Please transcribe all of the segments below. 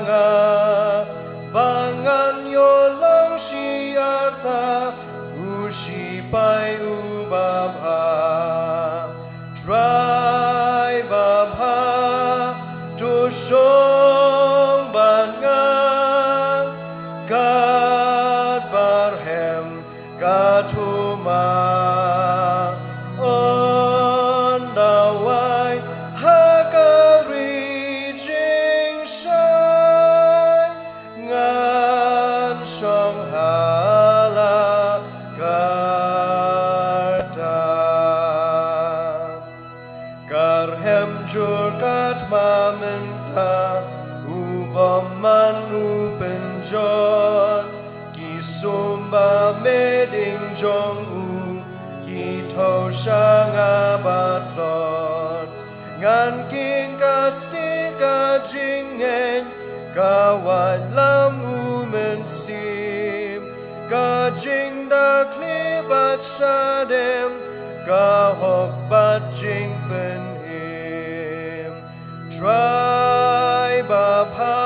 nga bangan yolang siarta usipai ubabha try babha to song bangan God barhem katuma on the way hakari jing shai ngan song hala karta karhem jurkat mamenta ubaman upenjon kisumba meding jong u kito shanga batlon ngan king kastika jingen kawan lam umensim kajing da klibat shadem kahok bat jing penhim try babha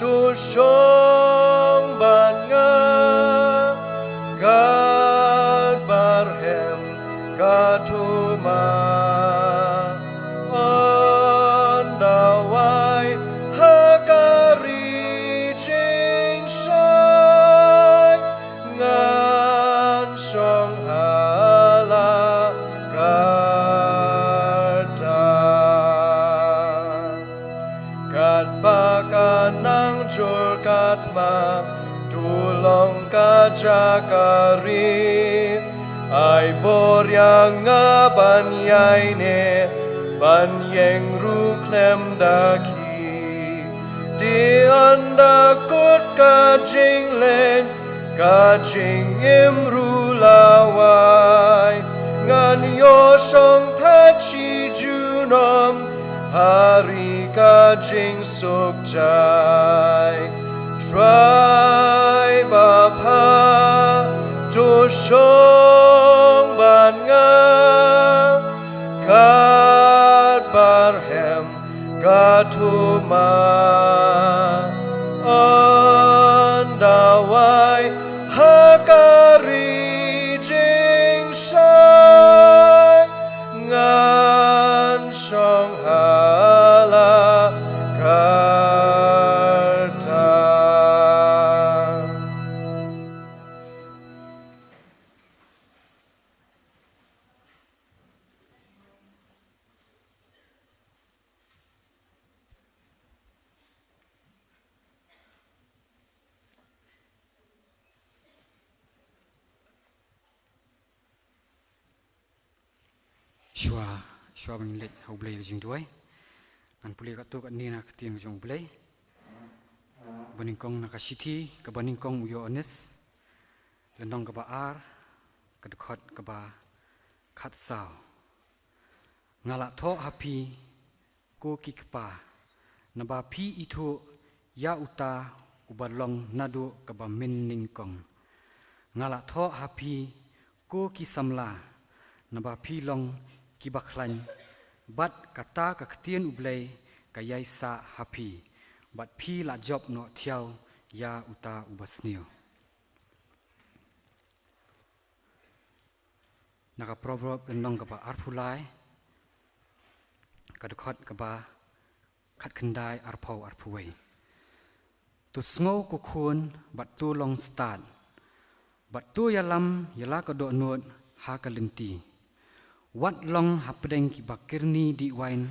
to shong banga God barhem katuma on the way hakari jing shai ngan shong hala karta kat bakanang jur katma tulong kajakari ai boryang ngabanyai ne banyeng ruklem daki di anda kut kajing len kajing imru lawai ngan yo song tachi junom hari kajing sukjai try babha to shong banga God barhem katuma on the way hakari jing shai ngan shong hala karta Shua bang let hau blai jing tuai kan puli ka tu kan ni na tiang jong blai baning kong na ka city ka baning kong uyo ones lenong ka ba ar ka dekhot ka ba khat sao ngala tho happy ko kikpa na ba phi ithu ya uta ubalong nadu ka ba min ning kong ngala tho happy ko ki samla na ba phi long ki bakhlan bat kata ka ktien ublei ka yai sa happy bat phi la job no thiau ya uta ubasnio naka proverb nong ka ba arphulai ka dekhot ka ba khat khandai arphau arphuwei tu sngo ku khun bat tu long start bat tu yalam yala ka do nuot ha ka linti wat long hapdeng ki bakirni di wain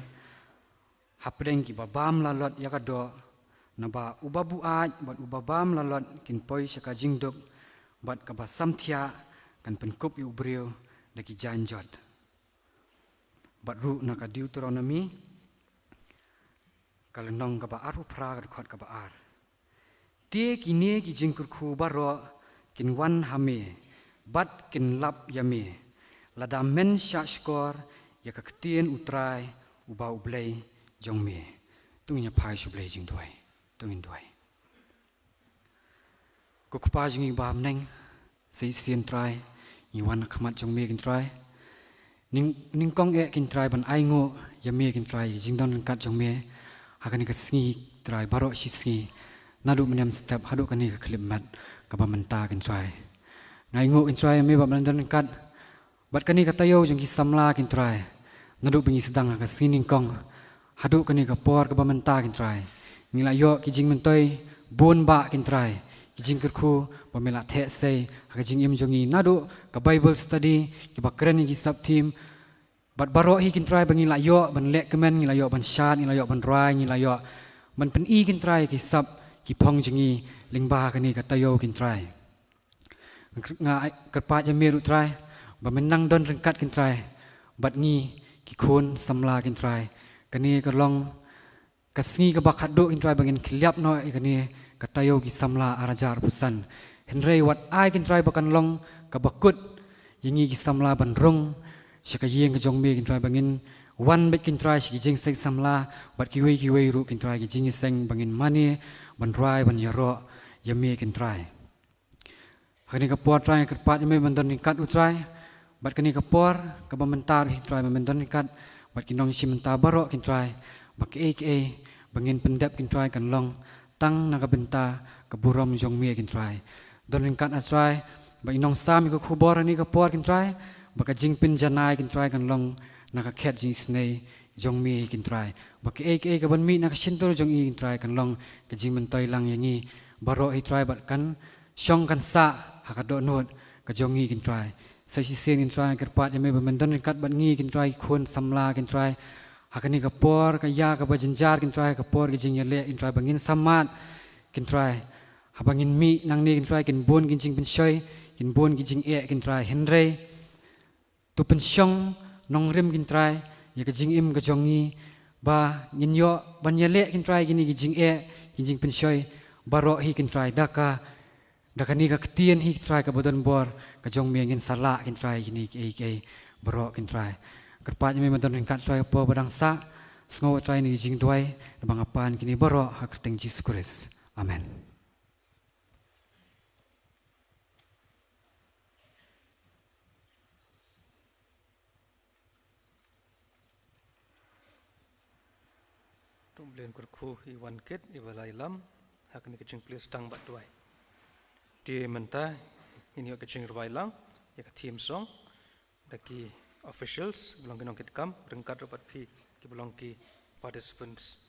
hapdeng ki babam lalot yakado na ba ubabu aj bat ubabam lalot kin poi saka jingdok bat ka ba samthia kan penkup yu brio daki janjot bat ru na ka Deuteronomy kalenong ka ba aru pra ka khot ka ba ar tie kine ki jingkur khu baro kin wan hame bat kin lap yame lada men shashkor ya ka ktien utrai uba ublei jongme tungnya phai sublei jing duai tungin duai ko khpa jing bam neng sei sien trai ni wan khmat jongme kin trai ning kong e kin trai ban ai ngo yame kin trai jing don kat jongme hakani ka singi try barok sisi nadu menyam step haduk kani ke klimat ke bamenta kin try ngai nguk kin try me bab landan kat bat kani kata yo jeng ki samla kin try nadu bengi sedang ke sining kong haduk kani ke por ke bamenta kin try ngila yo ki jing mentoi bon ba kin try ki jing kerku pamela the sei ke jing im jongi nadu ke bible study ki bakren ki sub team bat barok hi kin try bengi la yo ban lek kemen ngila yo ban shat ngila yo ban rai ngila yo ban pen i kin try ki sub ki pong jengi lingba kani kata yo kin try nga kerpat ya meru try ba menang don rengkat kin try bat ngi ki khon samla kin try kani ka long kasngi ka bakat do kin try bangin kliap no kani kata yo ki samla arajar pusan henrei wat ai kin try bakan long ka bakut yengi ki samla ban rong syaka yeng ka jong me kin try bangin wan bet kin try si jing sek samla bat ki wei ru kin try ki jing seng bangin mani ban rai ban yaro yame kin try kani ka por try ka pat yame ban don kat u try bat kani ka por ka bamentar hi try ban don kat bat kinong simenta baro kin try bak ke bangin pendap kin try kan long tang na ka benta ka burom jong me kin try don kat a try ba inong sam ko khubor ani ka por kin try bak jing pin janai kin try kan long na ka khet jing snei jong mi kin try bak ke ka ban mi na ka sintur jong i kin try kan long ka jing mentoi lang yangi baro hi try bat kan shong kan sa hakado not ka jong i kin try sai si sen kin try kerpat yame ban don kat bat ngi kin try khon samla kin try hakani ka por ka ya ka ba jinjar kin try ka por ki jing yale kin try bangin samat kin try habangin mi nang ni kin try kin bon kin jing pin shoi kin bon ki jing e kin try henrei tu pen shong nong rim kin try ya ka jing im ka jongi ba ngin yo ban yale kin try kini ki jing e kin jing pin shoi baro hi kin try daka ni ka ktien hi try ka bodon bor ka jong mi ngin sala kin try kini ke baro kin try kerpat yame madon kin kat try po badang sa sngo try ni jing duai bang apan kini baro hakrteng Jesus Christ amen. Tumlen kurku i wan kit i balai lam hakni kaching place tang bat tuai ti menta ini kaching rwai lang ya ka team song daki officials belong kinong kit kam rengkat rapat phi ki belong ki participants.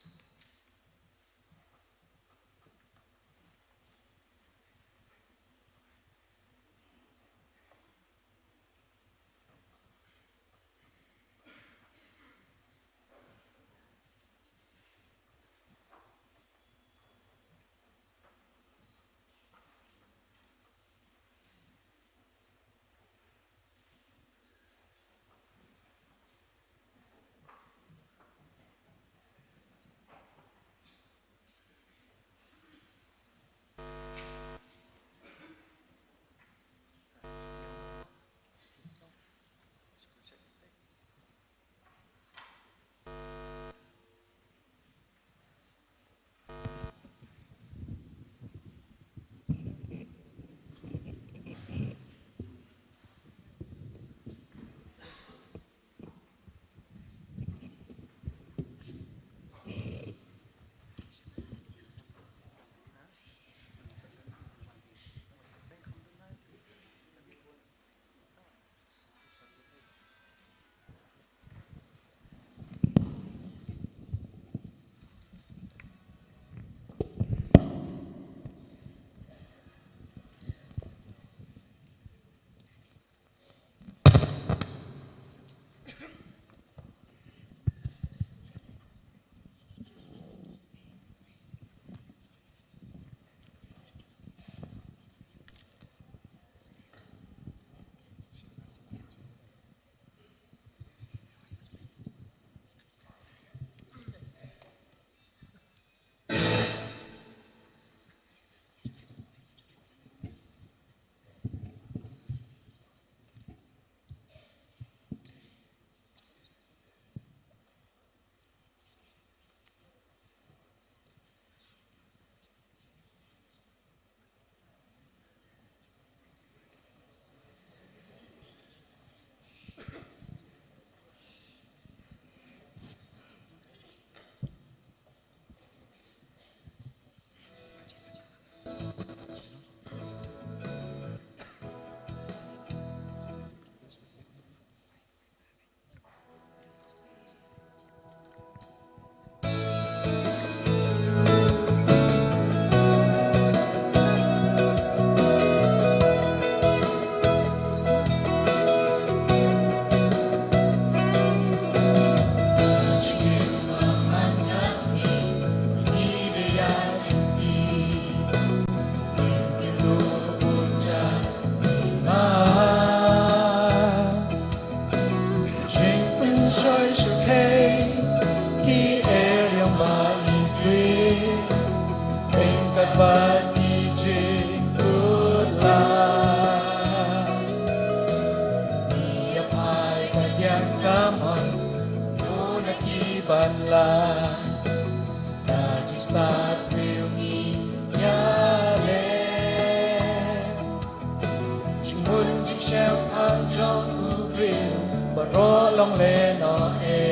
ro long le no e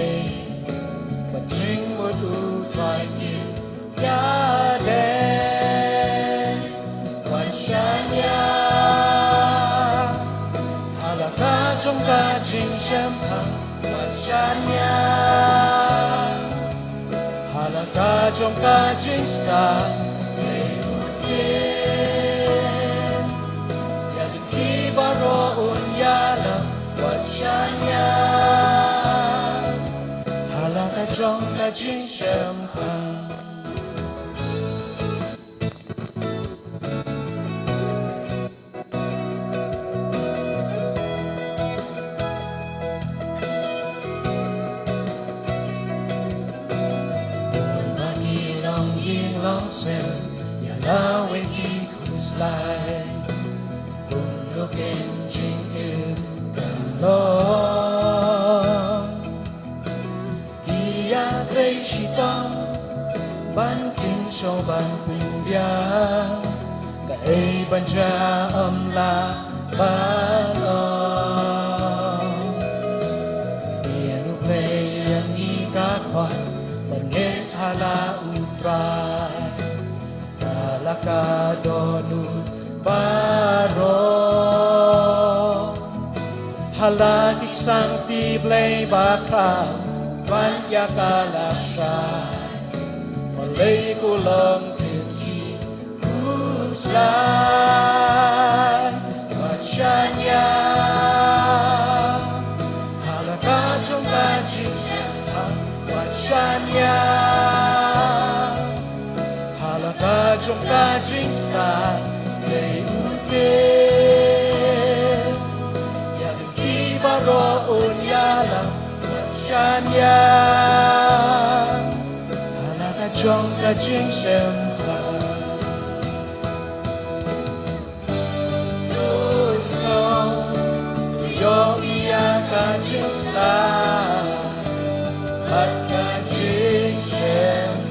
but jing would do try ki ya de wan shan ya halaka trong ka jing shem hang wan shan ya halaka trong ka jing sta le utin ya din ki baro un ya la wan shan ya halaka trong ka jing shem hang long sen ya la we ki kus lai kun lo ken jing in kan lo ki ya trei shi tam ban kin show ban pin bia ka ei ban cha la ban lo phía nu play yang i ka khot ban nge hala utrai ka donut baro halakik sang ti blay bakra ban ya kalasay malay ko lang pinki huslan machanya halaka trong ka jisya machanya halaka trong ka jing sta le utin ya din ki baro un ya la shan ya halaka trong ka jing shem pa no snow yo ya ka jing sta at ka jing shem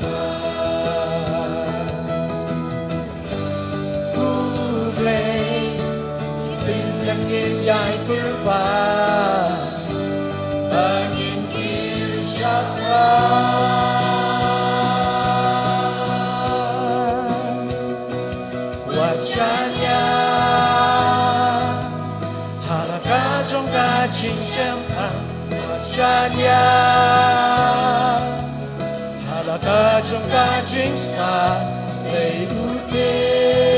ngin dài cứ ba angin irshadra wachanya halaka trong ka jing shem hang wachanya halaka trong ka jing sta le utin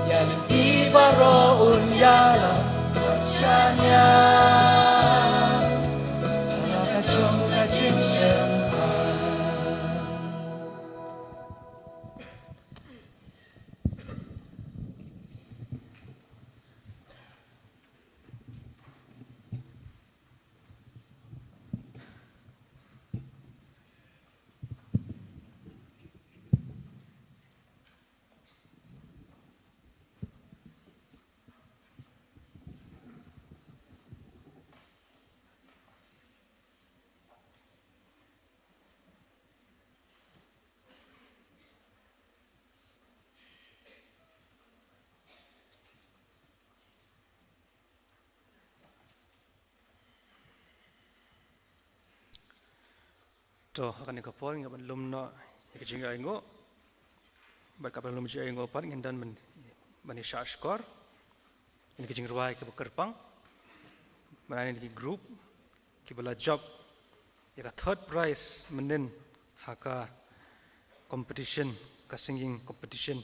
yanin baro un yala wachanya halaka trong ka jing shem to akan ikapol nga ban lumno ikajing ay ngo bat kapal lum jay ngo pat ngindan man bani shashkor ini kajing ruai ke bekerpang manani ki group ki bala job ya third prize menen haka competition ka singing competition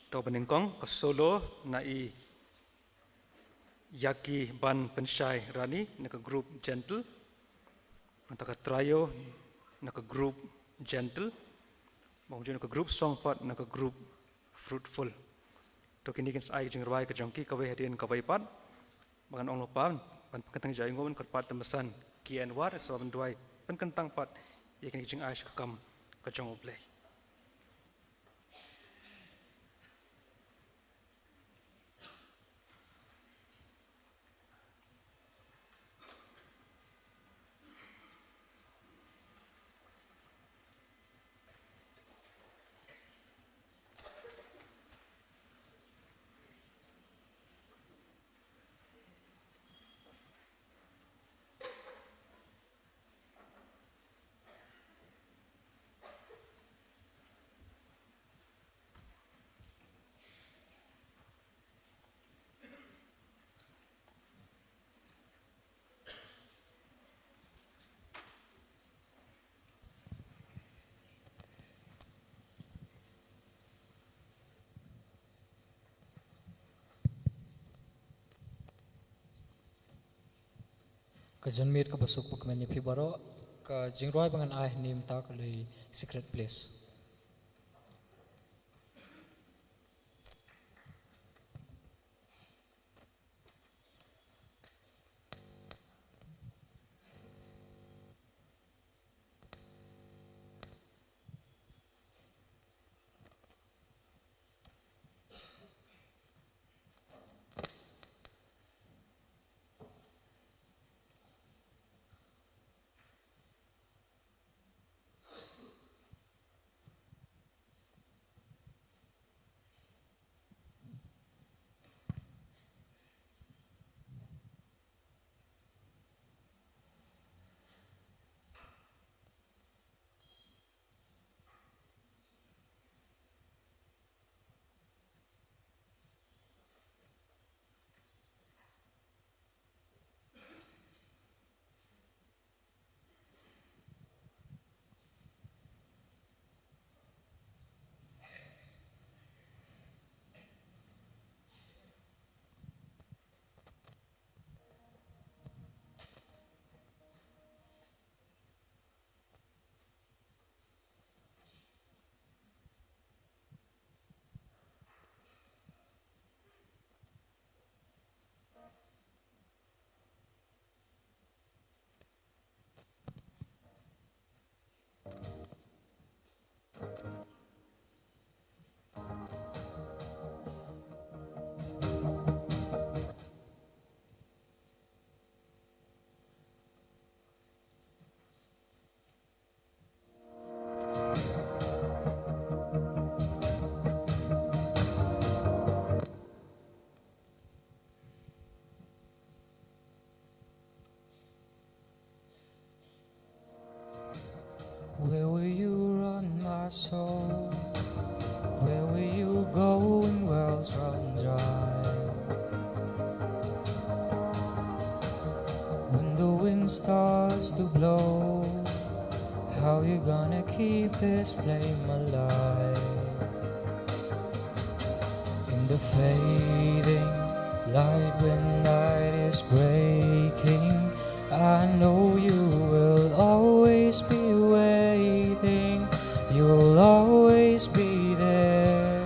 to baningkong ka solo na i yaki ban penshai rani na ka group gentle antaka trio naka group gentle bangjo naka group song part naka group fruitful to kini kan sai jing rawai ka jongki ka we hadin ka wai pat bangan ong lopan ban kantang jai ngon ka pat tamasan ki and war so ban duai ban kantang pat ye kini jing aish ka kam ka jong play ka janmit ka basuk pukmen ni phibaro ka jingroi bangan ai nim ta ka le secret place. Where will you run, my soul? Where will you go when wells run dry? When the wind starts to blow, how you gonna keep this flame alive? In the fading light when night is breaking, I know you will always be waiting. You'll always be there.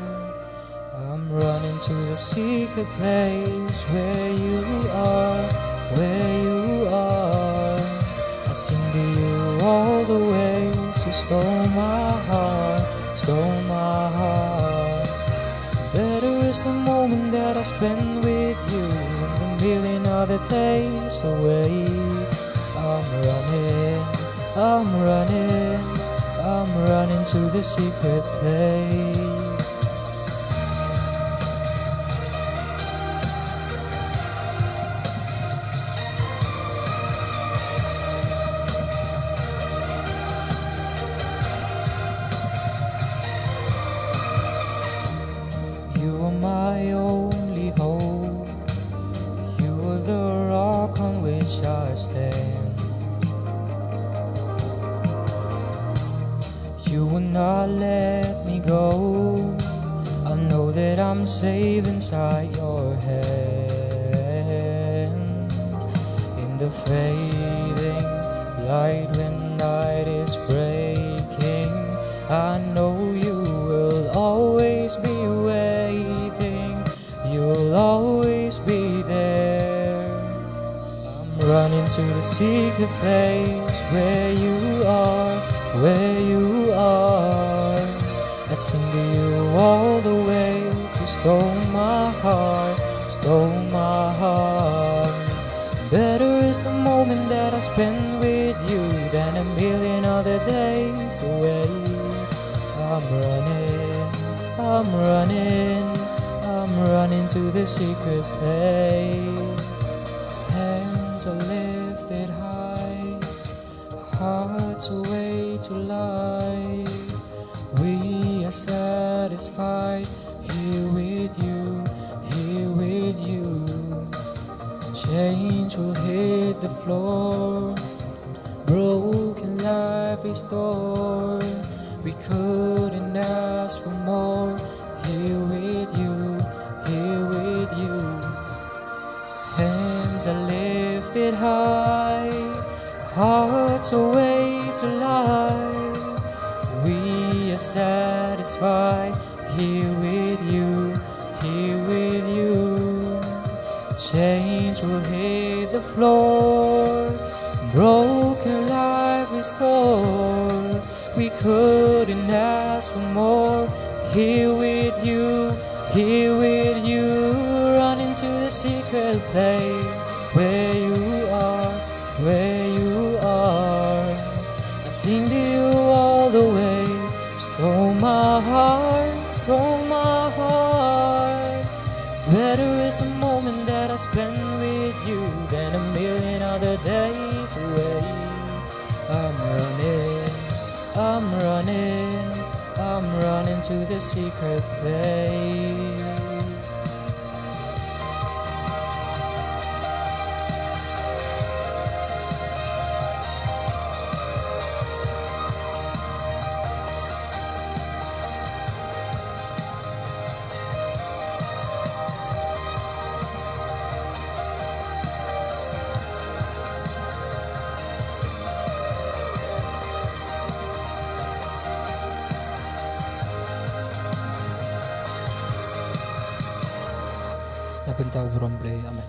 I'm running to the secret place where you are, where you are. I sing to you all the ways you stole my heart, stole my heart. Better is the moment that I spend with you than the million other days away. I'm running, I'm running, I'm running to the secret place. You are my only hope. You are the rock on which I stand. You will not let me go. I know that I'm safe inside your hands. In the fading light when night is breaking, I know you will always be waiting. You'll always be there. I'm running to the secret place where you are, where you are. I sing to you all the ways you stole my heart, stole my heart. Better is the moment that I spend with you than a million other days away. I'm running, I'm running, I'm running to the secret place. Hands are lifted high, hearts away to lie. We are satisfied here with you, here with you. Change will hit the floor, broken life restored. We couldn't ask for more. Here with you, here with you. Hands are lifted high, hearts away to life. We are satisfied here with you, here with you. Chains will hit the floor, broken life restored. We couldn't ask for more. Here with you, here with you. Run into the secret place where you are, where you are. I sing to you all the ways. Stole my heart, stole my heart. Better is the moment that I spend with you than a million other days away. I'm running, I'm running, I'm running to the secret place. Nabentaw Bromley, amen.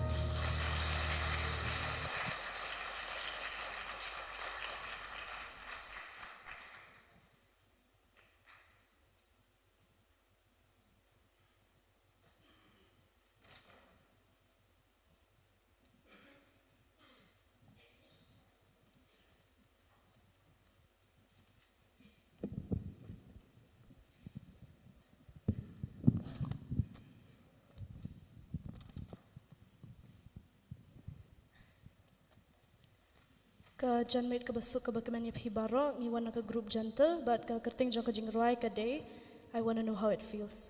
Ka janmate ka basuk ka bakaman yap hibaro ni wana ka group gentle but ka kerting jong ka jingroi ka day. I want to know how it feels.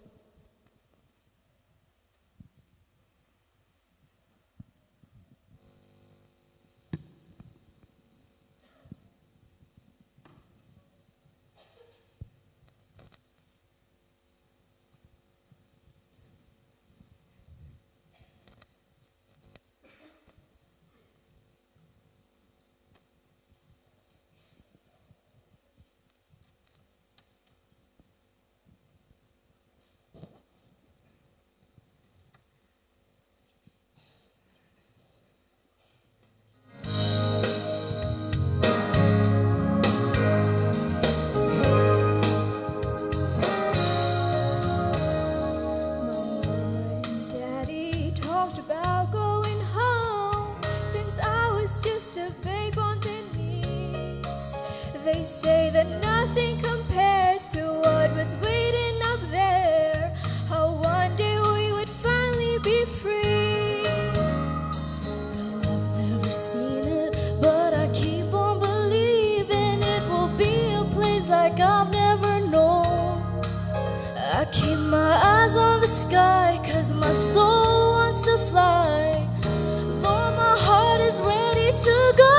They say that nothing compared to what was waiting up there. How one day we would finally be free. Well, I've never seen it, but I keep on believing it will be a place like I've never known. I keep my eyes on the sky, 'cause my soul wants to fly. Lord, my heart is ready to go.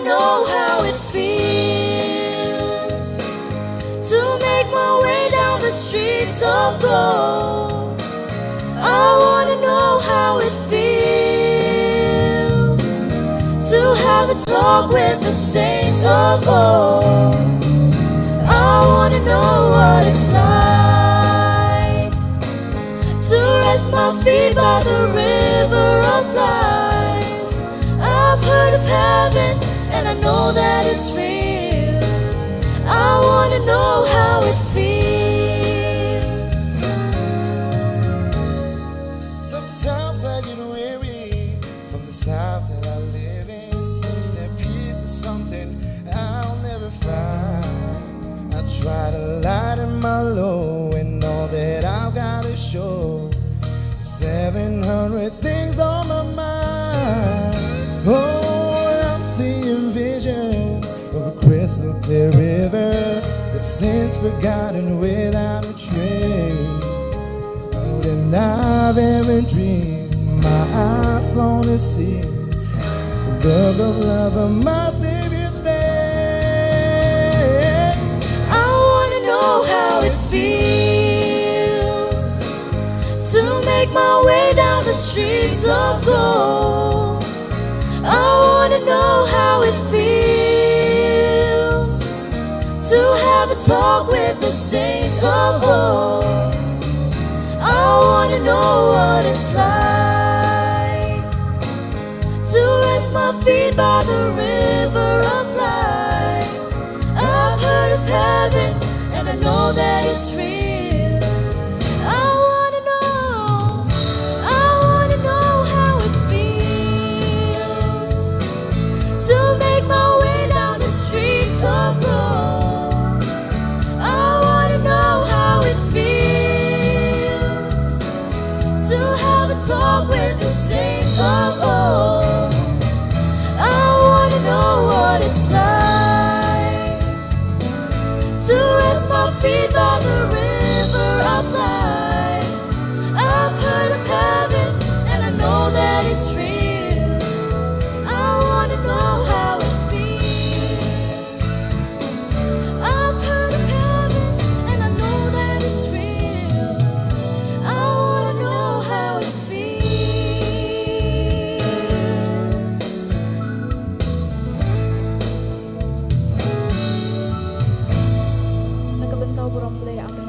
Know how it feels to make my way down the streets of gold. I wanna know how it feels to have a talk with the saints of old. I wanna know what it's like to rest my feet by the river of life. I've heard of heaven, and I know that it's real. I wanna know how it feels. Sometimes I get weary from the south that I live in. Seems that peace is something I'll never find. I try to lighten my load and all that I've got to show. 700 things on my mind. Oh, I'm seeing visions of a crystal clear river that since forgotten without a trace. More than I've ever dreamed, my eyes long to see the love of my Savior's face. I wanna know how it feels to make my way down the streets of gold. I wanna know how it feels to have a talk with the saints of old. I wanna know what it's like to rest my feet by the river of life. I've heard of heaven and I know that it's real. I wanna know how it feels to make my way down the streets of gold. I wanna know how it feels to have a talk with the saints of old. I wanna know what it's like to rest my feet by the river of life. I've heard of heaven and I know that it's real. I wanna know how it feels. I've heard of heaven and I know that it's real. I wanna know how it feels. Nagkabentaw burong play amin.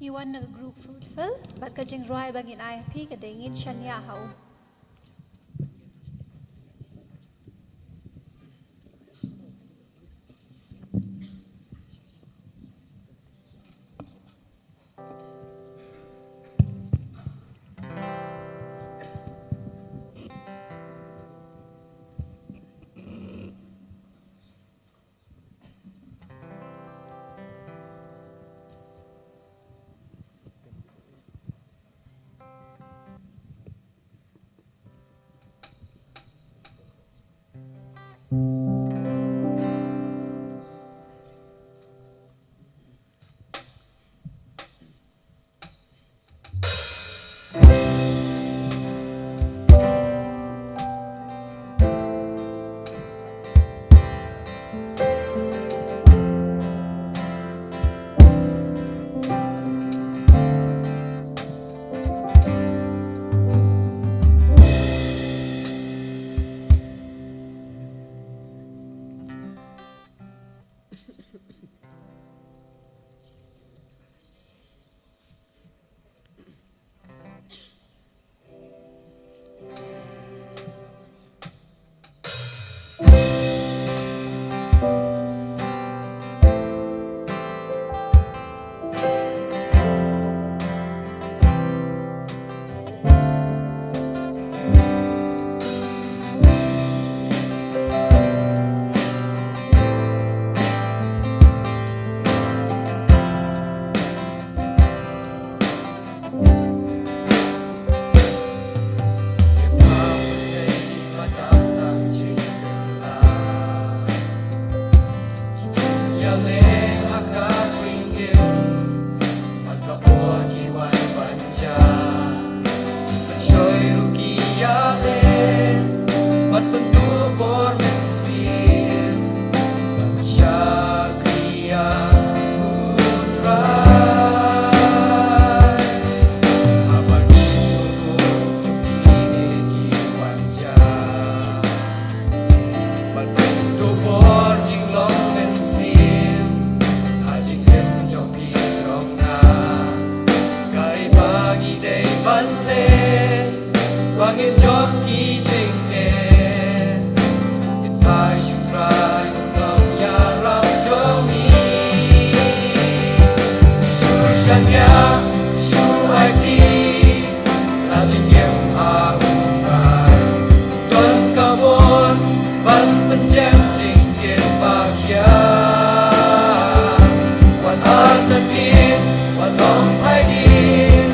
You want a group fruitful, but kajing roi bangin IFP kadengit shanya hau. Yale ban lê quang yên chót kỳ trình hè in vai chung trai lòng nhà ram cho mi su shan ya su ai ti là trình nghiệm hà u trai tuần cao vốn ban bên chém trình kiệt và kia quan an tân tiên quan lòng hai điên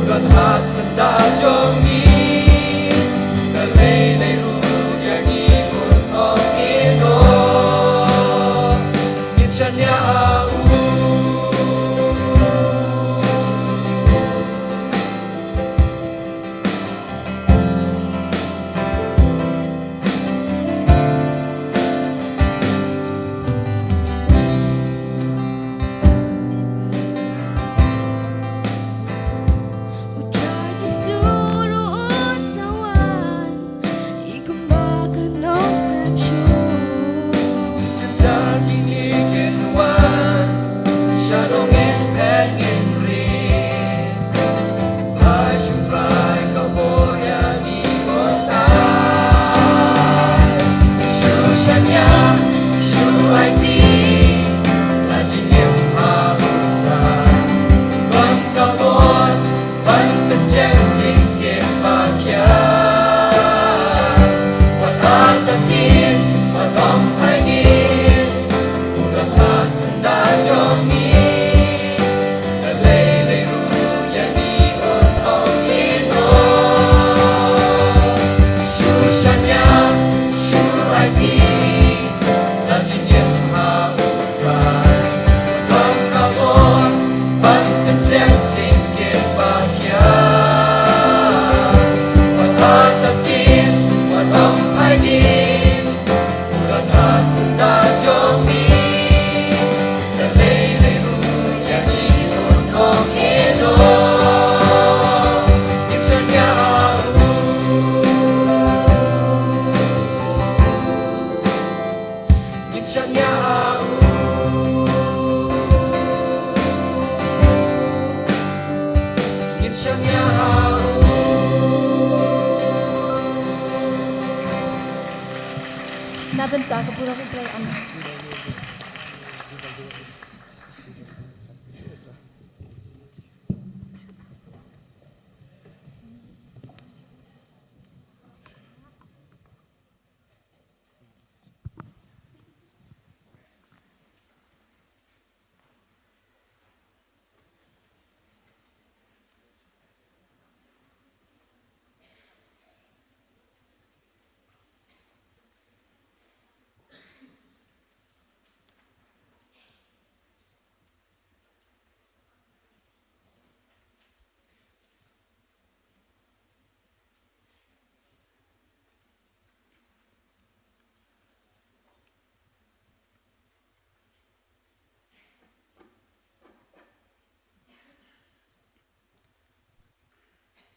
đoàn hạ sân ta cho mi cả lê lê ru ya ni buồn ong yên đó nhìn chân nhà u Ujar di suruh tawan, ikut makan nong sam show. chân kinh lý kiên hoan xa đô nghiên phép nghiên ri hai chung rai cao bồ nhà đi bồn tai su san ya su ai ti là trình nghiệm hà bồn tai vẫn cao bồn vẫn bên chân trình kiệt và kia quan an tân tiên quan lòng hai điên buồn hạ sân đã cho mi cả lê lê ru ya ni buồn ong yên đó su san ya su ai ti là trình nghiệm hà u trai vẫn cao vốn vẫn bên chém trình kiệt và kia quan an tân tiên quan lòng hai điên buồn hạ sân đã cho mi cả lê lê ru ya ni buồn ong yên đó nhìn chân nhà u nhìn chân nhà u nhìn chân nhà u Nabenta ka pura ko play am.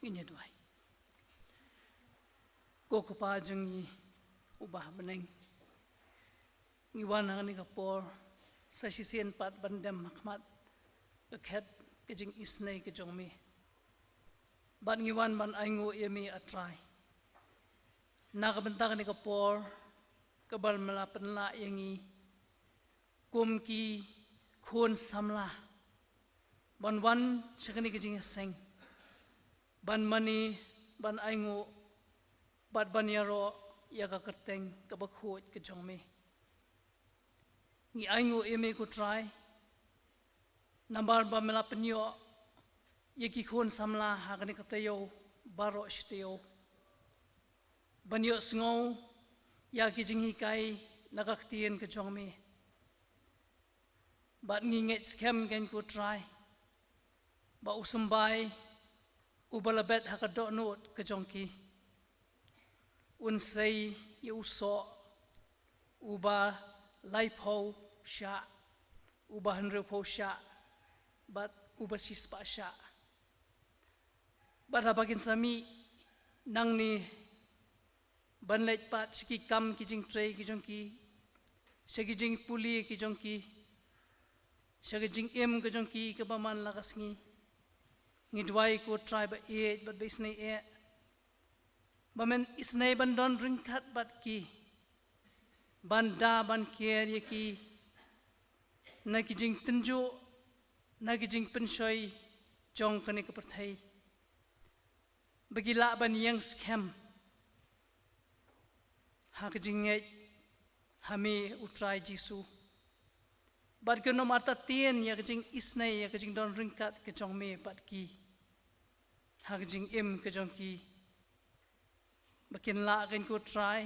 Ini doai. Ko pa jangi ubah beneng. Ngiwan hang ni kapor sa sisien pat bandam makmat akhet kejing isnei kejong mi. Ban ngiwan ban aingu yemi atrai. Nakabentak ni kapor kabal malapan la yangi kum ki khun samla. Ban wan sakani kejing seng. Ban mani, ban aingu, bat ban yaro, yaga kerteng kabakhuat kejong me. Ngi aingu eme ku try, nambar ba melapenyo, yaki khun samla hagani katayo, baro shtayo. Banyo sngow, yaki jinghi kai, nagaktiyan kejong me. Bat nginget skem gen ku try, ba usambay, ubalabet hakadok noot kejongki. Unsay yuso uba laipo sya uba hanrepo sya bat uba sispa sya. Bat habagin sami nang ni banlet pat siki kam kijing tray kijongki sagijing puli kijongki sagijing em kijongki kebaman lakas ngi ngidwai ko try ba e but ba isnei e bamen isnei ban don ringkat bat ki ban da ban kier ye ki na ki jing tenjo na ki jing pensoi jong kane ka perthai bagi la ban yang scam ha ki jing ngai hame utrai jisu bat ke no mata tien ya ki jing isnei ya ki jing don ringkat ke jong me bat ki ha ki jing em ke jong ki bakin la kan ko try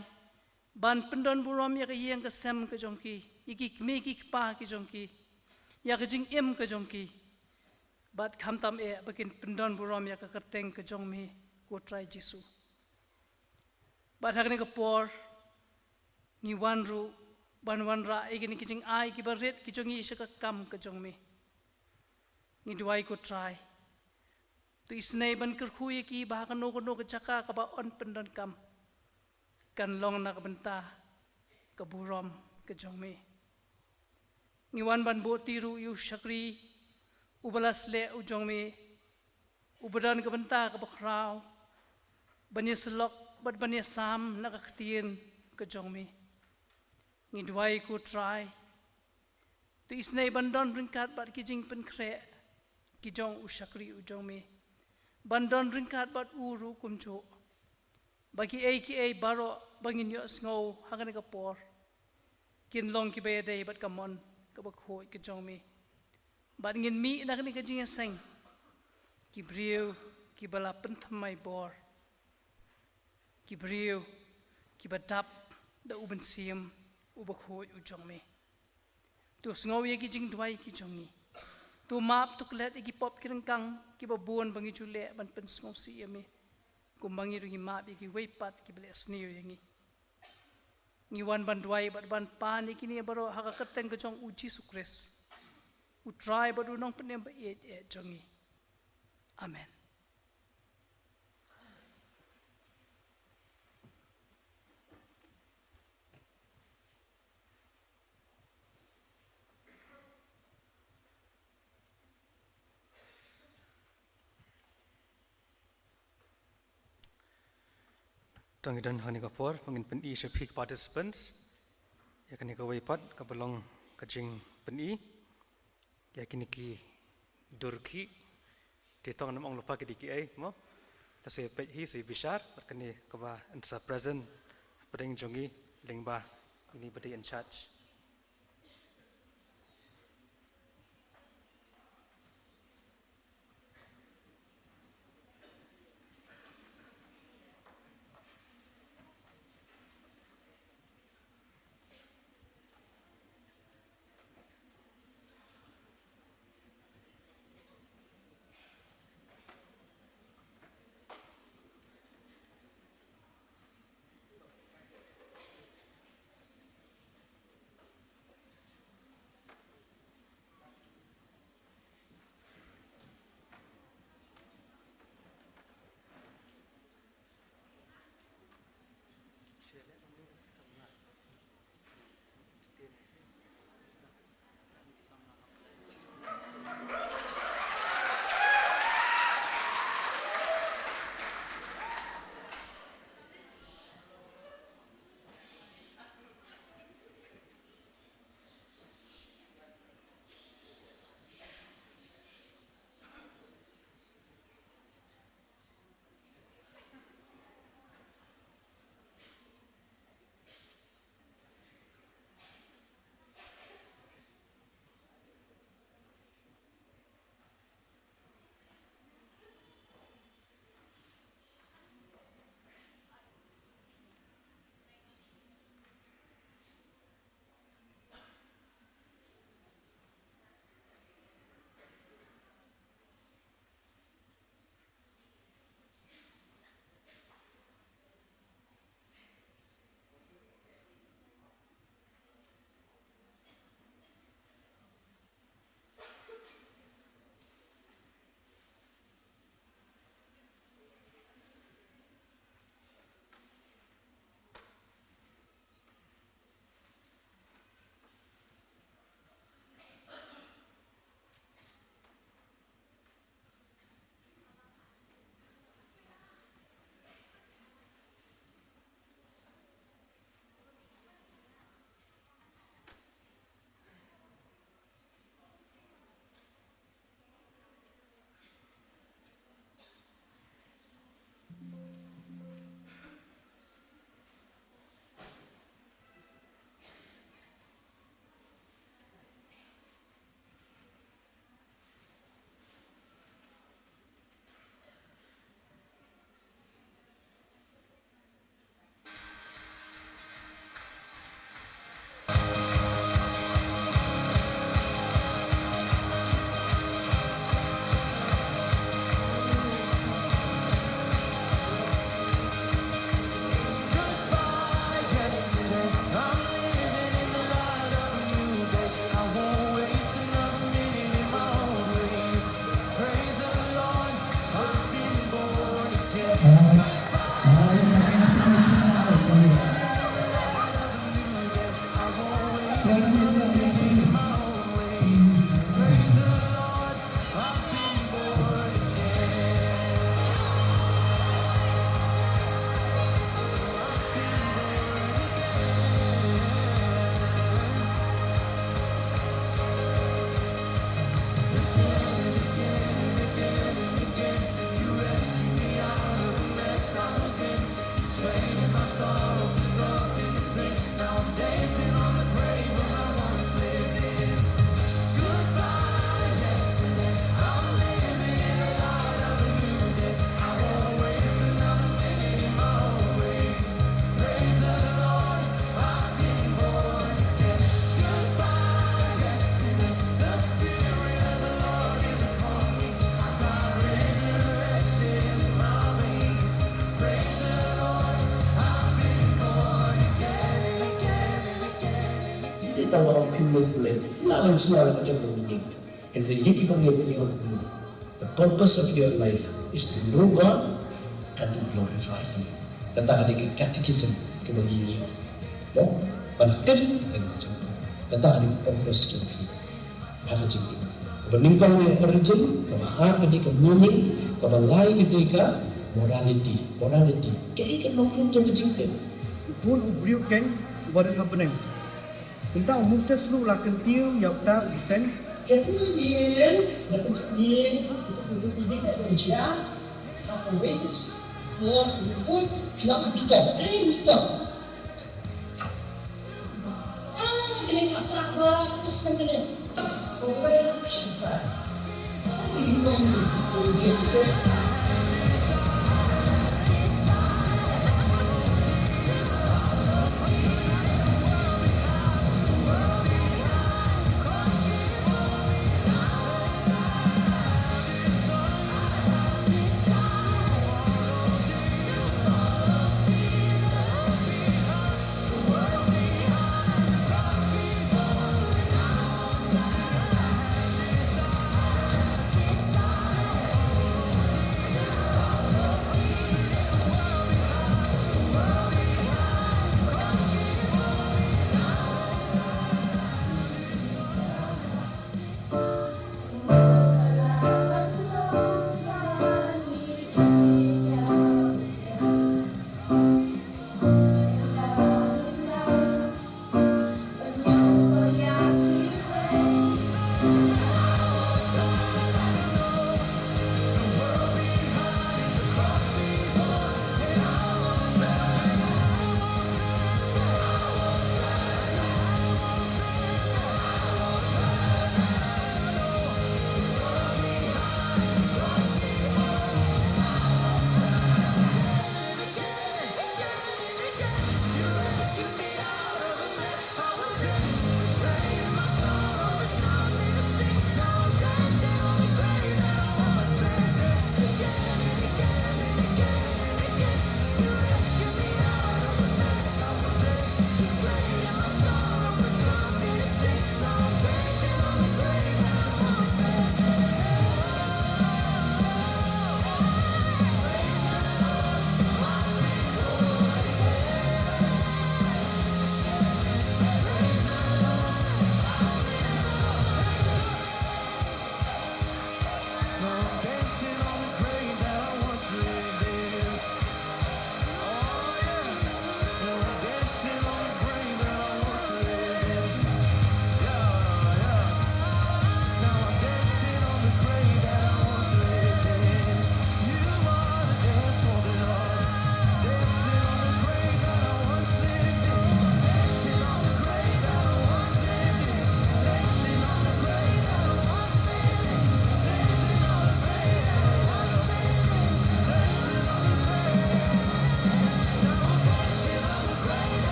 ban pendon buram ya yang ke sem ke jong ki iki me ki pa ki jong ki ya ke jing em ke jong ki bat kham tam e bakin pendon buram ya ka kateng ke jong me ko try jisu bat hakne ko por ni wan ru ban wan ra e ki jing ai ki baret ki jong i se ka kam ke jong me ni duai ko try tu isnei ban ker khu ye ki ba ka no ko chaka ka ba on pendon kam kan long na ka benta ka buram ke jong me ngiwan ban bo tiru yu shakri ubalas le u jong me ubadan ka benta ka bakrao bani selok bat bani sam na ka ktien ke jong me ngi dwai ko try tu isnei ban don ringkat bat ki jing pen kre ki jong u shakri u jong me ban don ringkat bat uru kumcho bagi ai baro bangin yo sngau hagane ka por kin long ki be dei bat kamon ka ba khoi ke jong me bat ngin mi na kani ka jing seng ki briu ki bala pen thamai bor ki briu ki badap da uben siam u ba khoi u jong me tu sngau ye ki jing dwai ki jong ni tu map tu klet ki pop kirang kang ki ba buon bangi chule ban pen sngau si me kumbangi ru ma bi ki weipat ki bles ni yangi ngi wan ban dwai bat ban pan ni kini baro haka kateng ke jong uji sukres u try but nong penem ba e jongi amen Tangidan hani kapor mangin pen i shapik participants ya kani ka weipat ka belong ka jing pen i ya kini ki durki ti tong nam ong lupa ki diki ai mo ta se pet hi se bishar kani ka ba ansa present pading jongi lingba ini badi in charge Kita orang pindah boleh lawan semua macam meaning. And the yiki panggil your the purpose of your life is to know God and to glorify Him. Kata adik catechism kebagi ya, penting dan macam tu. Kata adik purpose tu, apa jadi? Kebeningkong ni origin, kebahar ketika meaning, kebalai ketika morality. Kaya kan nongkrong macam kecil. Pun ubriu ken badan kapeneng. Tentang mustes lu lah kentiu yang tak disen. Kemudian seperti ini kerja, apa wes, pun kenapa kita? Kita. Kena tak sabar, terus kena. Orang sabar. Ini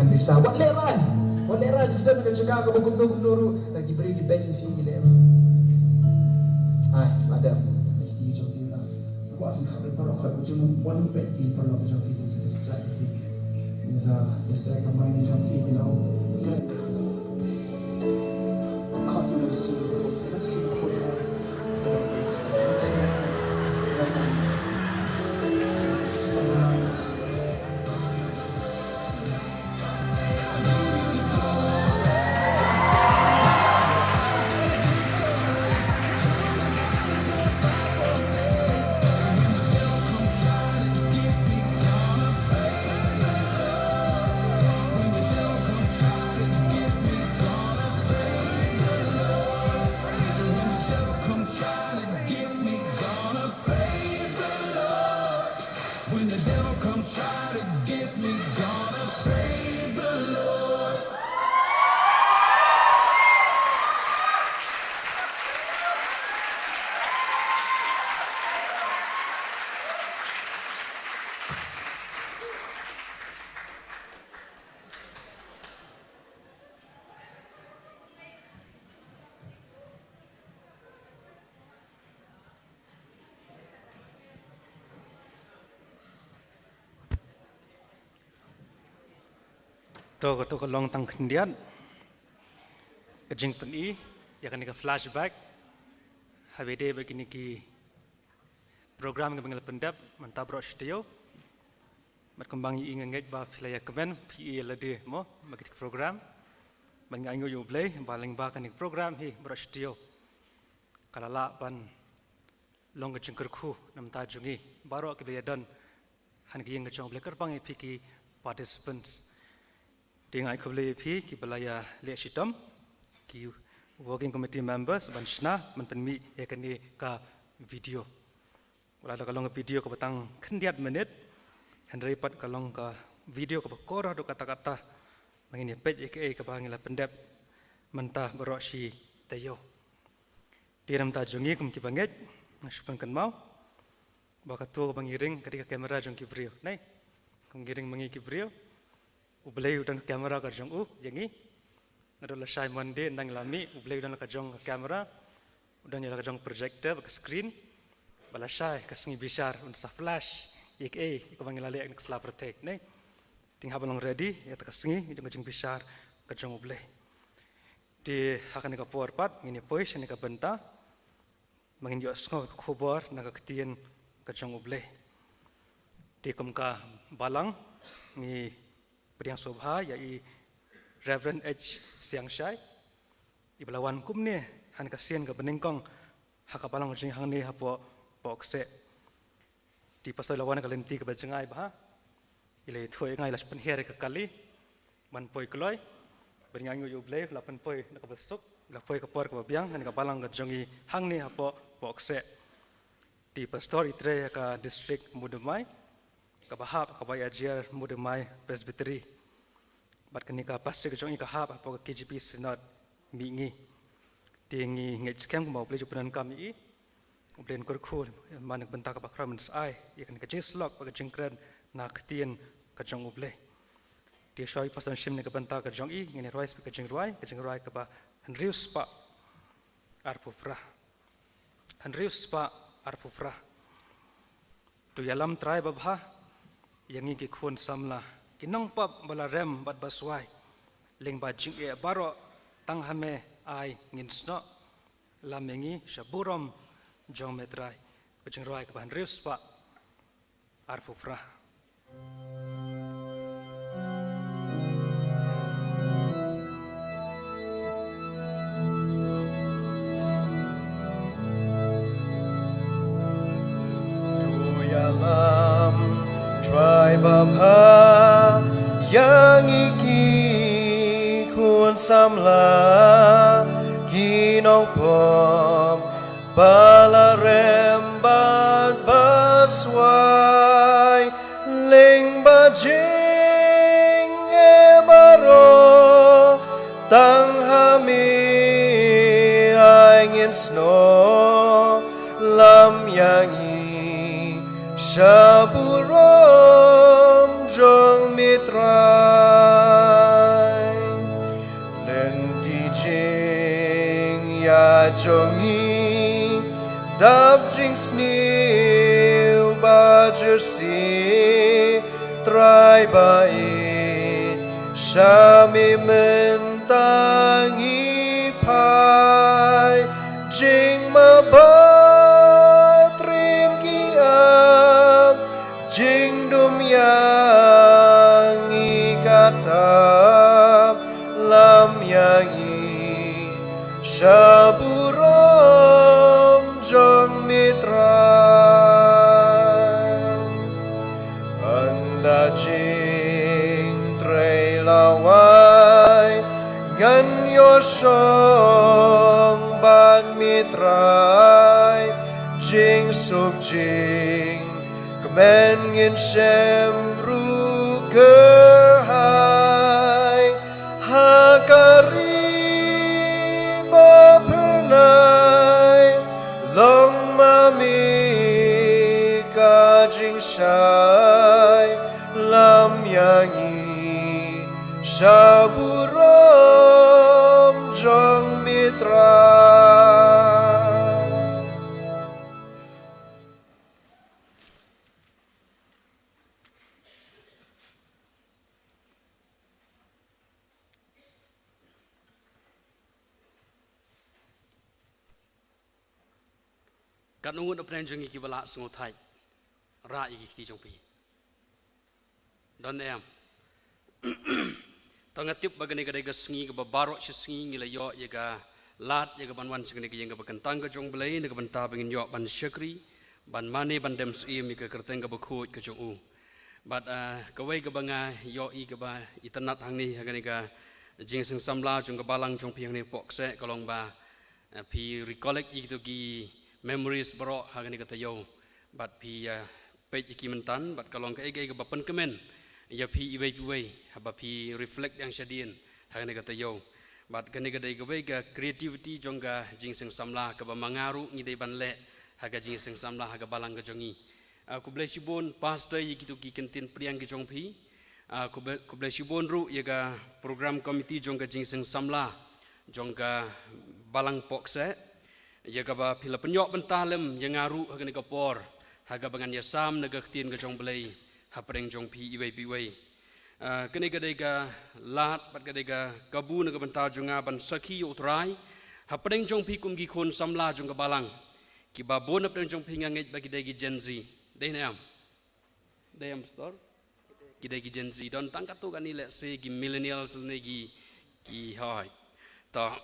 dengan risau. Wat leran sudah nak cakap ke gubernur lagi beri di bank fee gila. Hai, madam. Ini joki lah. Aku akan khabar para kau cuma one pet di para joki ini strike. Ini just like a mind joki, you know. Can't you see? Let's see what we have. Let's see. to ko long tang khndian ka jing pen I ya kan ka flashback habede begini ki program ka bengal pendap manta bro studio mat kembang I ngengej ba filaya kemen PE lade mo magit program ban ngai yo play baling ba kan program hi bro studio kalala ban long ka jingker khu nam ta jungi baro ke be dan han ki ngejong play kerpang ki participants Tingai kebeli ki balaya leadership ki working committee members banshna menpenmi yakni ka video. Wala kalong video ko batang kendiat menit henry pat kalong ka video ko bakora do kata-kata mangini page aka ka bangila pendep mentah beroksi tayo. Tiram ta jungi kum ki banget nasupan kan mau bakatu ko bangiring ketika kamera jong ki brio. Nai kum giring mangi ki brio. Ublay udan kamera ka jong jengi nadola sai mande nang lami ublay udan ka jong kamera udan yala ka jong projector ka screen bala sai ka sngi bishar un sa flash ik ko bangila le ak sla protect nei ting habalong ready ya ta ka sngi jong bishar ka jong ublay di hakan ka porpat ngini pois ni ka benta mangin yo sngo khobor na ka ktien ka jong ublay di kum ka balang ni Pediang Sobha yai Reverend H Siang Shai ibalawan kum ni han kasian ka beningkong hakapalang jing hang ni hapo bokse di pasal lawan ka lenti ka bajengai bah ile thoi ngai las penher ka kali man poi kloi beringang yo blay lapan poi na ka besuk la poi ka por ka biang han ka balang ka jongi hang ni hapo bokse di pastor itre ka district Mudumai kabahap kabayajer Mudumai Presbytery bat kanika pastor kejong ika hap apa KGP Senat mingi tingi ngej kem mau beli jupunan kami ublen kurku manak bentak apa kramens ai ikan kejeslok bagi jengkren nak tien kejong uble dia shoi pasal shim ne bentak kejong I ngene rois kejeng roi ka ba Henrius pa arpufra Henrius pa arpufra tu yalam trai babha yang ki khun samla kinong pap bala rem bat baswai ling ba jing e baro tang hame ai nginsno lamengi shaburom jong metrai kujing roi ka ban rius pa arfufra tu yalam tribe abha yang iki kun samla kinong pom balarembat baswai ling bajing e baro tang hami angin snow lam yangi shaburom jong mitra jongi dab jing snew ba jersey try ba shami mentangi pai jing ma ba trim ki am jing dum yang ikata lam yang shaburom jong mitra anda jing trei lawai ngan yosong ban mitrai jing suk jing kemen ngin shem ru kerhai hakari long mami ka jing shai lam yangi shaburom jong mitra. Kat nungun apa yang jengi kibala sengutai, ra iki kiti jongpi. Dan em, tangatip bagani kadai gasengi ke babarok sesengi ngila yo yaga lat yaga banwan segani ke yang bakentang ke jong belai naga benta bangin yo ban syakri ban mane ban dem sim ke kerteng ke bakut ke jong u. But kawai ke banga yo I ke ba itanat hang ni hagani ka jing seng samla jong ke balang jong pi hang ni pokse kalong ba pi recollect itu ki memories bro hagani kata yo but pi page iki mentan but kalong ke ege ke bapen kemen ya pi iwei haba pi reflect yang syadien hagani kata yo but kani gadai ke wega creativity jongga jing seng samla ke mangaru ngidai banle haga jing seng samla haga balang ke jongi aku boleh sibon pastor yikitu ki kentin priang ke jongpi aku boleh sibon ru yaga program komiti jongga jing seng samla jongga balang pokse ya kaba pila penyok bentalem yang ngaru haga ni kapor haga bangan yasam naga ketien ke jong belai hapreng jong pi iwei piwei kene gadai ga lat pat gadai ga kabu naga bental jonga ban sakhi utrai hapreng jong pi kum gi khon samla jong ka balang ki babon hapreng jong pi ngangit bagi dai gi Gen Z dai nam store ki dai gi Gen Z don tangkat tu kan ni let's say gi millennials ni gi hai ta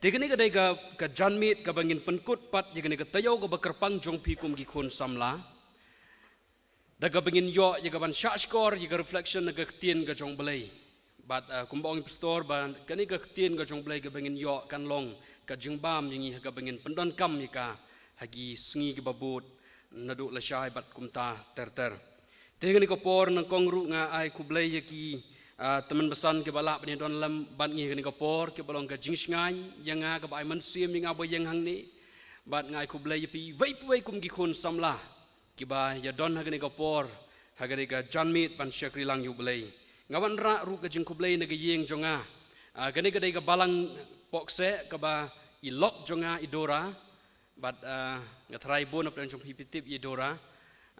Tegani kadai ka janmit ka bangin penkut pat jegani ka tayaw ka bakerpang jong pi kum gi khon samla daga bangin yo jaga ban shot score jaga reflection naga ketien ka jong belai but kumbong pastor ban kani ka ketien ka jong belai ka bangin yo kan long ka jingbam yangi ka bangin pendon kam ka hagi sengi ka babut nadu la syai bat kumta ter tegani ka por nang kongru nga ai kublai yaki teman besan ke balak punya don lam ban ngi ke Singapore ke balong ke jingsngai yang ke bai man sim yang abo yang hang ni bat ngai ku blai pi wei kum gi khon samla ki ba ya don ha ke Singapore ha ke ga janmit ban syakri lang yu blai ngawan ra ru ke jing ku blai ne ge yeng jonga ke ne ke balang pokse ke ba ilok jonga idora bat ngatrai bon apa jong pipitip idora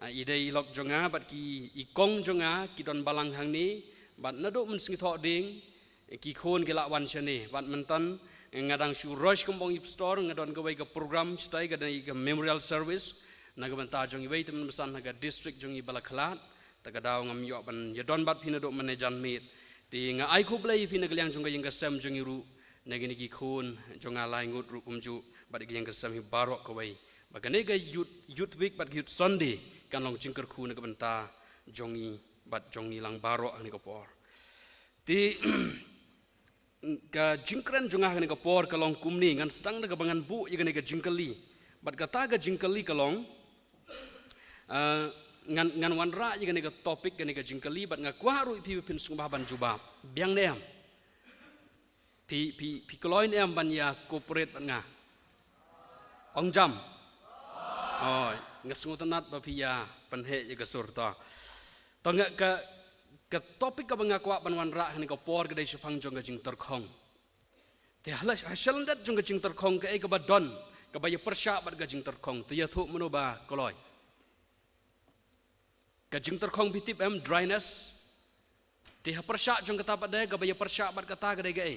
idai ilok jonga bat ki ikong jonga ki don balang hang ni bat nado mensingi thok ding ki khon ke lakwan chane bat mentan ngadang shu rush kumbong ip store ngadon gawai ke program stai ga dai ke memorial service naga banta jong iwei teman besan naga district jong ibala khalat taga daw ngam yo ban yadon bat pinado manajan mit ti nga ai khu blai pin naga liang jong ga yang ga sam jong iru nagi ni ki khon jong alai ngut ru kumju bat gi yang ga sam hi barok kawai bagane ga youth week bat youth sunday kan long jingker khu naga banta jongi bat jongi lang barok ni kapor ti ka jingkran jongah ni kapor kalong kumni ngan sedang naga bangan bu ye ga jingkali bat kata ga jingkali kalong ngan wanra ye ga topik ga jingkali bat nga kwaru pi pin sungba ban jubab biang nem pi koloin em ban ya corporate ban nga ong jam oi ngasungutanat ba pi ya panhe ye ga surta tangga ka topik ka banga kwa ban wanra ni kapor ga dai supang jong ga jing terkhong Te hasil dat jung gajing terkong ke ke badon ke baya persya bat gajing terkong te ya thu menoba koloi. Gajing terkong bitip dryness. Te ha persya jung kata pada ke baya persya bat kata gadai gai.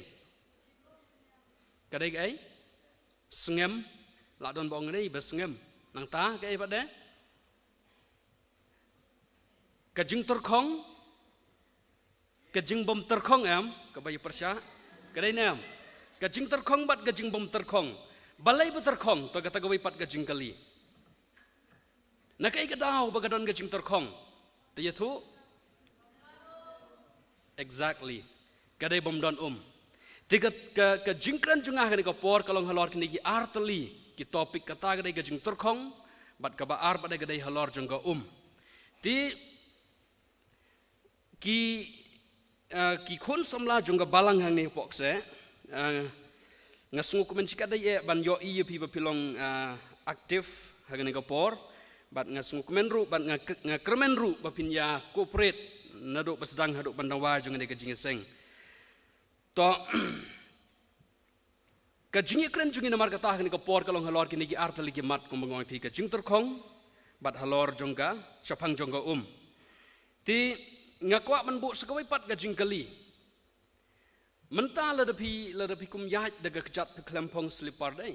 Gadai gai. Sengem la don bong ni besengem nang ta gai pada. Gajing terkong gajing bom terkong ke baya persya gadai nam. Gajing terkong bat gajing bom terkong. Balai berterkong to kata gawai pat gajing kali. Nakai gadau bagadon gajing terkong. Te tu exactly. Kadai bom don Tiga gajing kran jungah kani kapor kalong halor kini ki arteli ki topik kata gadai gajing terkong bat kaba ar pada gadai halor jungga Ti ki kun samla jungga balang hang ni pokse. Ngasungu kumen cikat daya ban yo iya pi bapilong aktif hagani kapor bat ngasungu kumen ru bat ngakremen ru bapinya corporate naduk pesedang haduk bandawa jungan de gajing seng to gajing kren jungi namar kata hagani kapor kalong halor kini gi artali gi mat kumbangoi pi gajing terkong bat halor jongga syapang jongga ti ngakwa manbu sekawai pat gajing kali Mentah ladapi kum yahat daga kejat pe kelempong selipar dai.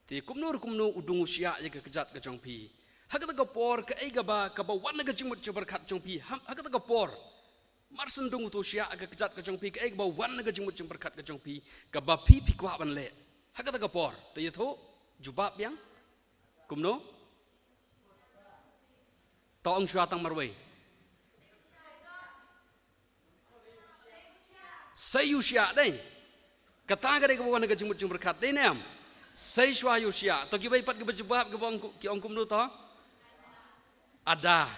Ti kumnu udung usia jaga kejat ke jongpi. Hakata kapor ke ai gaba wan naga jimut berkat jongpi. Hakata kapor marsen dung tu usia ke kejat ke jongpi ke ai gaba wan naga jimut berkat ke jongpi. Gaba pi kwa ban le. Hakata kapor. Ti tu jubab yang kumnu taong syuatang marwai. Saya usia deh, kata gadai kebawa negara jemut berkat deh nem. Saya syua usia, to kibai pat keberjebab kebang ki ongkum nu to. Ada,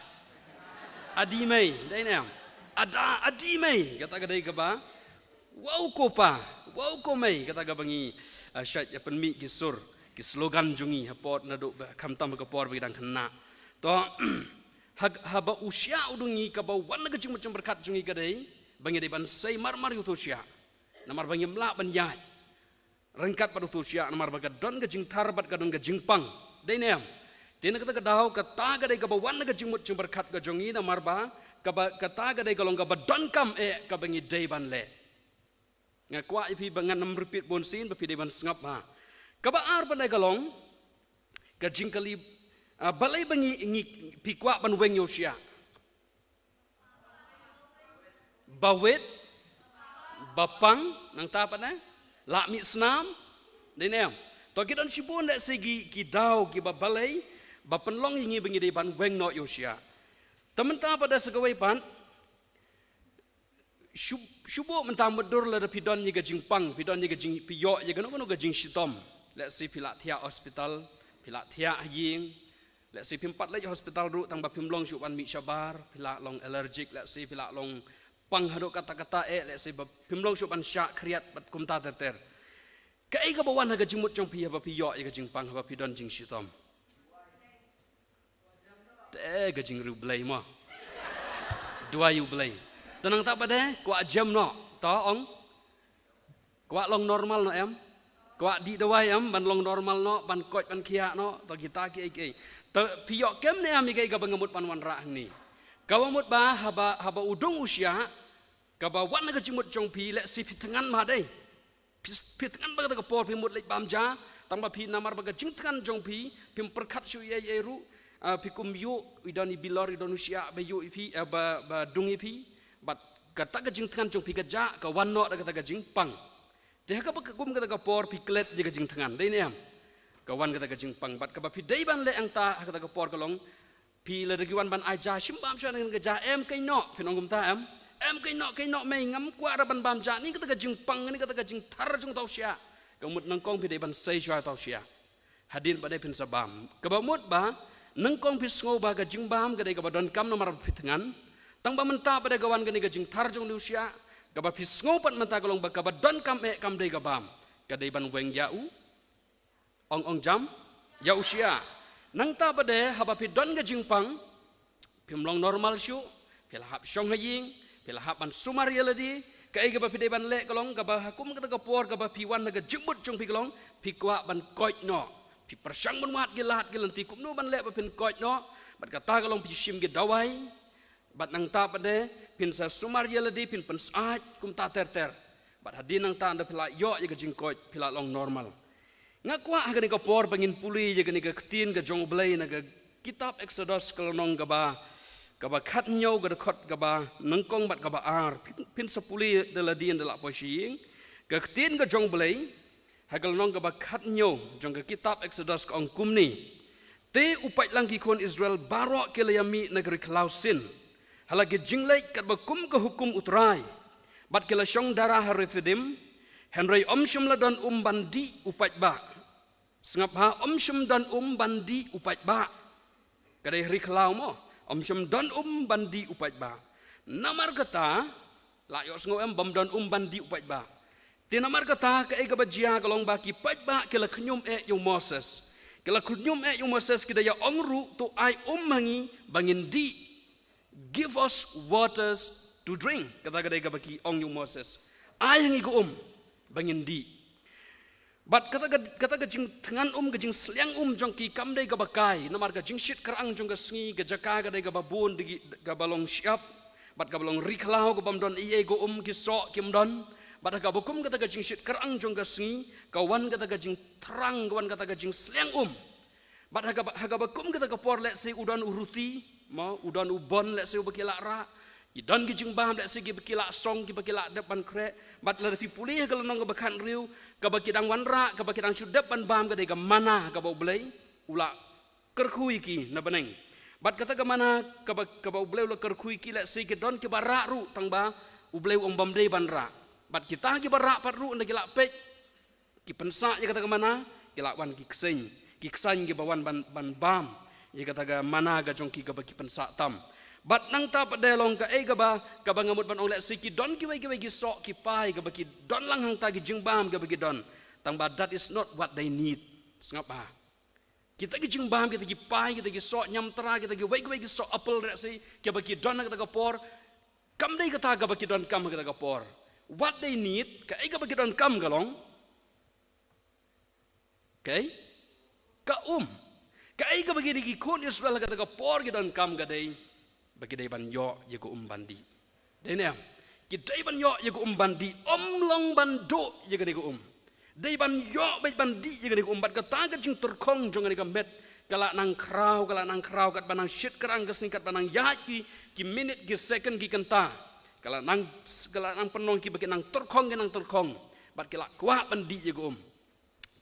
adimai deh nem. Ada adimai kata gadai keba. Wow kopa, wow komai kata gabangi syait penmi kisur ki slogan jungi hapot naduk kamtam kepor bidang kena. To haba usia udungi kebawa negara jemut berkat jungi gadai. Bangi depan say mar yutusia, namar bangi melak banyai, rengkat pada tusia, namar bagadon gajing tarbat gadon gajing pang, dayam. Tiada kata kadau kata gadai kabawan gajing mut berkat gajongi namar ba, kata gadai kalong kabadon kam kabangi dayban le. Ngakwa ipi bangan namripit bonsin, bapi dayban sengap ha. Kabaar pandai kalong, gajing kali balai bangi pikwa ban weng yosia. Bawet, bapang, nang tapat na, lakmi senam, dinam. To kita sibun dak segi kidau ki babalai, bapenlong ingi bengi di ban weng no yosia. Temen ta pada segawai pan, syubu mentah medur la pidon ni gajing pang, pidon ni gajing piyok, ye gano gajing sitom. Let's say pilak tiak hospital, pilak tiak ying. Let's say pimpat lagi hospital ru tang bapimlong syuban mi syabar, pilak long allergic, let's say pilak long pang haduk kata-kata let's say pimlong syuban syak kriat bat kumta terter. Kai ka bawan haga jimut jong pi haba piyok ye gajing pang haba pidon jing sitom. Gajing ru blai mo. Dua yu blai. Tenang tak pada kuat jam no. Ta ong. Kuat long normal no em. Kuat di dawai em ban long normal no ban koj ban kia no ta kita ki ai. Ta piyok kem ne am kai ka bangamut pan wan ra ni. Kawamut ba haba udung usia kaba wan ga jimut jong pi le si pitangan ma dai pitangan ba ga por pi mut le bamja tamba pi namar ba ga jingtan jong pi pim perkat su ye ru pi kum yu idani bilor idonusia ba yu ipi ba dung ipi bat kata ga jingtan jong pi ga ja ka wan no da ga jing pang te ka ba kum ga por pi klet je ga jingtan dai ne am ka wan ga jing pang bat ka ba pi dai ban le ang ta ka ga por kalong pi le regiwan ban aja simbam sya dengan geja em kai no pinong gumta em kai no mai ngam kwa ra ban bam ja ni kata gajing pang ni kata gajing tar jung tau sia kamut nangkong pi de ban sai sya tau sia hadin pada pin sabam kabamut ba nangkong pi sngo ba gajing bam gadai ka badon kam nomor pitangan tang ba menta pada gawan gani gajing tar jung lu sia ka ba pi sngo pat menta kalong ba ka badon kam kam dei ka bam kadai ban weng yau ong jam yau sia nang ta pada haba pi don gajing pang pimlong normal syu pilahap syong haying pilahap ban sumar yeladi Kai gaba pide ban le kalong gaba hakum kata kapor gaba piwan naga jembut jong pi kalong pi kwa ban koit no pi persang ban mat gilat gilanti kum no ban le ba pin koit no bat kata kalong pi sim ge dawai bat nang ta pade pin sa sumar yeladi pin pen saat kum ta ter bat hadin nang ta anda pila yo ye ge jing koit pila long normal ngakwa agani kapor bangin puli ye gani ga ktin ga jong blai naga kitab Exodus kalonong gaba gaba khat nyau gada khot gaba nangkong bat gaba ar pin sapuli dala dian dala poshing ga ktin ga jong blai hagal nong gaba khat nyau jong ga kitab Exodus ka ong kumni te upai langki kon Israel baro kelayami negeri klausin halagi jinglai kat ba kum ka hukum utrai bat kela shong darah harifidim henry omshum ladon bandi upai ba sengap ha omshum dan bandi upai ba kadai hari klau mo Om don bandi upat ba. Namar kata, layo sengo bam don bandi upat ba. Ti namar kata ke ega bajia kalong ba ki pat ba kela knyum yung Moses. Kela knyum yung Moses kita ya ongru tu ai mangi bangin di. Give us waters to drink. Kata ega baki yung Moses. Ai hangi ko bangin di. Bat kata gajing tengan gajing seliang jong ki kamdai gabakai namar gajing shit kerang jong gasngi gajaka gadai gababun digi gabalong siap bat gabalong riklau gabam don iye go ki sok kim don bat gabokum kata gajing shit kerang jong gasngi kawan kata gajing terang kawan kata gajing seliang bat hagabakum kata kapor let say udan uruti ma udan ubon let say bakilak ra Idan gijing baham lek segi bekila song ki bekila depan krek bat la pi pulih kalau nong bekan riu ka bakidang wanra ka bakidang sudap ban baham ka dega mana ka bau blai ula kerkhui ki na beneng bat kata ka mana ka bau blai ula kerkhui ki lek segi don ki barak ru tang ba ublai ong bam dei ban ra bat kita ki barak pat ru na gila pek ki pensa ya kata ka mana gila wan ki keseng ki bawan ban bam ya kata ka mana ga jong ki ka baki pensa tam Bat nang ta padelong ka gaba ka bangamut ban olek siki don ki wai gi sok ki pai ka baki don lang hang ta gi jingbam ka baki don tang ba that is not what they need sengap ba kita gi jingbam kita gi pai kita gi sok nyam tra kita gi wai gi sok apple rek si ka baki don ka ta por kam dei ka ta ka baki don kam ka ta por what they need ka ga baki don kam galong okay ka ka ga baki gi kon Israel ka ta por gi don kam ga dei bagi dai ban yo ye ko bandi dai ne ki dai ban yo ye ko bandi long bando ye ga ko dai ban yo bai bandi ye ga ko bat ka ta ga jing terkong jong ga met kala nang krau kat banang shit kerang ga singkat banang ya ki minute ki second ki kenta kala nang penong ki bagi nang terkong bat kala kuat bandi ye ko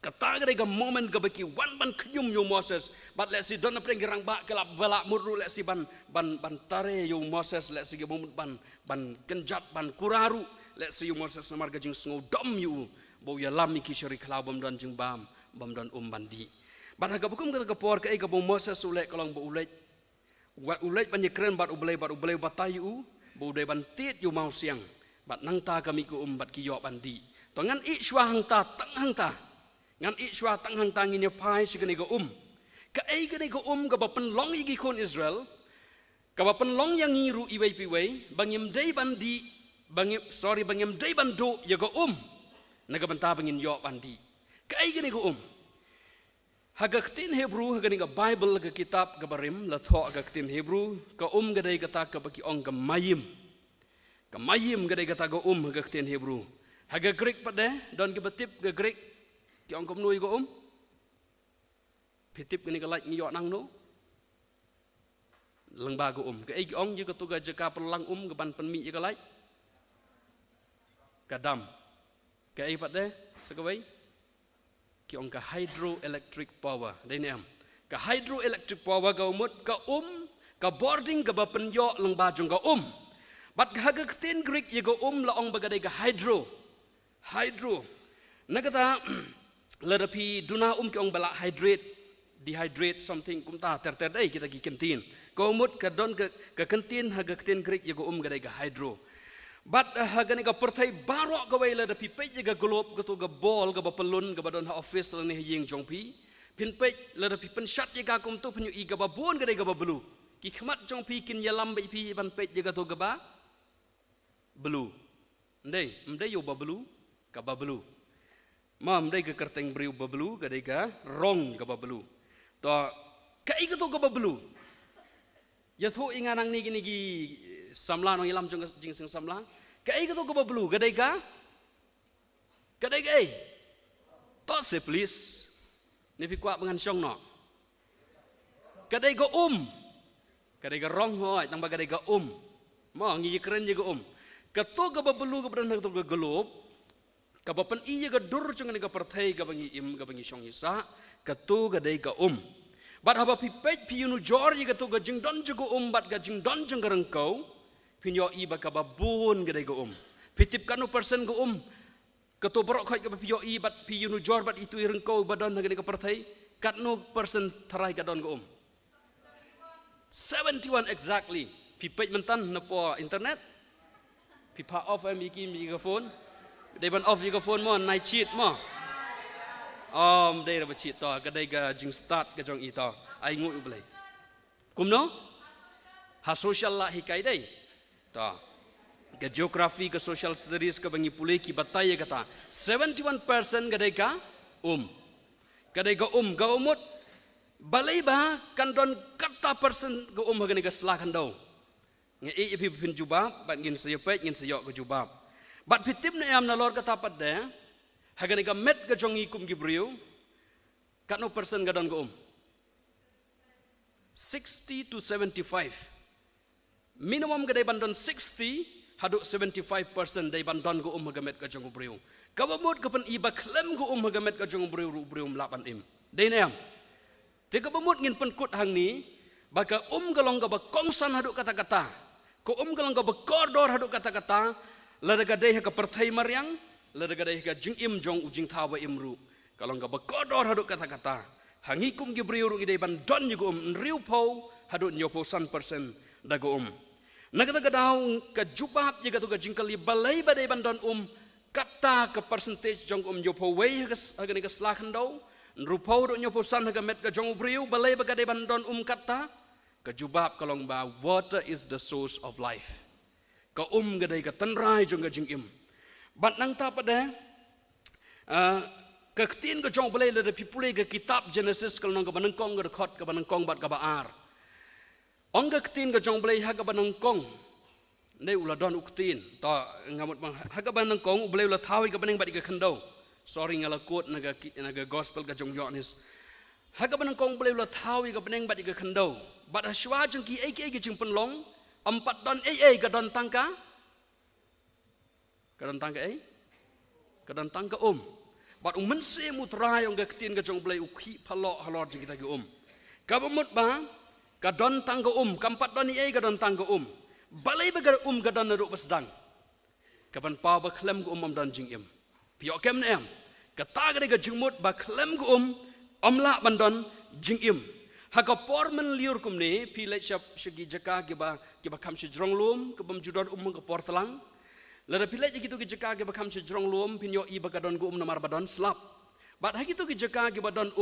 kata ga moment ga baki wan ban knyum yo Moses but let's see don't pring gerang ba kala balak murru let's see ban tare yo Moses let's see moment ban kenjat ban kuraru let's see yo Moses namar ga jing sngo dom you bo ya lam ki shari kala bam don jing bam don bandi but ga bukum ga por ka ga bo Moses ulek kalong bo ulek wat ulek ban yekren bat ublei batayu bo dai ban tit yo mau siang bat nang ta kami ko bat ki yo bandi to ngan i shwa hang ta tang hang ta ngan iswa tang hang tangin ya pai sigani go ka ai gani go ka ba penlong igi kon Israel ka ba penlong yang ngiru iwai piwai bangim dei bandi bangim dei bando ya go naga banta bangin yo bandi ka ai gani go hagaktin Hebrew hagani ga Bible ga kitab ga barim la tho hagaktin Hebrew ka ga dei kata ka baki ong ga mayim ga dei kata ga hagaktin Hebrew haga Greek pade don ga batip ga Greek ki ong kom nui go pitip gani galai ni yo nang no lang ba go ke ai ki ong ye ka tu ga jaka pelang ga ban penmi ye galai kadam ke ai pade sakawai ki ong ka hydroelectric power dai ne am ka hydroelectric power ga umut ka ka boarding ga ba pen yo lang ba jong ga bat ga ga tin Greek ye go la ong ba ga dai ga hydro nagata ladapi duna ki ong bala dehydrate something kumta ter dai kita ki kentin ko umut ka don ka kentin haga kentin Greek ye go ga ga hydro but haga ni ga pertai baro ga wai ladapi pe ye ga globe ga to ga ball ga ba pelun ga ba don office la ni ying jongpi pin pe ladapi pen shot ye ga kum tu penyu i ga ba bon ga ba blue ki khmat jongpi kin yalam bai pi ban pe ye ga to ga ba blue Mdai yo babelu ka babelu. Ma mdai ke kerteng beriu babelu ka dai ka rong ka babelu. To kai ka to ka babelu. Ya tho inganang ni gini gi samla no ilam jing sing samla. Kai ka to ka babelu ka dai ka. Ka dai ka ai. To se please. Ni pi kwa bengan syong no. Ka dai ka Kadai ka rong hoi, tang ba kadai ka Ma ngi keren je ka Kato ka babelu ka pernah ka gelop. Ka bapan iya ka dur chung ni ka perthai ka bangi ka bangi syong isa. Kato kadai ka Bat haba pi pet pi yunu jor je kato ka jing don je ka bat ka jing don jeng ka rengkau. Pinyo iba ka babun kadai ka Pitip kanu persen ka Kato borok khoi ka pi yo i bat pi yunu jor bat itu rengkau badan kadai ka perthai. Katno persen tarai ka don ka 71 exactly. Pipet mentan nepo internet. Pipa off miki phone. Dai ban off phone mo nai cheat mo. Dai ra cheat to kadai ga jing start ga jong ito. Ai ngu blai. Kumno? Ha social la hikai dai. To. Ga geography ga social studies ka bangi pulai ki batai kata 71% kadai ka Kadai ka ga umut balai ba kan don kata person go hagan ga slakan daw. Nga ipi pin jubab bat ngin sayo pet ngin sayo go jubab. Bat pitip na am na lord kata pad de hagan ga met ga jong ikum gibriu katno person ga don go 60 to 75. Minimum ga dai bandon 60 haduk 75% dai bandon go haga met ga jong gibriu. Kabamut kapan iba klem go haga met ga jong gibriu mlapan Dai na Teka bemut ngin penkut hang ni, baka galong ga kongsan haduk kata-kata, ko galong ga kordor haduk kata-kata, ladaga deh ka perthai mariang, ladaga deh ka jing jong ujing tawa imru, kalong ga kordor haduk kata-kata, hangikum gibriu ru idai ban don yugo riu pau haduk nyopo 100% dago Nagadaga daw ka jubab jiga tu ka jingkali balai badai ban don kata ka percentage jong nyopo wei hagan ka slakan daw. Rupau do nyoposan haga met ka jong briu balai bagade bandon kata ka jubab kalong ba water is the source of life. Ka gadai ka tanrai jong ga jing Bat nang ta pada ka ktin ka jong balai le pipulai ka kitab Genesis kalong ka banangkong ga khot ka banangkong bat ka baar. Ong ka ktin ka jong balai haga banangkong nei uladon uktin ta ngamut bang haga banangkong balai ula thawi ka baneng bat ka khandau. Sorry ngala quote naga gospel ka jong yonis. Haga banang kong boleh ulah tahu ka beneng bat ka khandau. Bat haswa jeng ki ai jeng penlong 4 don ai ka don tangka. Ka don tangka ai? Ka don tangka Bat mense mutrai ong ka ketin ka jong boleh ukhi phalok halor jeng kita ki Ka bamut ba ka don tangka ka 4 don ai ka don tangka Balai ba ka ka don naruk pasdang. Ka ban pa ba klem ka don jing Piyok kem ne kata gade ga jingmut ba klem go amla bandon jingim haga pormen liur kumne pilai syap syagi jaka ke ba kam si jrong lum ke bam judor ke portalang lada pilai gitu ke jaka ke ba kam si jrong lum pinyo i ba gadon go namar badon slap bat hagi tu ke jaka ke badon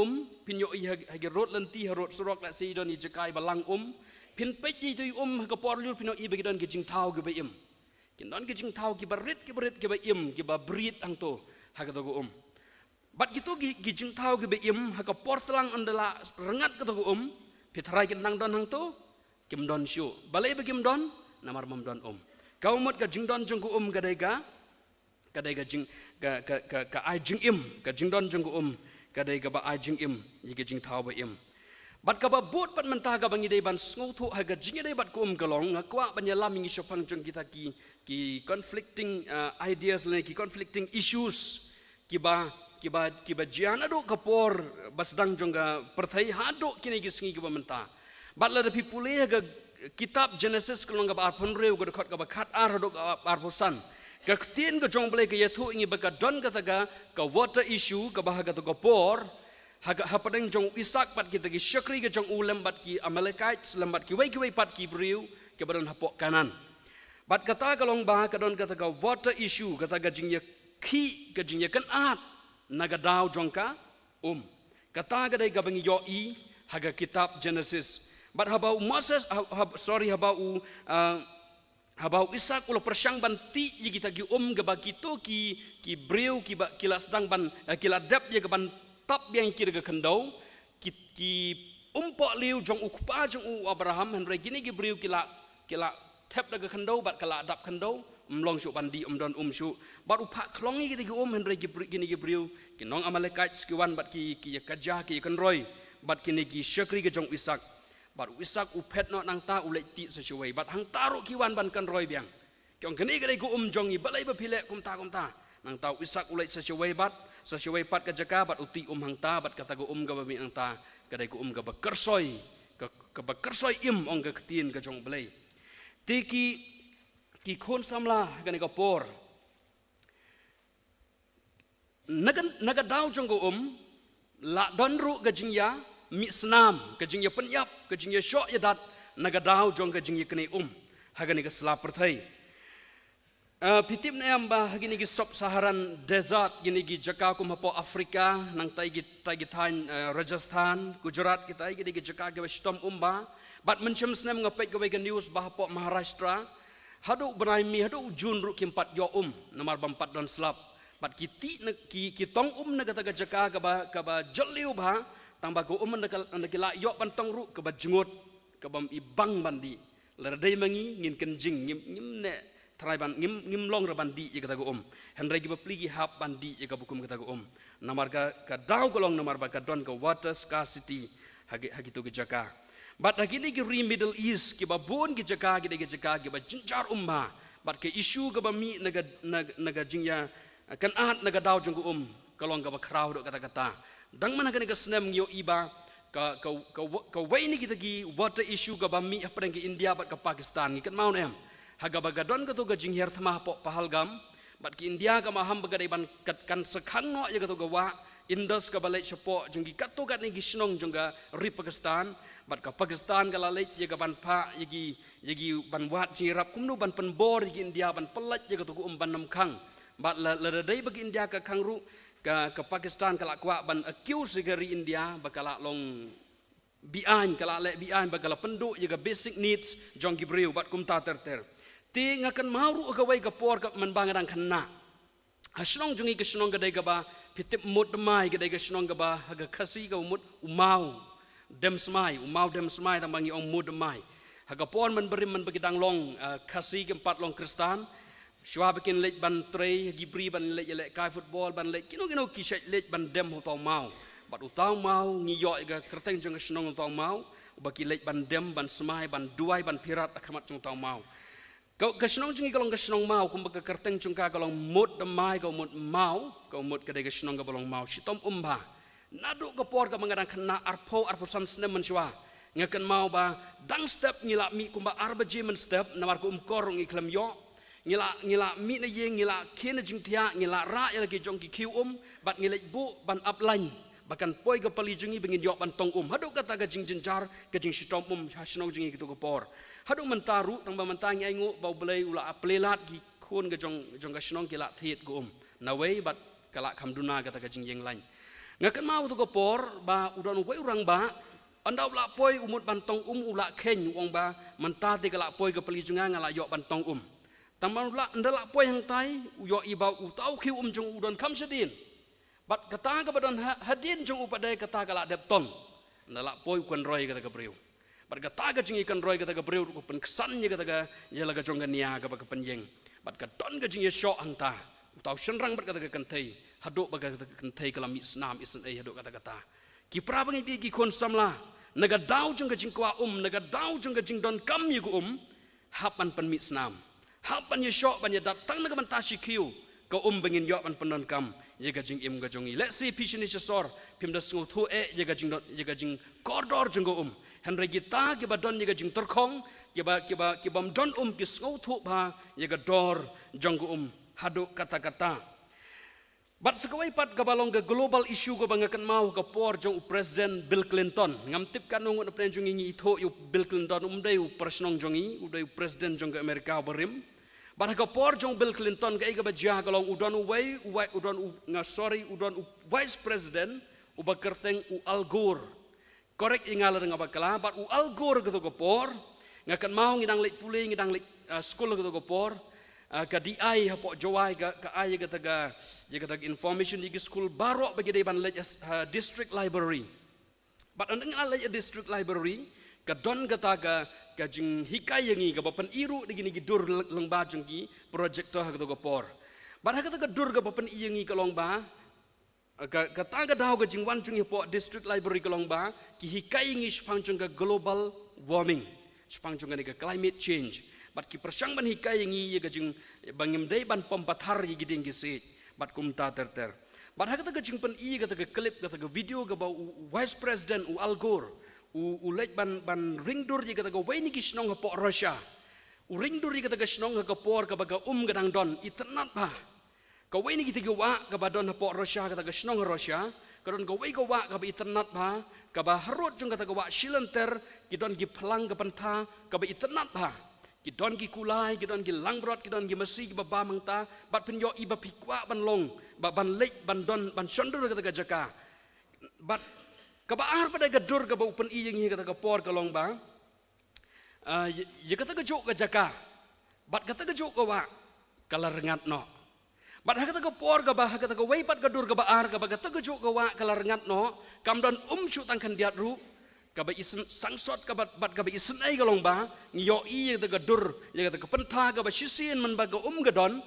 pinyo i hagi rot lenti rot surok la si don i jaka i balang pin peji tu haga por liur pinyo i ba gadon ke jing tau ke ba Kin don ke jing tau ki barit ke ba ki ba brit ang to haga to go Bat gitu ki jing tau ki ba haga portlang andala rengat ke to go pitrai kin nang don hang to kim don syu balai ba kim don namar mam don kau mot ka jing don jung go kadai ga jing ka ai jing ka jing don jung go kadai ga ba ai jing yi ke jing tau ba Bat ka ba but pat mentah ka bangi dai ban sngutu haga jing dai bat ko galong ngakwa banyalam ngi sopang jong kita ki conflicting ideas le ki conflicting issues ki ba jiana do kapor basdang jong ga perthai hado kini ki sngi ki ba mentah bat la da pipule haga kitab Genesis kalong ga ar phonreu ga khot ga ba khat ar hado ga ar bosan ka ktin ga jong ble ka yathu ingi ba ka don ka taga ka water issue ka ba haga to kapor haga hapadeng jong Isak pat kita ki syakri ke jong ulem bat ki Amalekite lembat ki wei pat ki briu ke badan hapok kanan bat kata kalong ba kadon kata ka water issue kata ga jingya ki ga jingya kan at naga daw jongka kata ga dai ga bangi yo i haga kitab Genesis bat habau Moses habau Habau Isak ulah persyang banti ye kita gi ga bagi to ki breu ki la sedang ban ki la dap ye ga ban tap yang kira ga kendau ki umpok liu jong ukpa jong u Abraham han regini gi breu ki la tap da ga kendau bat kala dap kendau mlong syu bandi don syu bat upak klongi kita gi han regi gini gi breu ki nong Amalekite skiwan bat ki kajah ki kenroi bat kini gi syakri ga jong Isak bat Isak upet no nang ta ulai ti sesuai bat hang taru kiwan ban kan roi biang kyong kini gade ku jongi balai ba pilek kum ta nang ta Isak ulai sesuai pat ka jaka bat uti hang ta bat kata ku ga ba mi nang ta gade ku ga ba kersoi ka ba kersoi im ong ga ketin ga jong balai tiki ki khon samla gane ka por naga dau jong go la donru ga jingya mi senam kejing ya penyap kejing ya syok ya dat nagadau jong kejing ya kene hagani ke selap perthai pitip ne amba hagini ke sub saharan desert gini gi jaka kum hapo Afrika nang tai gi thain Rajasthan Gujarat kita gi jaka ge stom umba bat mencem snem ngapet ge news bah hapo Maharashtra hadu benai mi hadu jun ru kimpat yo nomor 4 don selap bat kiti ki tong negata ge jaka ka ba jeliu ba tambah ko nakila yok pantong ru ke bajungut ke bam ibang bandi lardai mangi ngin kenjing ngim ne trai ban ngim long ra bandi ye kata ko henry gi bapligi hap bandi ye ka bukum kata ko namar ka daw golong namar ba ka don ka water scarcity hagi to ge jaka bat hagi ni gi Middle East ki babun gi jaka gi ba jinjar bat ke issue ga ba mi naga jingya kan ahat naga daw jong ko kalong ga ba crowd kata dang mana kena kesnem yo iba ka wai ni kita gi water issue ga bami apa dengan India bat ke Pakistan ngikat mau em haga bagadon ka to ga jingher thama po Pahalgam bat ki India ga maham bagadai ban kan sekhang no ya ga to ga wa Indus ka balai chapo junggi kat to kat ni gi snong jongga ri Pakistan bat ka Pakistan ga lalai ya ga ban pa yagi ban wat jirap kumnu ban penbor gi India ban pelat ya ga to ban nam khang bat la dai bagi India ka khangru ke Pakistan kalau kuat ban accuse negeri India bakal long bian kalau le bian bakal penduk jaga basic needs jong gibreu bat kum ta ter ti ngakan mauru ka wai ka por ka man bangarang khanna hasnong jungi ke snong gadai ka ba pitip mut mai gadai ka snong ka ba haga khasi ka mut umau dem smai tambangi ong mut mai haga por man berim man bagi dang long khasi ke 4 long Kristan Shua bikin lek ban tray gibri ban lek kai football ban lek kino kisah lek ban dem utau mau bat utau mau ngiyok ga kerteng jong snong utau mau baki lek ban dem ban semai ban duai ban pirat akamat jong utau mau kau kesnong jong kalong kesnong mau kum baka kerteng jong ka kalong mut demai kau mut mau kau mut kedai kesnong ka balong mau sitom umba nadu ka por ka mangadang kena arpo sam snem man shua ngakan mau ba dang step ngila mi kum ba arba jemen step nawar ku korong iklam yo ngila mi na yeng ngila kena jing tia ngila ra ya lagi jong ki kiu bat ngila bu ban upline bahkan poi ga pali jungi bengin yok ban tong hadu kata ga jing jenjar ga jing sitom hasnong jingi gitu ko por hadu mentaru tang ba mentang ai ngo bau belai ula aplelat ki khon ga jong ga snong kila thiet go nawei bat kala khamduna kata ga jing yeng lain ngakan mau tu ko por ba udon wei urang ba andau la poi umut ban tong ula khen wong ba mentati kala poi ga pali junga ngala yok ban tong Tambah ndala poy yang tai yo ibau utau ki jong udon kam sedin bat kata ka badan hadin jong upadai kata kala depton ndala poy kan roy kata ka breu bat kata ka jing ikan roy kata ka breu ku pen kesan nya kata ka ya laga jong nia ka ba penjeng bat ka don ka jing ye syok hangta utau senrang bat kata ka kentai hadok ba kata ka kentai kala mi snam isen ai hadok kata ki prabangi bi ki kon samla naga dau jong ka jing kwa naga dau jong ka jing don kam yu hapan pen mi snam hapan ye syok ban ye datang na ban tashikiu ka bengin yok ban penon kam ye ga jing im ga jongi let's see pishini sor pim da sngu thu ye ga jing kordor jing go henry gita ke badon ye ga jing terkhong ke bam don ki sngu thu ba ye ga dor jong go hadu kata bat sekawai pat ka balong ga global issue go bangakan mau ka por jong President Bill Clinton ngam tip kanung na pren jong ngi tho yu Bill Clinton dai presnong jongi udai president jong Amerika berim bat ka por jong Bill Clinton ga iga bajah kalong udon vice president uba kerteng Al Gore korek ingala dengan bakala bat Al Gore ga to ka por ngakan mau ngidang lek pulih ngidang lek sekolah ke por ka di ai hapo jawai ka ai ka taga information di school barok bagi deban lek district library. But andang lek district library ka don ka taga ka jing hikai yangi ka bapan iru di gini gidur lengba jengki project to ha ka por. But ha ka taga dur ka bapan iyangi ka longba ka taga daw ka jing wan jung hapo district library ka longba ki hikai yangi spang jung ka global warming. Spang jung ka climate change. But ki persang ban hikai yangi ye gajing bangim dei ban pompathar ye giding gisit but kumta ter but ha kata gajing pan i kata clip kata video ga ba vice president u Al Gore u lek ban ringdur ye kata wei ni kisnong ha po Russia u ringdur ye kata kisnong ha ka por ka ba gadang don itnat ba ka wei ni kitigi wa ka ba don ha po Russia kata kisnong Russia ka don ka wei ka wa ka ba itnat ba ka ba harut jung kata wa shilenter ki don gi plang ka pantha ka ba itnat ba Kidon ki kulai, kidon ki langbrot, kidon ki mesi ki baba mangta, bat penyo iba pikwa ban long, ban lek, ban don, ban shondur kata gajaka. Bat kabaar pada gadur ka ba upan iyeng kata ka por ka long ba. Ye kata gajok gajaka. Bat kata gajok ka wa kalarengat no. Bat kata ka por ka ba kata ka wei pat gadur ka baar ka ba kata gajok ka wa kalarengat no, kam don shu tangkan diat ru. Kaba isen sangsot kaba bat kaba isen ai galong ba ngiyo i the gadur ya kata kapentha kaba sisian man ba gadon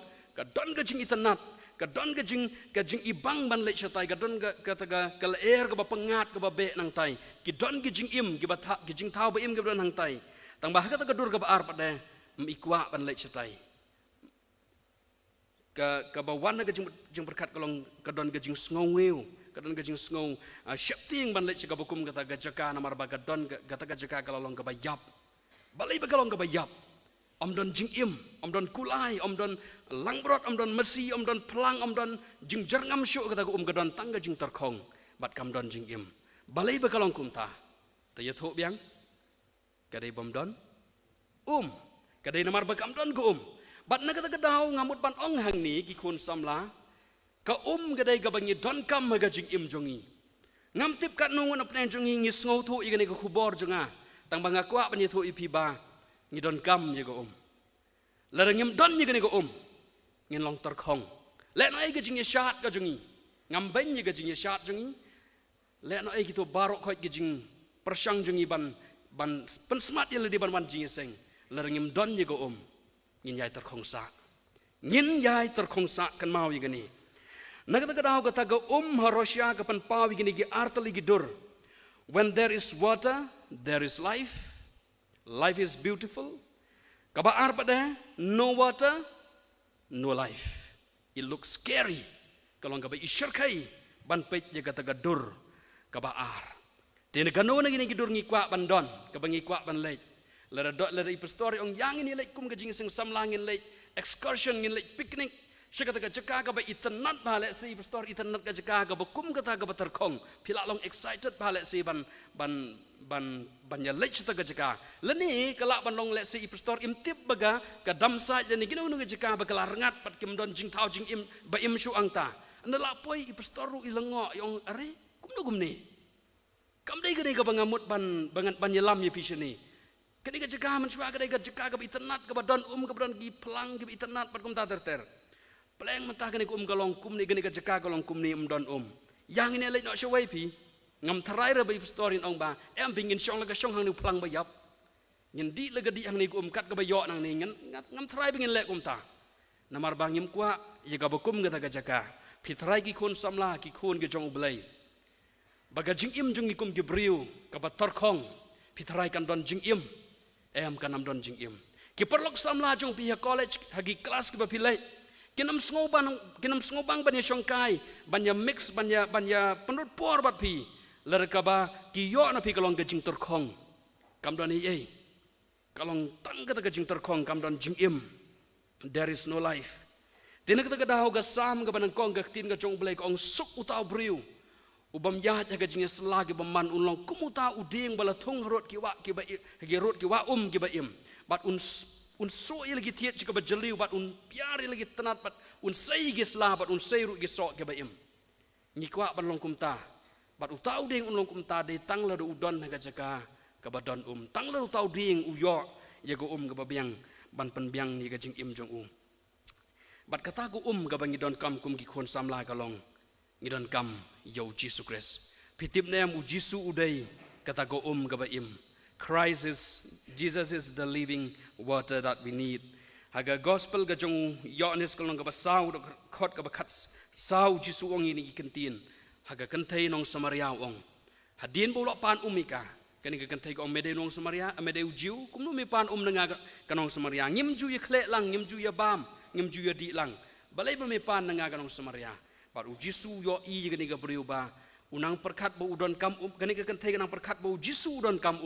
gajing itanat gadon gajing ibang ban lek satai gadon kata kala air kaba pengat kaba be nang tai kidon gajing im kiba gajing tau ba im kaba nang tai tang bah kata gadur kaba ar pada mikwa ban lek satai kaba wana gajing berkat kalong gadon gajing sngowew kadon gajing sngow syapting ban lek ka bukum kata gajaka namar ba gadon kata gajaka kalong ka bayap balai ba kalong ka bayap don jing im don kulai don langbrot don mesi don pelang don jing jerngam syu kata gadon tang gajing terkhong bat kam don jing im balai ba kalong kumta ta ya tho biang kadai bom don kadai namar ba kam don go bat na kata gadau ngamut ban ong hang ni ki khun samla ka gadai ka bangi don kam magajing im jongi ngam tip kat nungun apne jongi ngi sngow thu igani ka khubor jonga tang banga kwa ban thu ipi ba ngi don kam ye go larangim don ye gani go ngin long tar khong le no ai ka jing ye shat ka jongi ngam ben ye ka jing ye shat jongi le no ai ki to barok khoi ki jing persang jongi ban pen smart ye le di ban wan jing ye seng larangim don ye go ngin yai tar khong sa ngin yai tar khong sa kan mau ye gani Nagata kadaw kataga Russia kapan pawi gini gi artali gidur. When there is water, there is life. Life is beautiful. Kaba ar pada no water, no life. It looks scary. Kalau kaba isyarkai ban pej jaga kataga dur kaba ar. Tena gano na gini gidur ngikwa ban don, kaba ngikwa ban lek. Lera ipastori ong yang ini lek kum kajing sing samlangin lek excursion ngin lek picnic. Syakata ka jaka ka ba itanat ba le si pastor itanat ka jaka ka ba kum kata ka ba terkong pila long excited ba le si ban ya lech ta ka jaka leni kala ban long le si pastor imtip baga ka damsa leni ginu nu ka jaka ba kala rengat pat kim don jing tau jing im ba im shu angta anda la poi pastor ru ilengo yong are kum nu gum ni kam dei ka ba ngamut ban yelam ye pisini kani ka jaka man shwa ka dei ka jaka ka ba itanat ka ba don ka ba don gi plang ki itanat pat kum ta ter Peleng mentah kini kum kalong kum ni gini kejaka kalong kum ni don Yang ini lek nak syawai pi ngam terai rabai story ong ba em pingin syong lega syong hang ni pelang bayap. Ngin di lega di hang ni kum kat ke bayok nang ni ngam terai pingin lek kum ta. Namar bangim kwa ye ga kum gata kejaka. Pi terai ki kun samla ki kun ke jong belai. Baga jing im jong kum ki briu ka ba terkhong. Pi terai kan don jing im. Em kan nam don jing im. Ki perlok samla jong pi college hagi kelas ki ba pilai. Kinam ngobang banya syongkai, banya mix, banya penut por bat pi. Lerkaba kiyo na pi kalong gajing terkhong. Kam don ei. Kalong tang kata gajing terkhong kam don jing im. There is no life. Tina kata kadahaw gasam ka banang kong gaktin ka jong blay kong suk utaw briu. Ubam yahat ya gajing selagi baman unlong kumuta uding balatung harut kiwa hagirut kiwa kiba im. Bat so lagi tiat jika berjeliu bat piari lagi tenat bat sei gislah bat sei ru gisok ke baim ngikwa ban long kumta bat utau ding long kumta de tang la udon haga jaka ka badon tang la utau ding uyo ya go ga babiang ban penbiang ni ga jing im jong u bat kata go ga bangi don kam kum gi khon samla ka long ngi don kam yo Jesus Christ pitip nem u Jisu udai kata go ga ba im Jesus is the living water that we need haga gospel ga jong yonis ka long ga ba sau khot ga ba khat sau Jisu ong ni kentin haga kentai nong Samaria ong hadin bo lo pan umika kani ka kentai ko mede nong Samaria amede ujiu kum no me pan nga kanong Samaria ngim ju ye khle lang ngim ju ye bam ngim ju ye di lang balai ba me pan nga kanong Samaria par Jisu yo i kani ka briu ba unang perkhat bo udon kam kani ka kentai kanang perkhat bo Jisu udon kam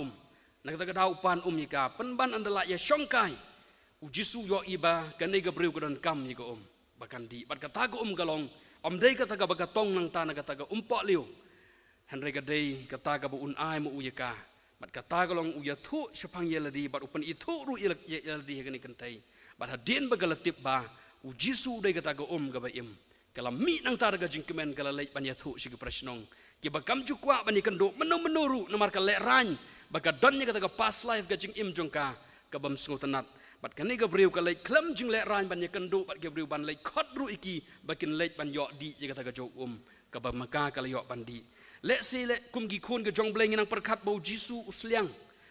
nagta ka dau pan ika penban andala ya syongkai Jisu yo i ba kani ka briu udon kam ni ko bakan di bat kata ko galong dei kata ka bagatong nang tanah kata ka umpak liu Henry ka dei kata ka bu unai mo uyaka bat kata ka long uya thu sepang yeladi bat upan itu ru yeladi kani kentai bat hadin bagalatip ba Jisu dei kata ka ka ba im kala mi nang tar ka jingkemen kala leit pan ya thu sig prasnong ki bakam jukwa bani kendo menuru namar ka le ran baka don ni kata ka past life ka jing im jongka ka bam sngotanat bat kani ka briu ka leit klam jing le ran ban ya kendo bat ka briu ban leit khot ru iki bakin leit ban yo di je kata ka jok ka ba maka kala yo ban di le si le kum gi khun ka jong bleng nang perkhat bo Jisu usliang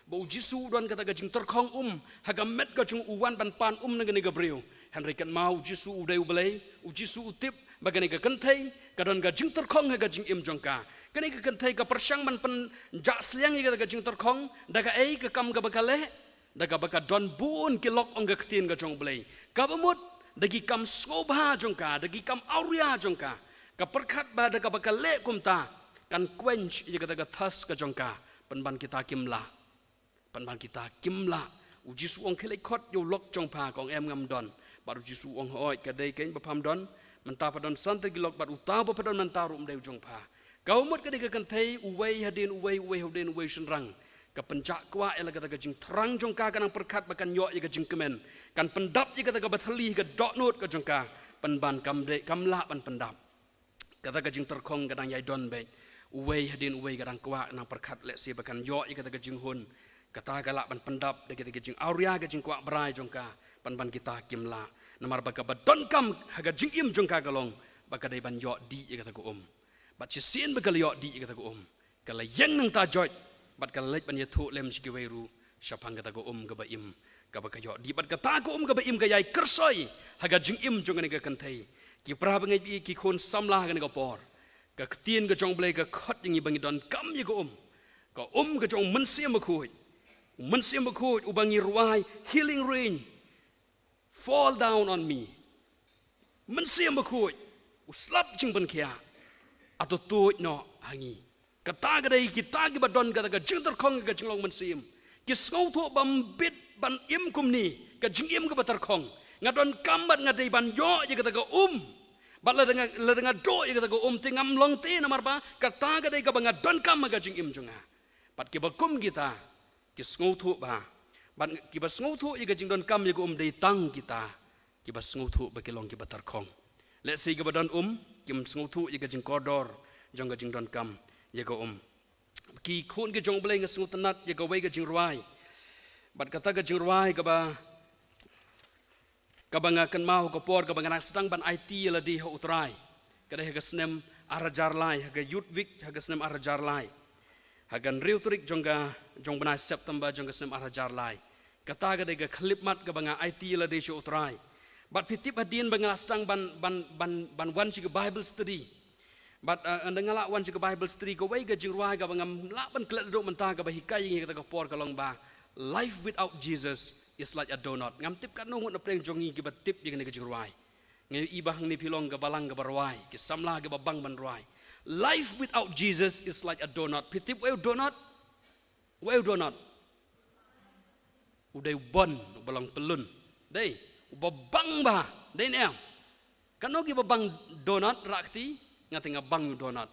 bo Jisu don kata ka jing terkhong haga met ka jung uwan ban pan nang ni ka briu Henry kan mau Jisu udai ublei Jisu utip bagani ka kentai ka don ka jing terkhong ka jing im jongka kani ka kentai ka persyang man pen jak sliang ka jing terkhong daga ei ka kam ka bakale daga baka don bun kilok ong ka ktin ka jong blei ka bamut dagi kam skobha jongka dagi kam auria jongka ka perkhat ba daga bakale kumta kan quench ye kata ka thas ka jongka penban kita kimla Jisu ong khelai khot yo lok jongpa kong em ngam don baru Jisu ong hoi ka dei ken bapam don menta padon sante gilok bat utau padon menta rum deu jongpa kau mut ka dei ka kentai uwei hadin uwei hadin uwei senrang ka pencak kwa ela kata ka jing terang jongka kanang perkhat bakan yo ye ka jing kemen kan pendap ye kata ka bathali ka dot note ka jongka penban kamla pan pendap kata ka jing terkhong kadang yai don be uwei hadin uwei kadang kwa nang perkhat le si bakan yo ye kata ka jing hun kata galak ban pendap de kita jing auria ka jing kwa brai jongka pan kita kimla namar baka badon kam haga jing im jongka galong baka dai ban yo di ye kata ko bat sin baka yo di ye kata ko kala yang nang ta joj bat kala lek ban ye thu lem siki weiru syapang kata ko ka ba im ka baka yo di bat kata ko ka ba im ka yai kersoi haga jing im jong ni ka kentai ki pra bangai bi ki khon samla ka ni ka por ka ktien ka jong blai ka khot yang i bangi don kam ye ko ka ka jong mensiam ba khoi ubangi ruai healing rain fall down on me mensiam ba khoi uslap jing ban kya atau tu no hangi kata gadai kita ki badon kata ka jing terkhong ka jinglong mensiam ki skau tho bam bit ban im kum ni ka jing im ka batarkhong ngadon kambat ngadai ban yo je kata ka bat la dengan do ye kata ka tingam long te namar ba kata gadai ka banga don kam ka jing im junga pat ki bakum kita ki skau tho ba ban ki bas ngau tho ye ka jing don kam ye ko dei tang kita ki bas ngau tho ba ki long ki batarkhong let's say ka badon kim skau tho ye ka jing kodor jong ka jing don kam ye ko ki khon ke jong bleng ngasung tanat ye ka wei ka jing ruai bat kata ka jing ruai ka ba ngakan mau ka por ka banga sedang ban IT la di ho utrai ka dai ka snem arajar lai ka youth week ka snem arajar lai hagan riu turik jong bana September jong ka snem arajar lai kata ka dai ka clip mat ka banga IT la di ho utrai bat pitip hadin banga sedang ban wan si ka Bible study but andangala wan si ka Bible study ka wei ka jing ruai ka bangam laban klet do menta ka bahikai ngi ka por ka long ba life without Jesus is like a donut ngam tip ka no na preng jongi ki batip ye ka jing ruai ngi ibang ni pilong ka balang ka barwai ki samla ka babang ban ruai life without Jesus is like a donut pitip wei donut udai bon balang pelun dei babang ba dei nem kano ki babang donut rakti ngatinga bang donut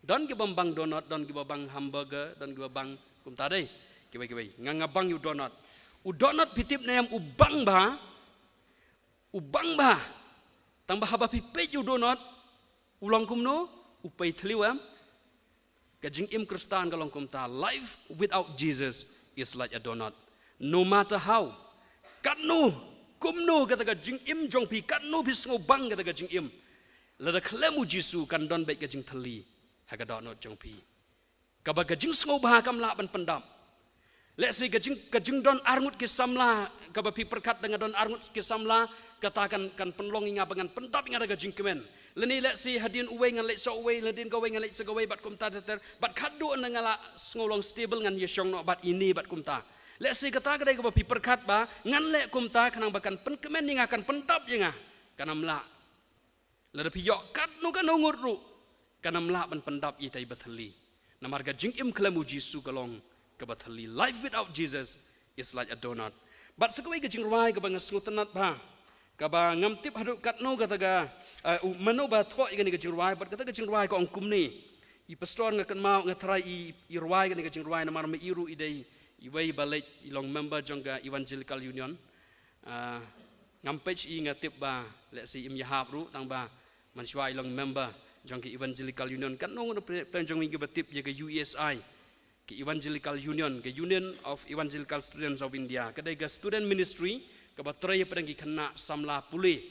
don ki bang donut don ki bang hamburger don ki bang kum ta dei ki bai nganga bang yu donut u donut pitip nem ubang ba tambah haba pipe yu donut ulang kum no upai thliwam ka jing im kristan ka long kum ta life without Jesus is like a donut no matter how kat nu kum nu kata ka jing im jong pi kat nu bis ngo bang kata ka jing im la da klemu jisu kan don baik ka jing thali ha ka dot not jong pi ka ba ka jing ngo ba kam la ban pendam let's say ka jing don arngut ki samla ka ba pi perkat dengan don arngut ki samla katakan kan penlong inga bangan pendap inga da ka jing kemen leni let's say hadin uwe ngan let so uwe ledin ka uwe ngan let so uwe bat kum ta ter bat khadu ngala ngolong stable ngan yeshong no bat ini bat kum ta let's say kata kadai ka pi perkat ba ngan le kum ta kanang bakan pen kemen inga kan pendap inga kanam la la pi yok kat nu kan ngur ru kanam la ban pendap i tai bathali namar ga jing im klemu jisu kalong ka bathali life without Jesus is like a donut but sakawai ka jing rai ka bang snutanat ba kaba ngam tip haduk kat no kata ga mano ba thwa igani ka jingruai but kata ka jingruai ko angkum ni I pastor ngakan mau ngatrai I ruai ka jingruai na mar me iru idei I wei balik I long member jongga Evangelical Union ngam page I ngatip ba let's say im yahap ru tang ba man shwai long member jongga Evangelical Union kan no plan jong wingi batip je ka USI ke Evangelical Union ke Union of Evangelical Students of India kadai ga student ministry kabatray pedang kena samla puli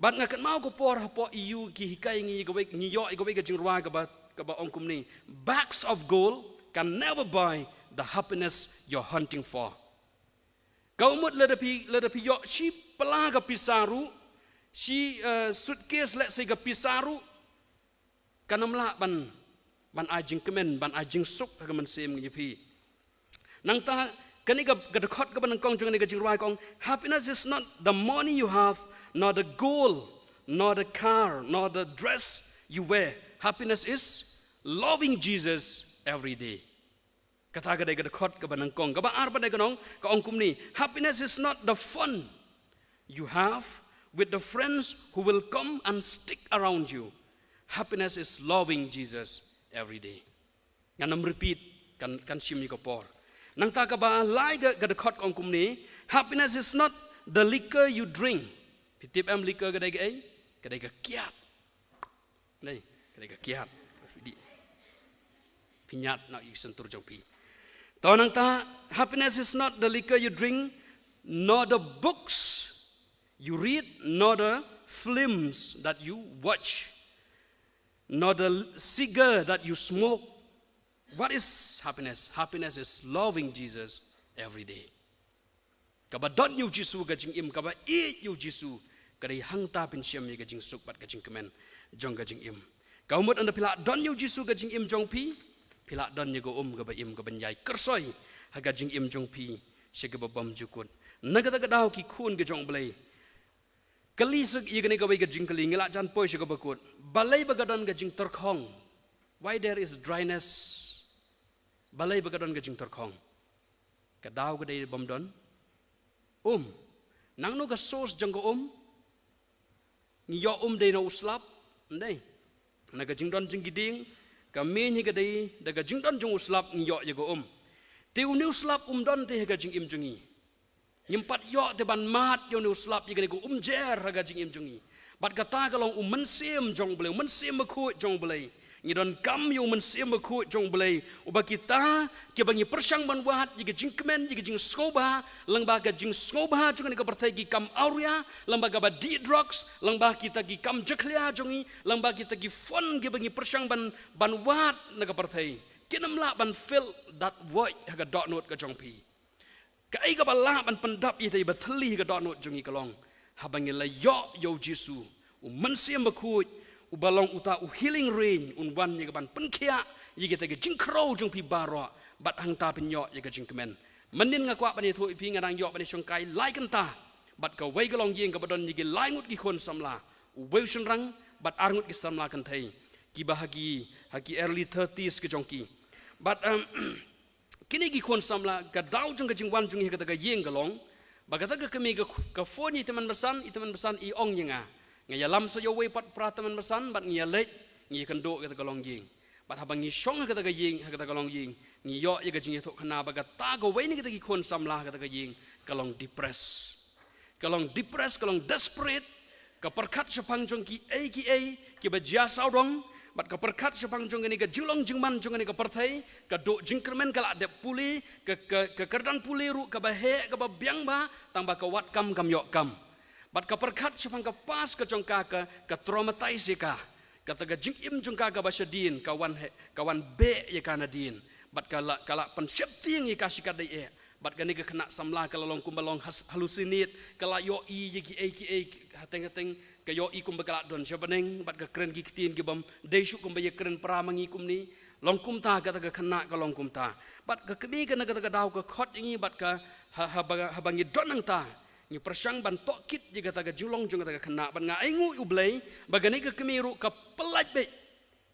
bat ngakan mau ko por hapo iu ki hikai ngi go ngi yo go ga jingruwa ka ba ongkum ni bags of gold can never buy the happiness you're hunting for kau mut le dapi yo shi pala ga pisaru shi suitcase let say ga pisaru kanamla ban ajing kemen ban ajing suk ka man sem ngi pi nang ta kani ga gadakot ka banang kong jong ni ga jingruai kong happiness is not the money you have nor the gold nor the car nor the dress you wear happiness is loving Jesus every day kata ga gadakot ka banang kong ga ba ar ba dai ganong ka ong kum ni happiness is not the fun you have with the friends who will come and stick around you happiness is loving Jesus every day nganam repeat kan sim ni ko por nang ta ka ba lai ga the khot kong kum ni happiness is not the liquor you drink pitip am liquor ga dai ga kiat nei ga dai ga kiat di pinyat na I sentur jong pi to nang ta happiness is not the liquor you drink nor the books you read nor the films that you watch nor the cigar that you smoke. What is happiness? Happiness is loving Jesus every day. Kaba don yu Jisu ga jing im kaba yu Jisu kadai hangta pin siam ga jing suk bat ga jing kemen jong ga jing im. Kau mut anda pila don yu Jisu ga jing im jong pi pila don ye go ga ba im ga ban yai kersoi ha ga jing im jong pi se ga bam jukut. Naga ga dau ki khun ga jong blai. Kali suk ye ga ne ga ga jing kali ngila jan poi se ga bakut. Balai ba ga don ga jing terkhong. Why there is dryness? Balai bagadon ga jing terkhong ka daw ga dai bom don nang no ga sos jang go ni yo dai no uslap ndai na ga jing don jing giding ka me ni ga dai da ga jing don jung uslap ni yo ye go te u ni uslap don te ga jing im jungi nyempat yo te ban mat yo ni uslap ye ga go jer ga jing im jungi bat ka ta ga long men sem jong bleu men sem khu jong bleu ni don kam yo men sem khu jong blai uba kita ke bangi persang ban wat ji jing kemen ji jing skoba lang ba ga jing skoba jong ni ka pertai gi kam auria lang ba ga ba di drugs lang ba kita gi kam jeklia jongi lang ba kita gi fon gi bangi persang ban wat na ka pertai kinam la ban fill that void ha ga dot note ga jong pi ka ai ga ba la ban pendap i tai ba thli ga dot note jongi kalong ha bangi la yo Jisu men sem khu ubalong uta healing rain wan ye ban penkhia ye ge jing kro jong pi baro bat hang ta pin yo ye ge jing kemen manin nga kwa bani thu pi ngarang yo bani song kai lai kan ta bat ka wei galong yeng ka badon ye ge lai ngut gi khon samla wei shin rang bat arngut gi samla kan thai ki bahagi hagi early 30s ke jong ki bat kini gi khon samla ka daw jong ge jing wan jong he ka yeng galong bagata ka kemi ka phone iteman besan I ong yenga ngaya lam so yo we pat prataman besan bat ngia lek ngi kendo kata galong ying bat habang ngi shong kata ga ying kata galong ying ngi yo ye ga jing thok khana ba ga ta go we ni kata gi khon samla kata ga ying kalong depress kalong desperate ka perkhat sapang jong ki ba jia saudong bat ka perkat sepang jong ini ka julong jingman jong ini ka perthai ka do jingkermen kala de puli ka kerdan puli ru ka bahe ka biang ba tang ba ka wat kam yok kam bat ka perkat sepang ka pas ka jong ka traumatize ka kata ka jingim jong ka basadin kawan be ya kana din bat kala pensyapting ya kasikat dai bat gani ka kena samla kala long kumbalong halusinate kala yo i ki hateng ka yo i kum bakala don shabaneng bat ka kren gi kitin gi bam deishu kum ba ye kren pramangi kum ni long kum ta kata ka kena ka long kum ta bat ka kemi ka kata ka daw ka khot ingi bat ka habangi donang ta ni persang ban tokit ji kata ka julong jung kata ka kena ban nga aingu ublei bagani ka kemi ru ka pelaj be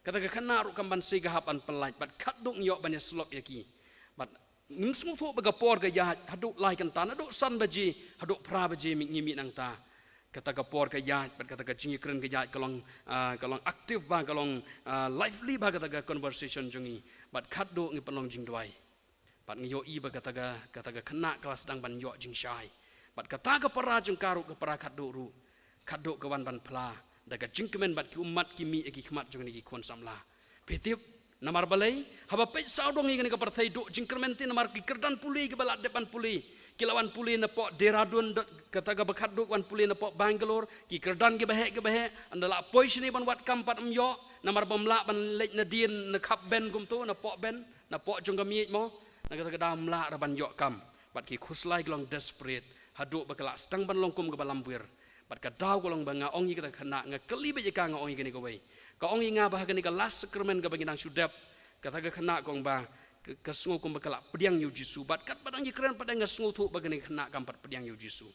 kata ka kena ru kam ban siga hapan pelaj bat khat dung yo ban slok yaki bat ngusung thu baga por ga ya haduk lai kan tan haduk san baji haduk pra baji mi ngimi nang ta kata ka por ka ya bat kata ka jingi kren ka ya kalong aktif ba kalong lively ba kata ka conversation jungi bat khaduk ngi pelong jing dwai bat ngi yo i ba kata ka kena kelas dang ban yo jing shai bat kata ka para jung karu ka para khaduk ka wan ban pla daga jing kemen bat ki umat ki mi ki khmat jung ni ki kon samla petip namar balai haba pej saudong ingin ka partai do jingkermenti namar ki kerdan puli ki balat depan puli kilawan puli na po Dehradun kata ga bakat do wan puli na po Bangalore ki kerdan ki bahe andala pois ni ban wat kampat amyo namar bamla ban lej na din na kap ben kum tu na po jong kami mo na kata ga damla ra ban yo kam bat ki khuslai glong desperate hadu bakala stang ban longkum ga balam wir bat ka daw golong banga ongi kata khana nga kali be ka nga ongi gani ko bai ka ongi nga bah gani ka last sacrament ka bagi nang sudap kata ka khana kong ba ka sungu kum bakala pediang yu jisu bat kat badang keren padang nga sungu thu bagani khana kampat pediang yu jisu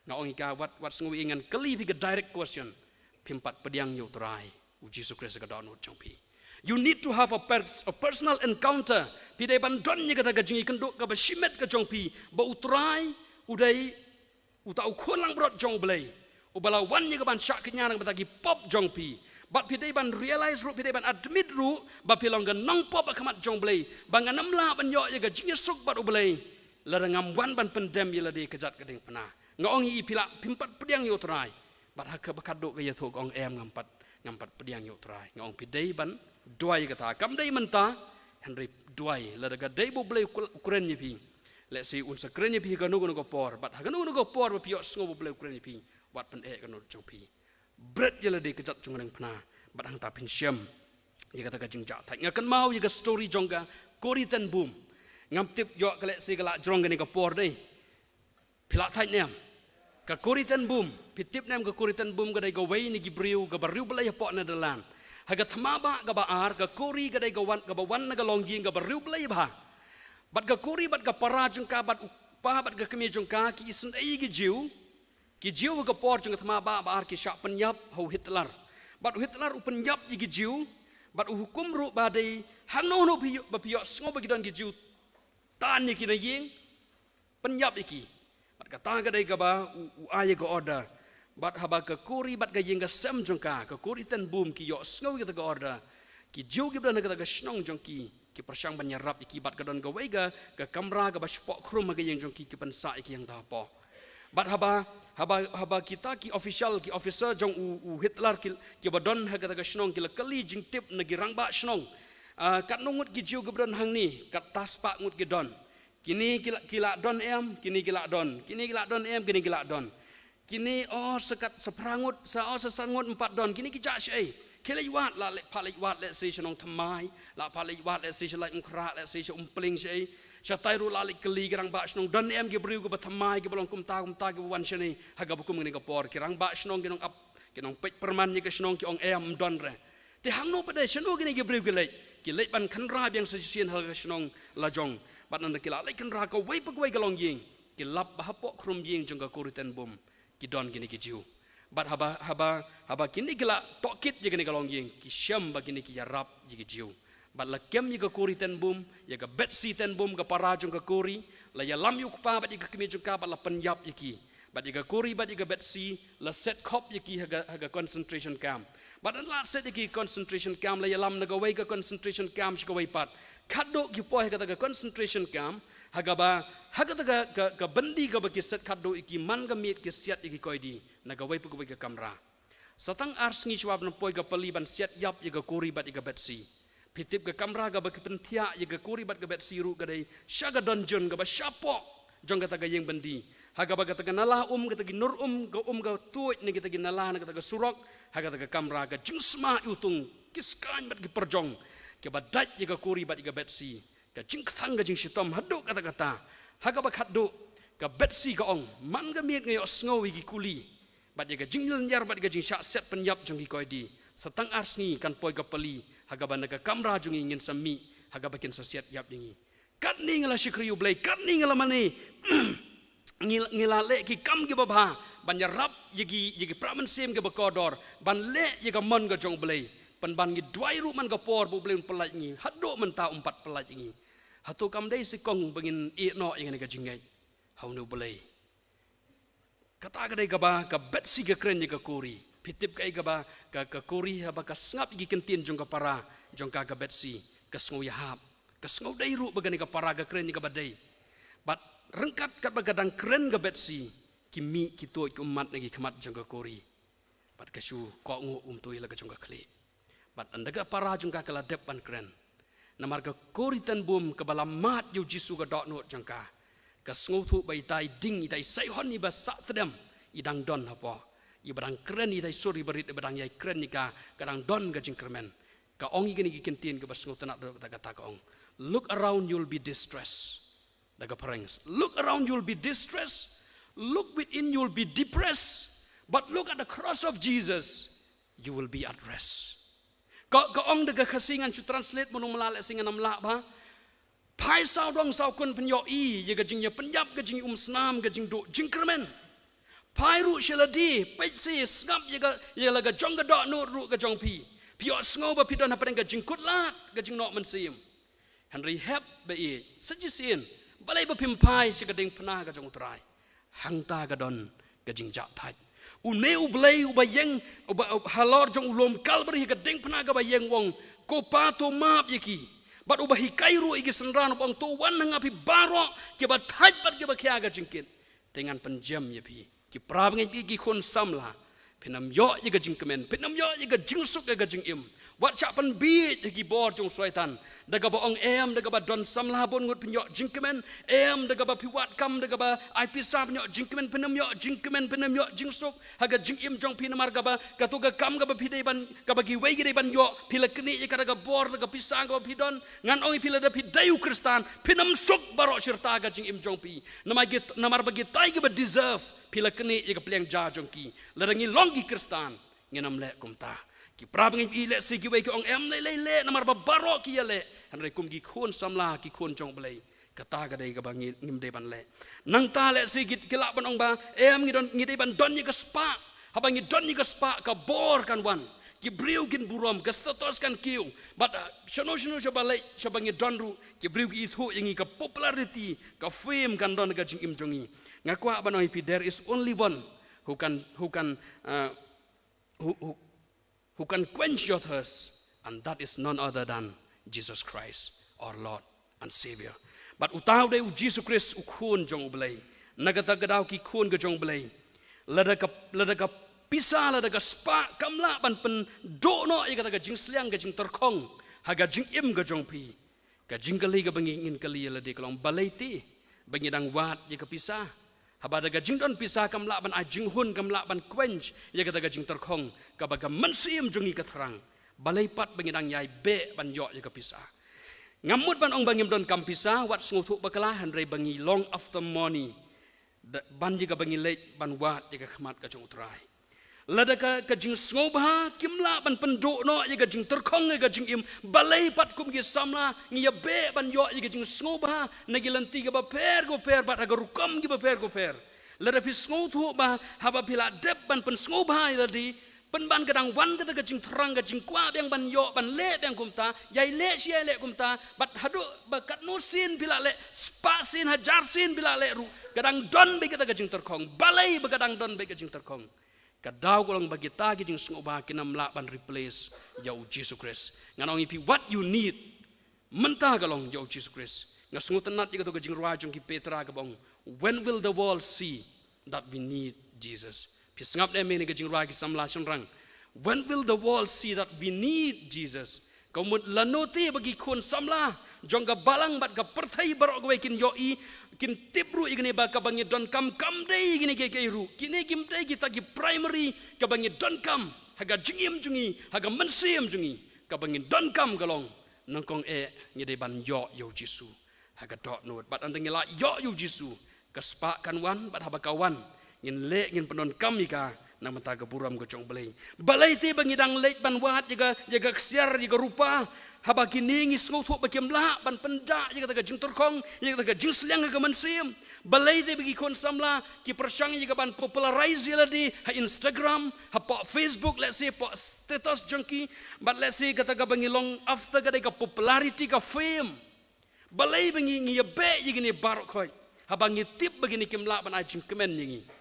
nga ongi ka wat sungu ingan kali bi ka direct question pimpat pediang yu trai u jisu Christ ka download jongpi you need to have a personal encounter pidai ban don ni kata ka jingi kenduk ka ba shimet ka jongpi ba utrai udai utau kholang brot jong blai ubala wan ni ban syak kenyang batagi pop jong pi bat pidai ban realize ru pidai ban admit ru ba pilong gan nong pop akamat jong blai bangan namla ban yo ya ga jingesuk bat ublai larangam wan ban pendem yela de kejat keding pena ngong i pila pimpat pediang yo trai bat hak bakaduk ga yathuk ong em ngampat pediang yo trai ngong pidai ban duai kata kam dai menta henry duai laraga dai bo blai ukuren ni pi let's say unsa kren ni pi ga no go por bat ha no go por ba pio sngo bo blai ukuren ni pi wat pen kanut jongpi bread yela de kejat jongeng pna badang ta pinsyam ye kata ka jingja thai ngakan mau ye ka story jongga koritan boom ngam tip yo kale si kala jong ni ka por dei phila thai nem ka koritan boom pitip nem ka koritan boom ka dai ka wei ni gibriu ka bariu belai po na dalan ha ka thama ba ka ba ar ka kori ka dai ka wan na ka long jing ka bariu belai ba bat ka kori bat ka para jongka bat upa bat ka kemi jongka ki isen ai gi jiu ki jiu ka por jong thama ba ar ki syak penyap ho Hitler bat Hitler u penyap gi jiu bat hukum ru ba dei hang no pi ba pi sngo ba gidan gi jiu tan ni ki na ying penyap iki bat kata ka dei ka ba u ai ka order bat haba ka kori bat ka ying ka sem jong ka kori ten boom ki yo sngo ki ka order ki jiu gi dan ka snong jong ki persang banyarap iki bat ka don ka wei ka kamera ka ba spok khrum ka ying jong ki pensa iki yang ta po bat haba kita ki officer jong u Hitler ki badon ha kata snong ki kali jing tip nagi rangba snong kat nungut ki jiu gebron hang ni kat taspak ngut ki don kini kila don em kini kila don em kini kila don kini sekat seprangut sesangut 4 don kini ki jak syai keliwat la le paliwat le si snong thamai la paliwat le si lai umkra le si umpling syai Syatairu lalik keli gerang bak snong don em gibriu ke bathamai ke balong kumta ke wan shani haga bukum ngini ke por kirang bak snong kinong ap kinong pek perman ni ke snong ki ong em don re ti hangno pade shanu gini gibriu ke lek ban khanra biang sesien hal ke snong lajong bat nan kila lek khanra ko wei pegwei ke long ying ki lap bahapok khrum ying jong ka kuriten bum ki don gini ki jiu bat haba kini kila tokit je gini ke long ying ki syam ba gini ki yarap je ki jiu bat la kem ye ka kori ten bum ye ka betsi ten bum ka parajong ka kori la ya lam yu pa bat ye ka kemi jong ka bat la penyap ye ki bat ye ka kori bat ye ka betsi la set kop ye ki ha concentration camp bat la set ye ki concentration camp la ya lam na ka wei ka concentration camp ka wei pat khaddo ki po he ka concentration camp ha ka bandi ka ba ki set khaddo ki man ka mit ki set ye ki koi di na ka wei pa ka kamera Satang ars ngi swab na poi ga pali ban siat yap ye ga kori bat ga betsi. Pitip ga kamra ga ba kipentia ye ga kori bat ga betsi ru ga dai syaga donjon ga ba syapo jong ga taga yeng bandi. Haga ba ga taga nalah ga tagi nur ga tuit ni ga tagi nalah na ga taga surok haga taga kamra ga jingsma utung kiskan bat gi perjong ke ba dat ye ga kori bat ga betsi. Ga jing thang ga jing shitom haduk kata kata haga ba khaduk ga betsi ga ong man ga miet ngai osngo gi kuli. Bat jaga jinglin yar bat jaga jing syak set penyap jong koi di satang ars ni kan poi ga pali haga ban ga kamra jong ingin sami haga bakin sosiat yap dingi kat ni ngala shikriu blai kat ni ngala mani ngila le ki kam gi babha ban yarap yegi praman sem ge bakodor ban le yega mon ga jong blai pan ban gi dwai ru man ga por bu blai pelaj ni hado menta umpat pelaj ni hatu kam dai sikong bangin e no ingin ga jingai haunu blai kata gadai gaba ka betsi ga kren ga kori pitip kai gaba ka kori haba ka ngap gi kentin jong ka para jong ka betsi ka sngo yahap ka sngo dai ru bagani ka para ga kren ga badai bat rengkat kat bagadang kren ga betsi ki mi ki to ki umat nagi khamat jong ka kori bat ka shu ko ngu toi la ka jong ka khle bat andaga para jong ka kala dep ban kren namar ka kori tan bum ka balamat yu jisu ga dot no jong ka kasngu thu bai tai ding idai sai hon ni ba sa tedam idang don apa ibadang kren idai suri berit ibadang yai kren nika kadang don ga jingkermen ka ongi gini gi kentin ga basngu tanak da kata ka ong look around you'll be distressed daga parengs look around you'll be distressed look within you'll be depressed but look at the cross of Jesus you will be at rest ka ong daga khasingan chu translate monong malale singan amla ba Pai sao dong sao kun penyo i ye ga jing ye penyap ga jing snam ga jing do jingkermen pai ru sheladi pai si snap ye la ga jong ga do no ru ga jong pi pio sngo ba pidon hapen ga jing kutlat ga jing no man sim Henry hep ba i sajisin balai ba pim pai si ga ding pna ga jong trai hangta ga don ga jing ja thai u ne u blai u ba yeng halor jong lom kalbri ga ding pna ga ba yeng wong ko pa to map ye ki bat ubahi kairu igi senran bang to wan ngapi baro ke bat haj bat ke bakhya ga jingkin dengan penjam ye pi ki prab ngai igi khon samla pinam yo ye ga jingkemen pinam yo ye ga jingsuk ga jingim wat cha pan bi igi bor jong soitan daga ba ong em daga ba don samla bon ngut pinyo jingkemen em daga ba piwat kam daga ba ip sa pinyo jingkemen pinam yo jingkemen pinam yo jingsuk haga jingim jong pinamar ga ba katu ga kam ga ba pidai ban ga ba gi wei gi ban yo pilakni ye daga bor daga pisang ga pidon ngan ong pila da pidayu kristan pinam sok baro sirta ga jingim jong pi namar bagi tai ga ba deserve pilakni ye ga pleng ja jong ki larangi longi kristan ngenam le kumta ki prab ngi ile se ki wei ki ong em le namar ba baro ki le hanre kum gi khon samla ki khon jong blai kata ga dei ga ba ngim de ban le nang ta le se git kila ban ong ba em ngi de ban don ni ga spa haba ngi don ni ga spa ka bor kan wan ki briu gin burom ga status kan kiu but shono ba le shoba ngi don ru ki briu gi thu ingi ka popularity ka fame kan don ga jing im jongi ngakwa ban oi pi there is only one who can quench your thirst, and that is none other than Jesus Christ, our Lord and Savior. But utaw de Jesus Christ ukhun jong blai, nagata gadaw ki khun ga jong blai, lada ka pisa lada ka spa kamla ban pen do no i ga jing sliang ga jing terkhong, ha ga jing im ga jong pi, ga jing kali ga bangin kali lade kalong balai ti, bangi dang wat je ka pisa. Haba daga jing don pisah kamla ban ajing hun kamla ban quench ya kata ga jing terkhong ka baga mensim jungi ka terang balai pat bangidang yai be ban yo ya ka pisah ngamut ban ong bangim don kam pisah wat snguthuk bakala handrai bangi long after morning ban jiga bangi late ban wat ya ka khamat ka jong utrai lada ka jing sngoba kimla ban penduk no ya ka jing terkhong ya ka jing im balai pat kum gi samla ngi ya be ban yo ya ka jing sngoba nagi lanti ga ba per bat aga rukam gi ba per lada pi sngotu ba haba pila dep ban pen sngoba ya di pen ban gadang wan ga jing terang ga jing kwa bang ban yo ban le bang kumta yai le sia le kumta bat hadu ba kat nusin pila le spasin hajar sin pila le ru gadang don be ga jing terkhong balai ba gadang don be ga jing terkhong kadaw ko lang bagi tagi jing sngoba kinam la ban replace yau Jesus Christ nganong ipi what you need mentah galong yau Jesus Christ ngasngutan nat iga to jing rajong ki Petra ka bong when will the world see that we need Jesus pi sngap de me ni jing ragi samla rang When will the world see that we need Jesus? Kamu lanoti bagi kun samla, jongga balang bat ka perthai barok gawai kin yoi, kin tipru igni ba ka bangi don kam dei igni ke keiru, kini kim dei kita ki primary ka bangi don kam, haga jingim jungi, haga mensim jungi, ka bangi don kam galong, nangkong nyede ban yo Jisu, haga dot note, bat andeng la yo Jisu, ka spa kan wan bat haba kawan, ngin le ngin penon kam ika. Nang mata buram gocong belai. Balai ti bangidang leit ban wat jaga ksiar jaga rupa. Haba kini ngis ngothuk bakiam la ban pendak jaga taga jing terkong jaga taga jing seliang jaga mansim. Balai ti bagi kon samla ki persang jaga ban popularize di ha Instagram, ha pa Facebook, let's say pa status junkie, but let's say kata ga bangilong after ga popularity ka fame. Balai bangi ngi be jaga ni barok khoi. Ha bangi tip bagi ni kimla ban ajing kemen ngi.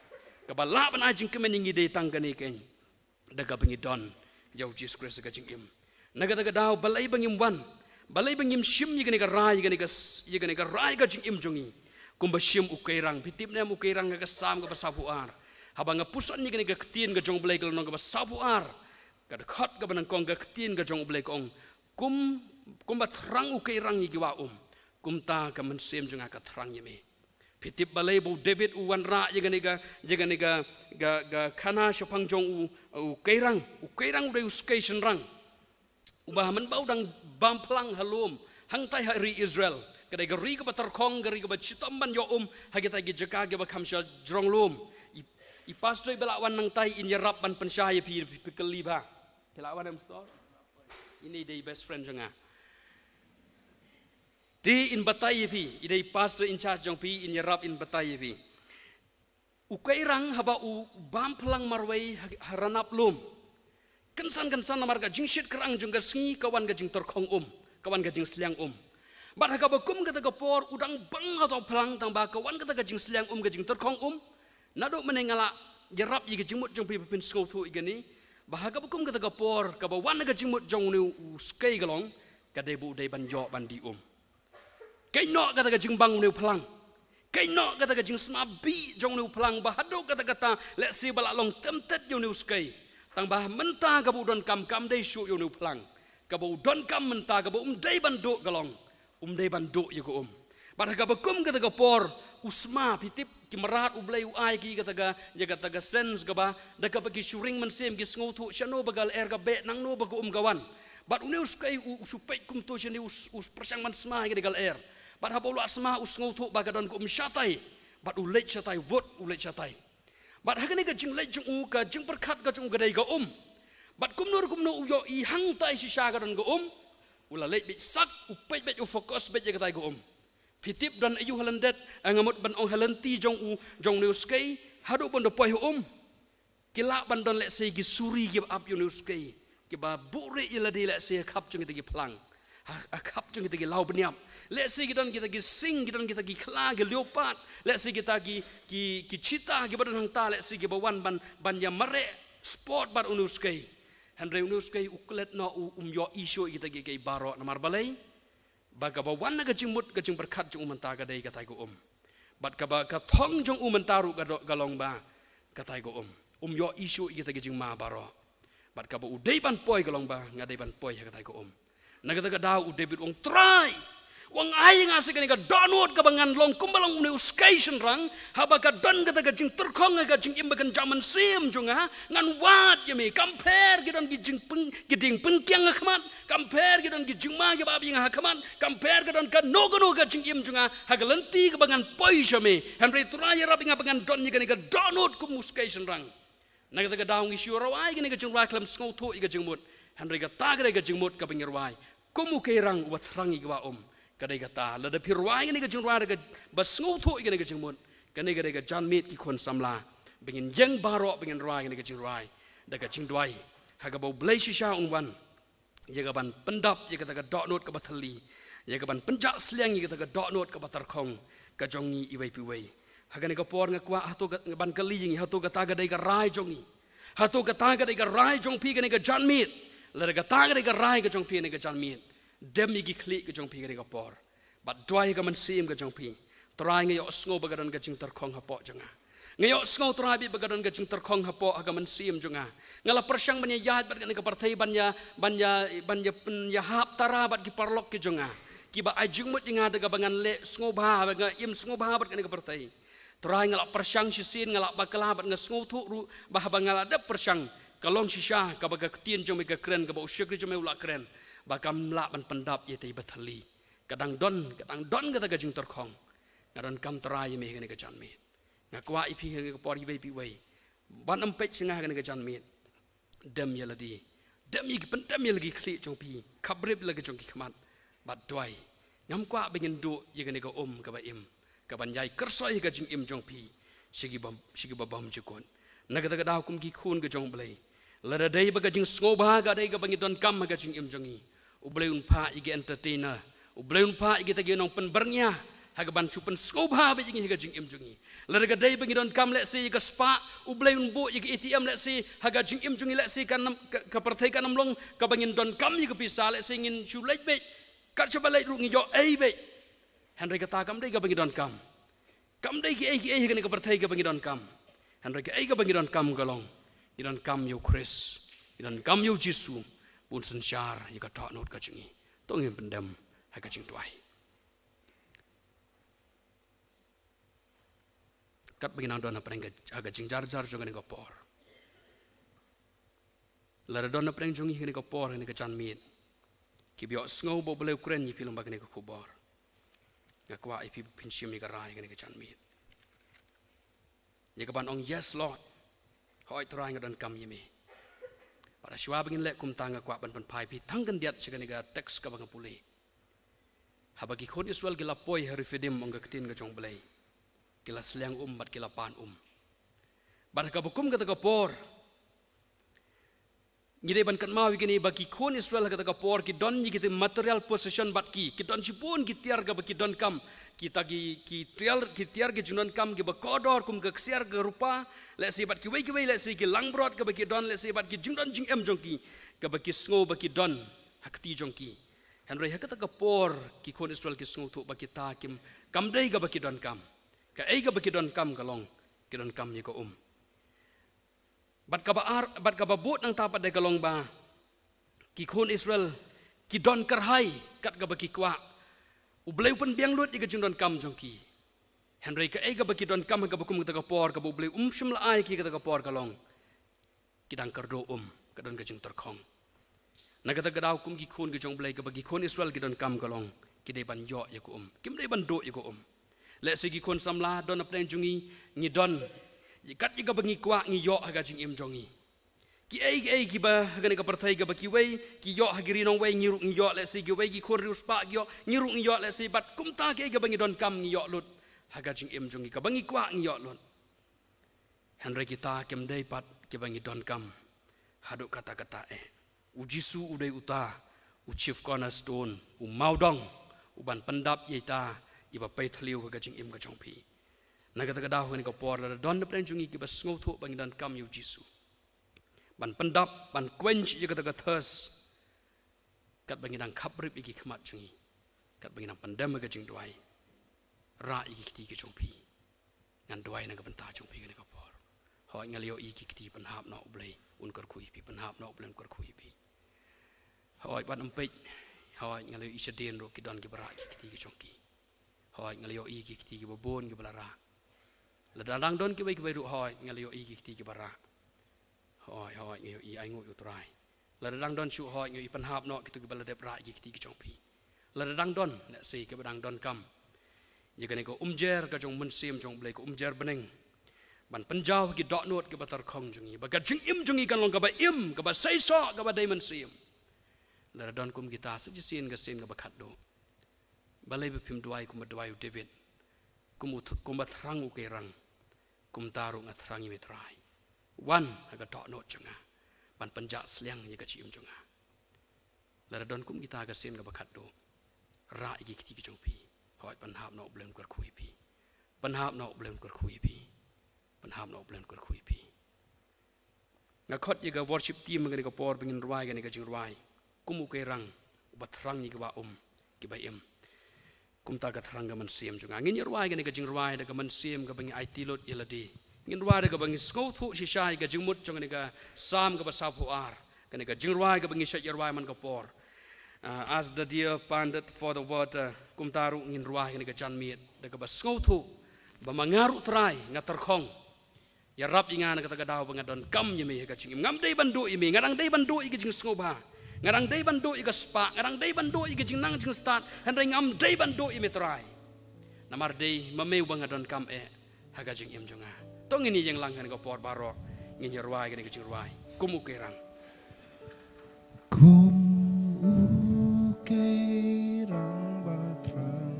Kabala ban ajing kemen ingi day tanggani keng daga bangi don yau Jesus Christ ga jingim naga daga daw balai bangim wan balai bangim shim yigani ga rai yigani ga rai ga jingim jongi kumba shim ukairang pitip nem ukairang ga sam ga basabuar habanga pusan yigani ga ktin ga jong blai ga nong ga basabuar ga khat ga banang kong ga ktin ga jong blai kong kumba thrang ukairang yigi wa kumta ga mensem jonga ka thrang yeme Pitip balai bu David uwan ra jaga kana shapang jong u kairang udah uskai senrang ubah men bau dang bamplang halom hang tai hari Israel kadai gari ka batar kong gari ka bacitam ban yo hagita gi jaka ge bakam sha jrong lom I pastor belawan nang tai in yarap ban pensyaya pi keliba belawan am store ini day best friend janga Di in batai pi, idai pastor in charge jong pi in yarap in batai pi. Ukairang haba u bamplang marway haranap lum. Kensan namar ga jingshit kerang jong ga singi kawan ga jing terkong kawan ga jing seliang Bat haga bakum ga taga por udang bang atau pelang tang ba kawan ga taga jing seliang ga jing terkong Naduk menengala yarap yi ga jingmut jong pi pin skol thu igani. Bahaga bakum ga taga por ka ba wan ga jingmut jong ni skai galong ka debu dai ban jo ban di Kay no kata ka jing bang ni pelang. Kay no kata ka jing smabi jong ni pelang bahado kata let's say balak long tempted yo ni uskai. Tang bah menta ka bu don kam dei shu yo ni pelang. Ka bu don kam menta ka bu dei banduk galong. Dei banduk yo ko Bar ka bakum kata ka por usma pitip ki merat ublai uai ki kata ka sense ka ba da ka bagi shuring mensem ki sngotu syano bagal ka be nang no bago gawan. Bat uni uskai usupai kum to syani us persang man sma ki gal Bat habolu asma usngotu bagadon ko syatai. Bat ulej syatai wot ulej syatai. Bat hagani ka jing lej jung ka jing perkat ka jung gadai ga Bat kumnur uyo I hang tai si syagadon ga Ula lej bit sak upej bet fokus bet ga tai ga Pitip dan ayu halandet ngamut ban ong halanti jong neuskai hadu bon do poi Kila ban don let say gi suri gi up you neuskai. Ki ba bure ila di let say kap jung gi plang. Kap jung gi lau beniam. Let's say kita sing, kita kla, leopard. Let's say kita cita, kita hang ta. Let's say kita bawan ban yang mare sport bar unuskai. Henry unuskai uklet na yo isu kita kay baro namar balai. Baga bawan na gajing berkat jung umanta gadai katai ko Bat kaba katong jung umantaru galong ba katai ko yo isu kita gajing ma baro. Bat kaba udai ban poi galong ba ngadai ban poi katai ko Nagata daw David wong try. Wang ayang asik ni ka download ka bangan long kumbalang uni uscation rang haba ka don ka jing terkong ka jing imbagan jaman sim junga ngan wat yami compare gidon gijing pengkiang ngakaman compare gidon gijing ma ya babi ngakaman compare gidon ka nogono ka jing im junga haga lenti ka bangan poi syami Henry turaya rabi ngabangan don ni ka download kum uscation rang nagata ka daw ngi syurawai ka jing raklam sngoto ka jing mut Henry ka tagare ka jing mut ka bingirwai kumu kairang wat rangi ka kadai kata lada pirwai ni ka jingwa ka basngoto ni ka jingmut kanai ka janmit ki kon samla bengin jeng barok bengin rai ni ka jingrai da ka jingdwai haga bau blai shisha unwan jaga ban pendap jaga ka dot note ka bathali jaga ban penjak sliang jaga ka dot note ka batarkhong ka jongi iwai piwai haga ni ka por ngakwa hato ban kali jingi hato ka taga dai ka rai jongi hato ka taga dai ka rai jong pi ka ni ka janmit lada ka taga dai ka rai ka jong pi ni ka janmit Demi gi klik ke jong pi ga por bat dwai ga man sim ga jong pi trai nga yo sngo ba ga don ga jing tar khong ha po janga ngayok sngau terabi bagadon gajing terkong hapo agaman sim junga ngala persyang banya yahat bat ka partai banya hap tara bat ki parlok ki junga ki ba ajung mut inga daga bangan le sngau ba baga im sngau ba bat ka partai terai ngala persyang sisin ngala bakala bat ngasngau tu ru bah bangala da persyang kalong shisha ka baga ketien jong mega kren ka ba usyek jong ula kren bakam la ban pendap ye tai bathali kadang don kata gajing terkong ngadon kam terai me ngene gajan me ngakwa ipi ke pori pi wei ban empet sengah ke gajan mit dem yaladi dem yi pendam yalagi kli jong pi kabrib lagi jong khamat bat doi ngam kwa bengin du ye ke ka ba im ka ban yai kersoi ka jing im jong pi sigi babam jukon nagata ga hukum ki khun ke jong blai lada dai ba jing sngoba ga dai ka bangin don kam ka jing im jongi ublai un pa ige entertainer ublai un pa ige tagi nong penbernya hagaban supen skoba bejing higa jing im jungi lerga dai bangidon kam let si ka spa ublai un bo yiga ATM let si haga jing im jungi let si kan ka partai kan namlong ka bangin don kam yiga pisa let si ngin chu leit be ka coba leit ru ngijo ei be henry kata kam dai ka bangidon kam dai ki ei higa ni ka partai ka bangidon kam henry ka ei ka bangidon kam galong idon kam yo Chris idon kam yo Jisu bun sensyar yiga ta not ka jungi tongin pendam haga jing tuai kat bagi nang dona preng aga jingjar jonga ni kopor lara dona preng jongi ni kopor ni ka chan mit ki bio sngo bo bele kren ni film bagi ni ko kubor ngakwa ipi pinchim ni ka rai ni ka chan mit ni ka ban ong yes lord hoi trai ngadon kam yimi pada shwa bagi le kum tanga kwa ban pai pi tangkan diat siga ni ka teks ka bang puli habagi khon Israel gila poi harifidim ong ka tin ka jong belai kila seliang bat kila pan bat ka bukum kata kapor nyide ban kan mau gini bagi kon Israel kata kapor ki don ni kita material possession bat ki don sipun ki tiar ga bagi don kam kita ki tiar ki junon kam ki bakodor kum ga ksiar ga rupa le si bat ki wei le si ki langbrot ga bagi don le si bat ki jingdon jing em jongki ga bagi sngo bagi don hakti jongki henry hakata kapor ki kon Israel ki sngo tu bagi ta kim kam dei ga bagi don kam ka ei ka bagi don kam kalong ki don kam ye ko bat ka babut nang tapat de kalong ba ki khon Israel ki don karhai kat ka bagi kwa ubleu pen biang lut di ka jing don kam jongki henry ka ei ka bagi don kam ka bakum ka por ka ubleu shimla ai ki ka por kalong ki dang kardo ka don ka jing terkhong nagata ka daw kum ki khon ki jong blai ka bagi khon Israel ki don kam kalong ki de ban yo ye ko kim de ban do ye ko le segi kon samla don apren jungi ngi don yikat yiga bangi kwa ngi yo haga jing im jongi ki ei ki ba haga ka partai ga baki wei ki yo hagiri nong wei ngi ru ngi yo le segi wei ki khon rius pa yo ngi ru ngi yo le si bat kum ta ke ga bangi don kam ngi yo lut haga jing im jongi ka bangi kwa ngi yo lut henry kita kem dei pat ki bangi don kam haduk kata-kata ujisu udai uta u chief cornerstone u maudong uban pendap yita iba pai thliu ka jing im ka jongpi nagata ka daw ni ka por la don pren jungi ki bas ngau thu bang dan kam yu Jisu ban pendap ban quench ye ka thus kat bang dan khabrip iki khmat jungi kat bang dan pandam ka jing duai ra iki kti ki jongpi ngan duai na ka banta jongpi ka por ho ngalio iki kti pan hap na ublei un kar khui pi pan hap na ublen kar khui pi ho ban ampei ho ngalio iseden ro ki don ki bara ki kti ki jongki hoi ngalio i ki kti ki babon ki balara la dang don ki bai ru hoi ngalio i ki kti ki bara hoi ngalio i ai ngu utrai la dang don chu hoi ngalio i pan hap no ki tu ki balade pra ki kti ki chongpi la dang don na sei ki dang don kam ye gane ko umjer ka jong mun sim jong blai ko umjer beneng ban penjau ki dot not ki batar khong jungi ba ga jing im jungi kan long ka ba im ka ba sei so ka ba dai man sim la don kum kita sejisin ga sin ga ba khat do balai bepim duai kum duai David kum bathrang u kerang kum taru ngatrangi mitrai wan aga tok no changa ban penjak sliang ye ka chium changa la don kum kita ga sen ga bakat do ra igi kiti ki jongpi hoi pan hap no blem kar khui pi pan hap no blem kar khui pi pan hap no blem kar khui pi nga khot ye ga worship team ga ni ka por bingin ruai ga ni ka jing ruai kum u kerang bathrang ni ga ba ki ba em kum ta ka thrang ga man sim junga ngin ruai ga ni ka jing ruai da ga man sim ga bangi IT lot yeladi ngin ruai de ka bangi skau thu si shai ka jingmut chong ni ka sam ka basap huar ka ni ka jingruai ka bangi shat yarwai man ka por as the deer panted for the water kumtaru ngin ruai ka ni ka janmiet de ka baskau thu ba mangaru trai ngatar khong ya rap ingan ka tagadaw bangadon kam yemi ka chingim ngam dei bandu imi ngarang dei bandu i ka jing skau ba ngarang dei bandu i ka spa ngarang dei bandu i ka jing nang jing start handai ngam dei bandu imi trai namar dei mameu bangadon kam haga jing im jonga tong ini yang langgan ko por barok ngin yarwai gani kecing ruai kumu kerang batrang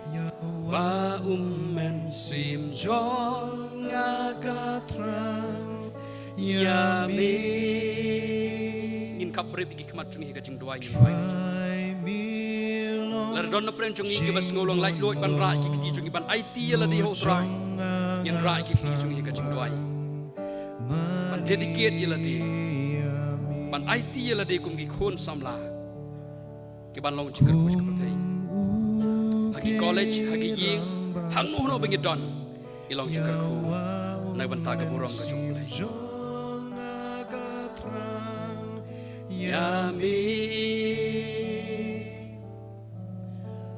ya wa men sim jong agatrang ya mi ngin kabrib igi kemat jungi kecing duai ngin ruai lar don pren jungi ke bas ngolong lai loi ban ra ki kiti jungi ban IT la di ho trai yang rai ki kini sungi ka jing doai ban dedicate yela di ban IT yela di kum ki khon samla ke ban long jingker kush ka patai hagi college hagi ying hang no bengi don ilong jingker khu nai ban ta ka burong ka jung lai ya mi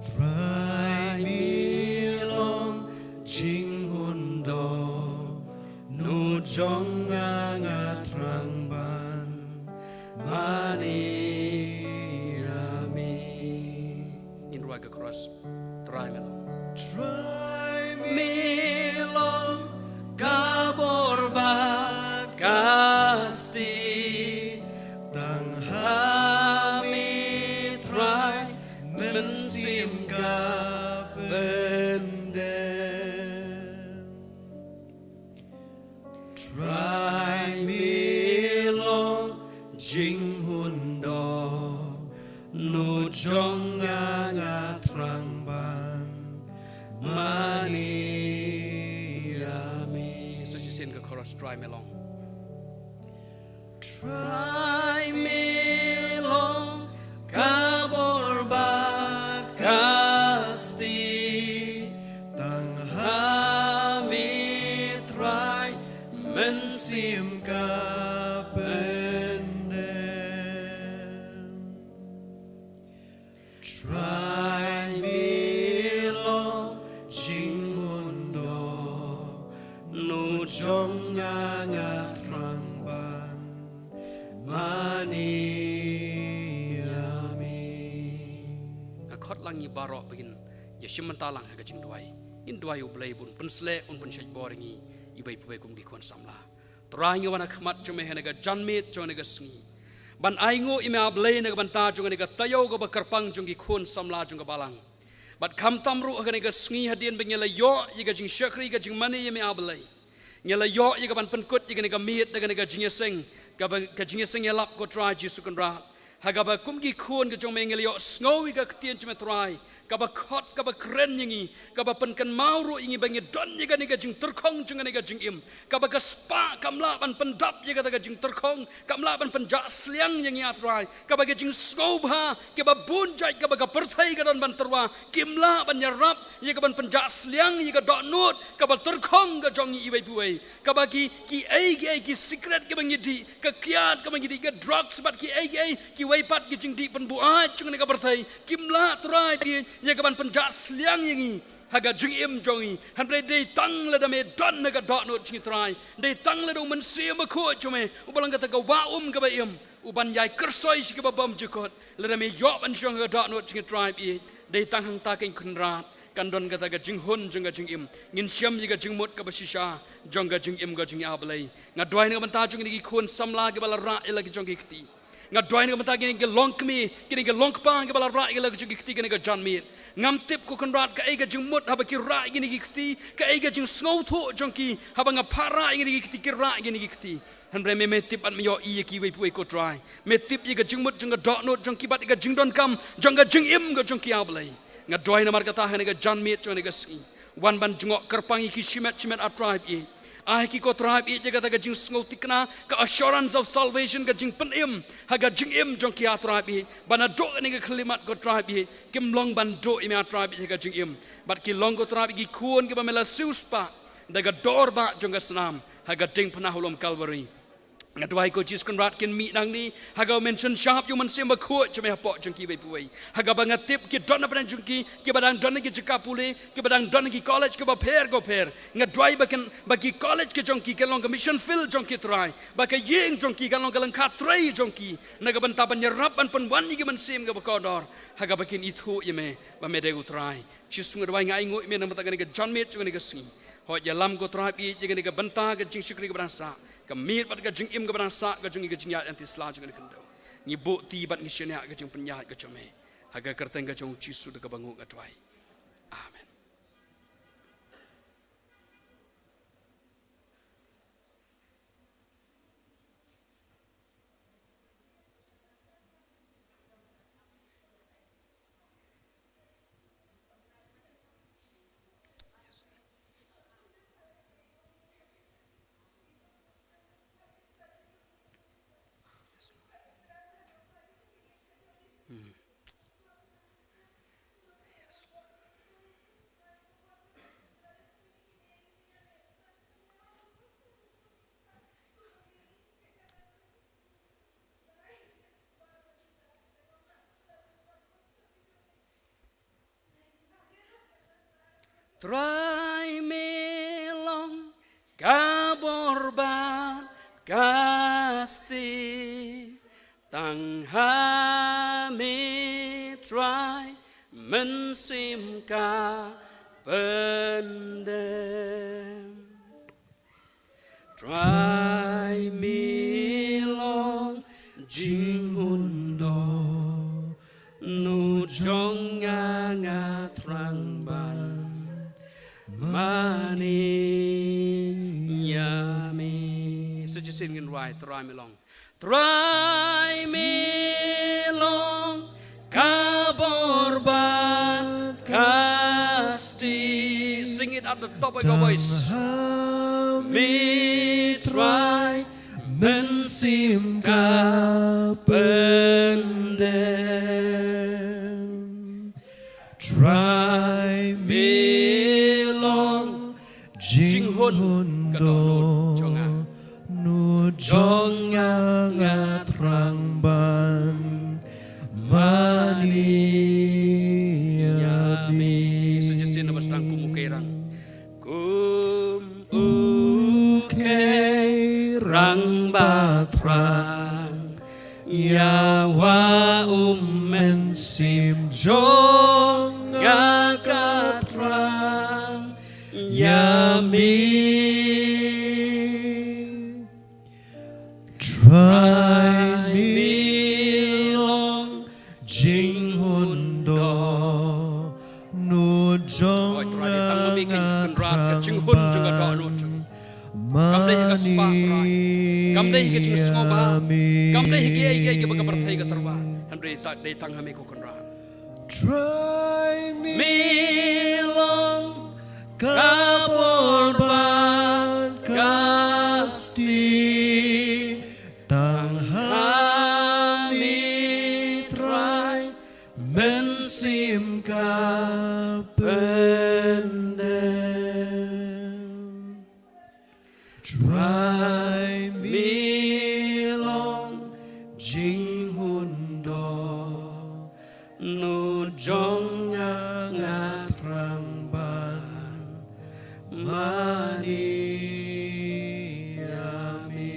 try me long jing jong ngatrang ban mani ami in ruaga cross try me long kabor bat kasti tang hami try mensim ka try me long jing hundo nu jong ngatrang ban mani ami so she sing the chorus try me long kabor bat kasti tang hami try mensim ka try me long jing hundo nu jong ngatrang ban mani ami akot langi barok begin ya shimantalang ha jing duai in duai ublai bun pensle un pen shaj boringi ibai puai kum di kon samla trai ngi wana khmat chome henaga janmit chone ga sngi ban aingo ime ablei na ban ta chung ga tayo ga bakarpang chung gi khon samla chung ga balang bat kham tamru ga ga sngi hadien bengela yo yiga jing shakri ga jing mani ime ablei ngela yo yiga ban penkut yiga ga mit ga jing seng ga jing seng yalap ko trai jisu kan ra haga ba kum gi khon ga chung me ngela yo sngowi ga ktien chme trai kaba khot kaba kren yingi kaba penkan mauru ingi bangi don yiga niga jing terkong chung niga jing im kaba ka spa kamla ban pendap yiga ga jing terkong kamla ban penja sliang yingi atrai kaba ga jing skobha kaba bunjai kaba ka perthai ga don ban terwa kimla ban yarap yiga ban penja sliang yiga dot nut kaba terkong ga jongi iwai puai kaba ki ai ki secret ga bangi di ka kiat ka bangi di ga drugs bat ki ai ki wai pat gi jing di pen buai chung niga perthai kimla trai bi ya kaban penjak seliang yangi haga jing im jongi han bre dei tang la dame don naga dot no ching trai dei tang la do men se ma ko chome ubalang kata ga wa ga ba im uban yai kersoi si ga bam jikot la dame yob an shong ga dot no ching trai bi dei tang hang ta ken kun ra kan don kata ga jing hun jong ga jing im ngin syam yi ga jing mot ka ba shisha jong ga jing im ga jing ablai nga dwai na ban ta jong ni khon samla ga bala ra ela ga jong gi kti nga dwai nga mata gini ke long kmi gini ke long pa nga bala ra ila ga jing kti gini ga jan mir ngam tip ko kan rat ka ai ga jing mut haba ki ra gini gi kti ka ai ga jing sngow tho jong ki haba nga para gini gi kti ki ra gini gi kti han bre me tip an me yo i ki we pu ko try me tip i ga jing mut jong ga dot no jong ki bat ga jing don kam jong ga jing im ga jong ki ablai nga dwai na mar ka ta ha ga jan mir jong ga ski wan ban jungok kerpangi ki shimet a tribe i ai ki ko tribe i jaga ga jing sngow tikna ka assurance of salvation ga jing pen im ha ga jing im jong ki a tribe i bana do ni ga khlimat ko tribe i kim long ban do i me a tribe i ga jing im bat ki long ko tribe ki kuon ga mela suspa daga dor ba jong snam haga ding panah ulom Calvary ngadwai ko jis kun rat kin mi nang ni haga mention sharp you man sim ba khu chme ha po jong ki bai puai haga bangatip ki don na jong ki badang don ki jika pule ki badang don ki college ki ba pher go pher ngadwai ba kan ba ki college ki jong ki kalong ka mission fill jong ki try ba ka yeng jong ki kalong kalang kha trai jong ki naga ban ta ban yarap ban pan wan ni ki man sim ga ba ko dor haga ba kin ithu yeme ba me de utrai jis ngadwai ngai ngoi me na mata ga John met jong ni ga si ho ya lam ko try bi jeng ni ga banta ga jing shikri ga brasa kamit bat ka jing im ka brasa ka jing ya anti sla jing kan do ni bo ti bat ni shenya ka jing penyat ka chome haga kerteng ka jong chisu de ka bangu ka twai amen. Try me long kaborban kasti tang ha me try mensim ka pendem try me long jing hundo nu jong nga trang ban Mani yami. So just sing it right. Try me long. Try me long. Kaborban kasti. Sing it at the top of your voice. Me try mensim kapendem. Try me jing hun do nu jonga ngatrang ban mani yami suggestion nama sedang kumukerang kumukerang batrang yawa mensim jonga katrang yami try me long jing hundo nu jong nga jing hun juga do nu kam dei ka spa kam dei ka jing skoba kam dei ge ba ka perthai ka tarwa handre ta dei tang hame ko konra try me long kaborban kasti tang hami try mensim kapendem try me long jing hundo nu jong ngatrang Mani yami.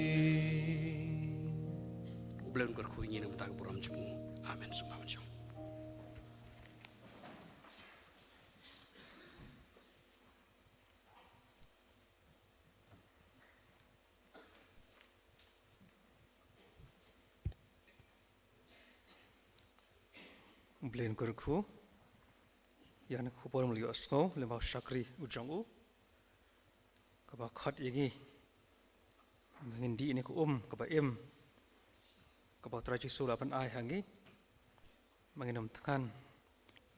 Belum kerkuinya nak tak beram cemu. Amin semua macam. Belum kerku. Yang aku pun melihat snow lembah syakri ujung kaba khat yegi mengindi ini ku kaba kaba traji sura pan ai hangi menginum tekan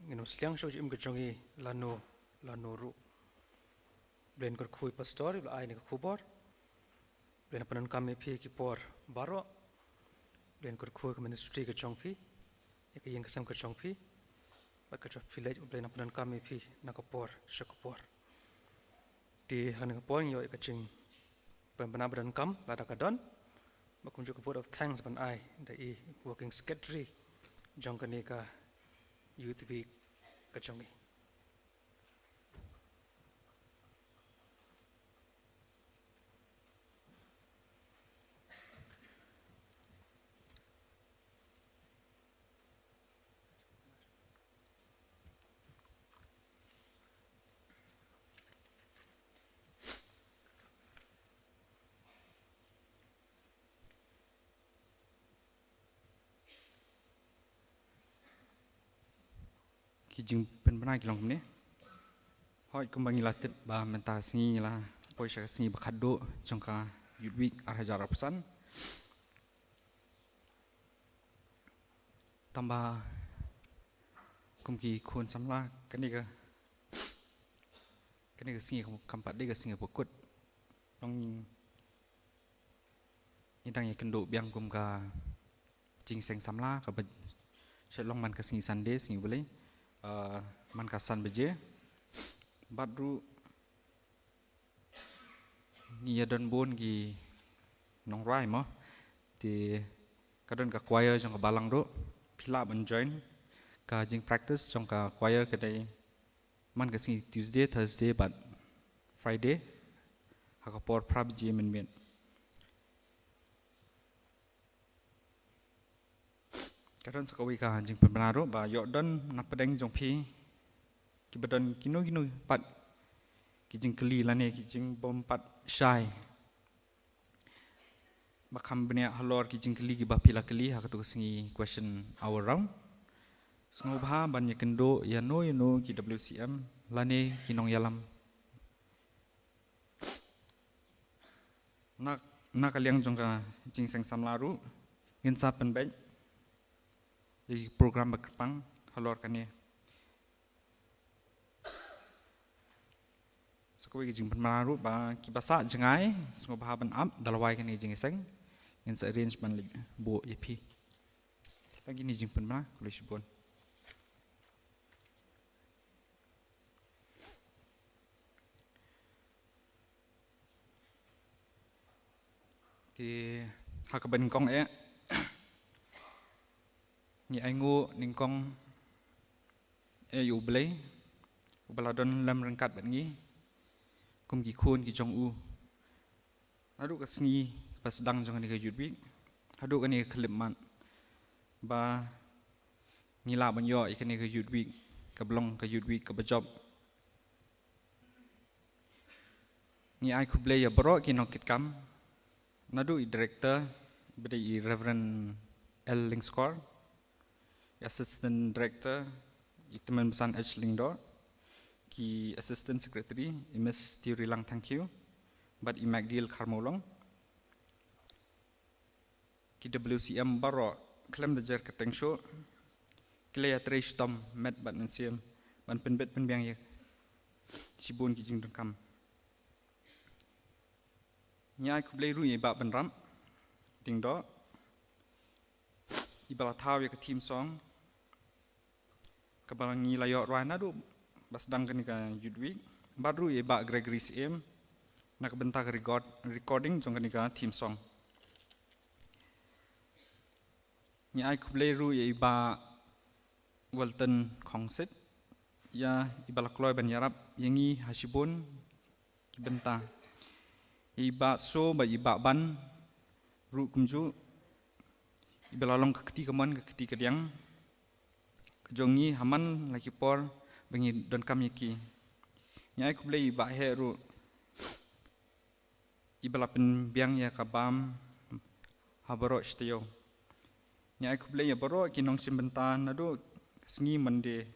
menginum seliang shoji kejongi lano ru blen kor khui pastor ibla ai ni ku bor blen panon kami phi ki por baro blen kor khui ke ministry ke jongpi ek yang kesam ke jongpi bat ka village blen panon kami phi na ko por shakopor di haning pon yo ikaching pembenar badan kam lada kadon bakum juga vote of thanks ban ai da I working secretary jong kani ka youth week kachongi kijing penbenai kilong ni hoi kembang latip ba menta singi la poisa singi bakado jongka yudwik arhajar pesan tambah kumki kun samla kani ka singi kampat dia ka singi pokut long indang ya kendo biang kum ka jing seng samla ka long man ka singi Sunday singi boleh man kasan beje badru ni adon bon gi nong rai mo ti kadon ka choir jong ka balang do pila ban join ka jing practice jong ka choir ka dai man ka si Tuesday Thursday but Friday ha ka por prab ji men kadon sakawi ka jing penbenaro ba yo don nak pedeng jong pi ki badon kino pat ki jing keli lane ki jing bom pat shai ba kham benia halor ki jing keli ki ba pila keli ha katu singi question hour round sngo bha ban ye kendo ya no ki WCM lane ki nong yalam nak kaliang jong ka jing seng samlaru ngin sa pen bai di program berkepang halor kani sekolah kijing penmaru ba kibasa jengai sengo bahaban up dalawai kani jing seng in se arrangement bu ep lagi ni jing penma kulis bon ki hakaban kong ni aingu ningkong yu blay ubaladon lam rengkat bat ngi kum gi khun gi jong u adu ka sngi pas dang jong ni ka yudwi adu ka ni khlip man ba ni la ban yo ikani ka yudwi ka blong ka yudwi ka bajob ni ai ku blay ya bro ki nokit kam nadu I director bede I Reverend L Lingscore Assistant Director Iteman Besan H. Lingdor Ki Assistant Secretary Ms. Tiri Lang thank you But I Magdil Karmolong Ki WCM Baro Klem Dajar Keteng Show Kile ya Trish Tom Met Bat Nansiam Ban Penbet Penbiang ya Sibun Ki Jing Dengkam Nyai Kublai Ru Iba Benram Dingdo Ibala Taw ya ke team song Kabalangi layok ruana do bas dangkan ka yudwi baru ye ba Gregory CM nak bentak recording jong ka team song ni ai kublai ru ye ba Walton Kongset ya ibala kloy ban yarap yengi hasibun ki benta iba so ba iba ban ru kumju ibala long ka keti kaman ka keti kediang jongi haman laki por bengi don kami ki nyai ku blei ba heru ibala pen biang ya kabam habaro steo nyai ku blei ya baro ki nong simbentan adu sngi mande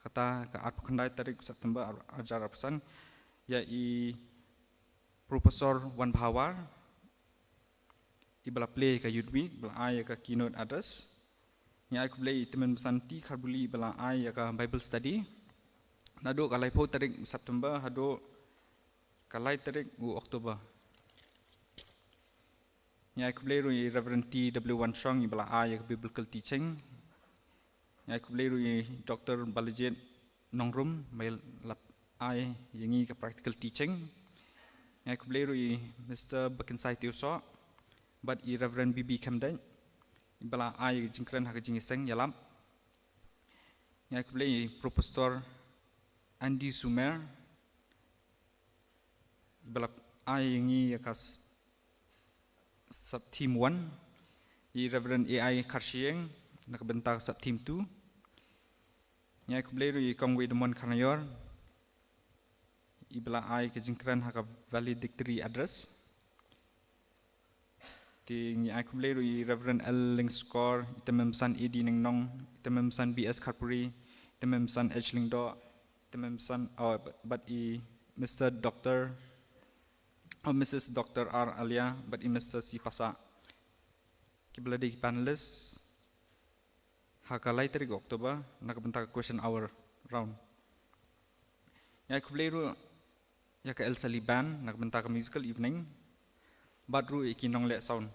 kata ka at khandai tarik September ajar pesan ya I Profesor Wan Bhawar ibala play ka yudwi bala ay ka keynote address Nyai ku blei teman besanti karbuli bala ai ya ka Bible study nado kalai po tarik September hado kalai tarik Oktober Nyai ku blei ru Reverend T.W. Wan Chong bala ai ya biblical teaching Nyai ku blei ru Dr. Balajit Nongrum mai lap ai yangi ka practical teaching Ngai kubleru I Mr. Bakinsai Tiuso, but I Reverend BB Camden, ibala ai jingkren hak jingiseng yalam. Ngai kublei Professor Andy Sumer, ibala ai ngi yakas sub team 1, I Reverend AI Karshieng, nakabentak sub team 2. Ngai kubleru I Kongwei Demon Kanayor, ibala ai ke jingkren hak valedictory address. Ti ngi ai kubleru I Reverend L Lingscore, itememsan Edi Ningnong, itememsan BS Karpuri, itememsan H Lingdo, itememsan but I Mr. Dr. or Mrs. Dr. R Alia, but I Mr. C Pasa. Kibladi panelists hakalai 3 Oktober nakabentak question hour round. Ngai kubleru yaka El Saliban nakabentak musical evening. Badru ikinong le sound.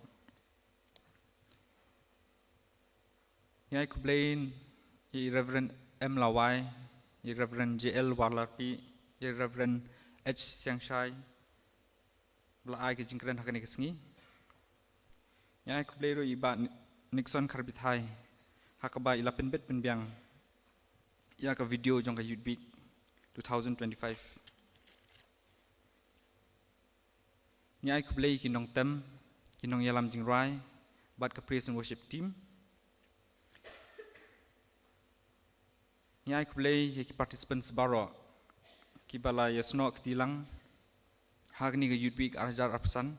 Ngai kublein I Reverend M Lawai, I Reverend JL Warlarpi, I Reverend H Siangshai, bla ai ke jingkren hakani kesngi. Ngai kubleru I ba Nixon Karbithai, hakaba ilapin bet penbiang. Yaka video jongka Youth Week 2025. Ngai kublei kinong tem, kinong yalam jingrai, bat ka praise and worship team. Ngai kublei ki participants baro, ki bala yasno ktilang, hagni ka Youth Week arjar apsan.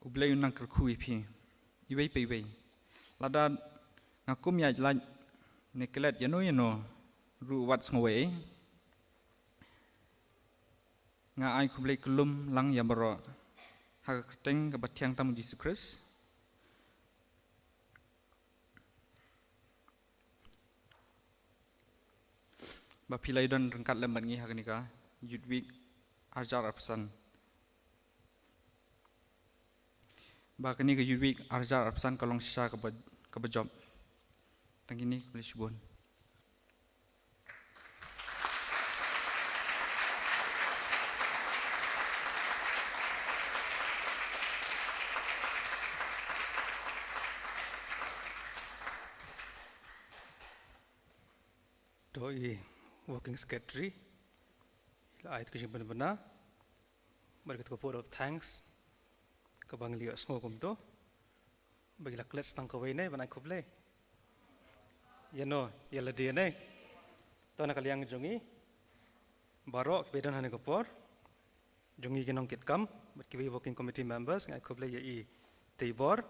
Ublei unang kerku ipi, iwei pe. Lada ngakum ya laj Nikelet yano ru wat ngwe nga ai kublei kelum lang ya baro hak teng ke batiang tamu Jesus Christ ba pilai don rengkat lembat ngi hak nika Youth Week arjar arpesan ba kini ke Youth Week arjar arpesan kalong sisa ke bejob. Tang ini boleh subon. Doi working secretary, ayat kisah benar-benar, berkat vote of thanks, kebang lihat semua kumto, bagi laklet setang kawai ni, banai kublai. Yano, yala dia ni. Tuan nak liang jongi, barok bedan hane kopor, jongi kinong kitkam, berkiwi working committee members, ngai kublai yai tibor.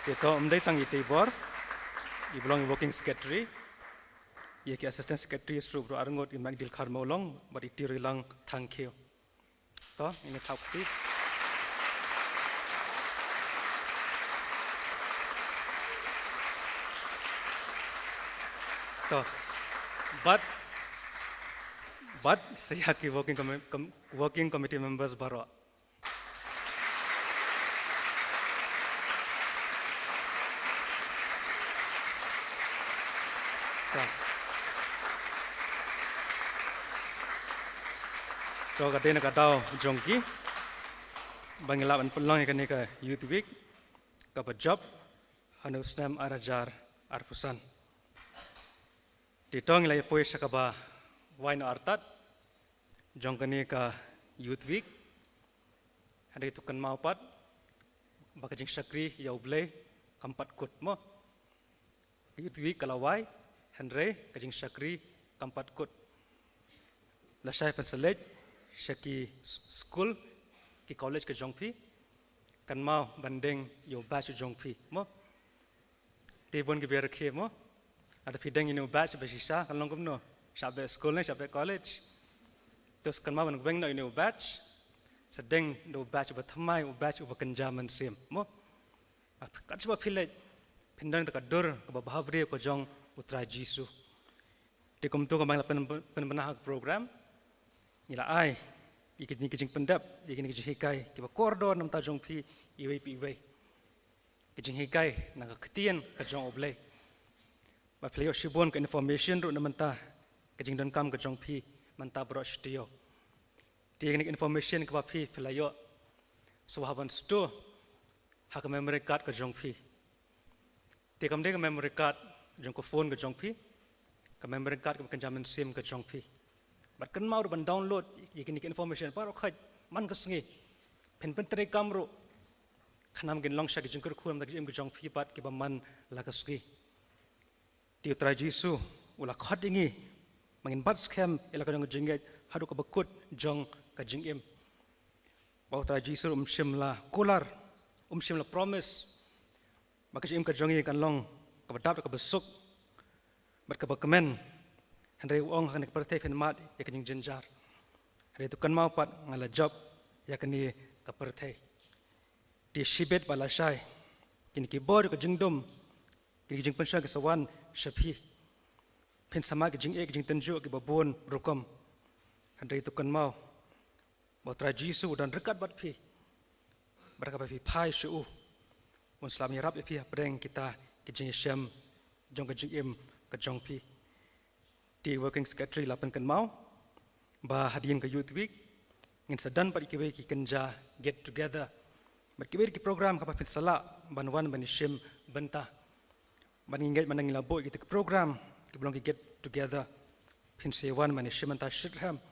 Kita umdai tangi tibor, ibulong working secretary. Ia ke assistant secretary struktur arangot in Magdil Karmolong, bari tirilang thank you. To ini thapti. To, but saya ki working committee members baro. So kadang nak tahu jongki, bangilapan pelang ikan ni ke Youth Week, ke job, hanu senam arajar arpusan. Ditong ilai pois sakaba wine artat, jongkan ni ke Youth Week, ada itu kan maupat, bakajing sakri yau blay, kampat kut mo. Youth Week kalau wai, Henry kajing sakri kampat kut. Lasai penselej. Shaki school ki college ke Jongpi kan mau banding yo batch Jongpi mo tebon ki ber khe mo ada fideng ino batch besisa kan long no shabe school ne shabe college tos kan mau bang no ino batch sedeng do batch bathamai u batch u kanjaman sim mo kan sebab phile pendang ta dur ka bahavre ko jong utra jisu Di kumtu kembang penbenah program, nila ai, ikin kijing pendap, ikin kijing hikai, kiba kordon nam tajong pi iwei pi iwei. Kijing hikai nang ketien kajong oblei. Ba playo shibon ke information ru namanta kijing don kam kajong pi manta bro stio. Di ikin information kiba pi playo suhavan sto hak memory card kajong pi. Di kam de memory card jong ko phone kajong pi. Ka memory card ka kanjaman sim ka jong pi bat kan mau ban download ikin information paro khat man ka sngi pen tre kamro khanam gin long sha ki jingkur khum da jim ka jong pi pat ki ba man la ka sngi ti tra jisu ula khat ingi mangin bat scam ela ka jong jinge hadu ka bakut jong ka jingim ba tra jisu shimla kular shimla promise ba ka jim ka jongi kan long ka badap ka besuk berkemen, henry uang henry pertai firmat ya kening jenjar, henry tu kan mau pat ngala job ya keni ke pertai, di shibet balasai, kini keyboard ke jengdom, kini jeng pensya ke sawan shapi, pen sama ke jeng jeng tenju ke babon rukom, henry tu kan mau, bautra jisu dan rekat bat pi, berkata pi pai shu, un selam yarap pi apreng kita ke jeng syam, jong ke jeng kajong pi di working secretary lapan kan mau ba hadian ke youth week ngin sadan pa ikiwe ki kenja get together berkiwe ki program kapa pin sala banwan banishim benta baningget manang labo ki program ki belong ki get together pin sewan manishim benta shitham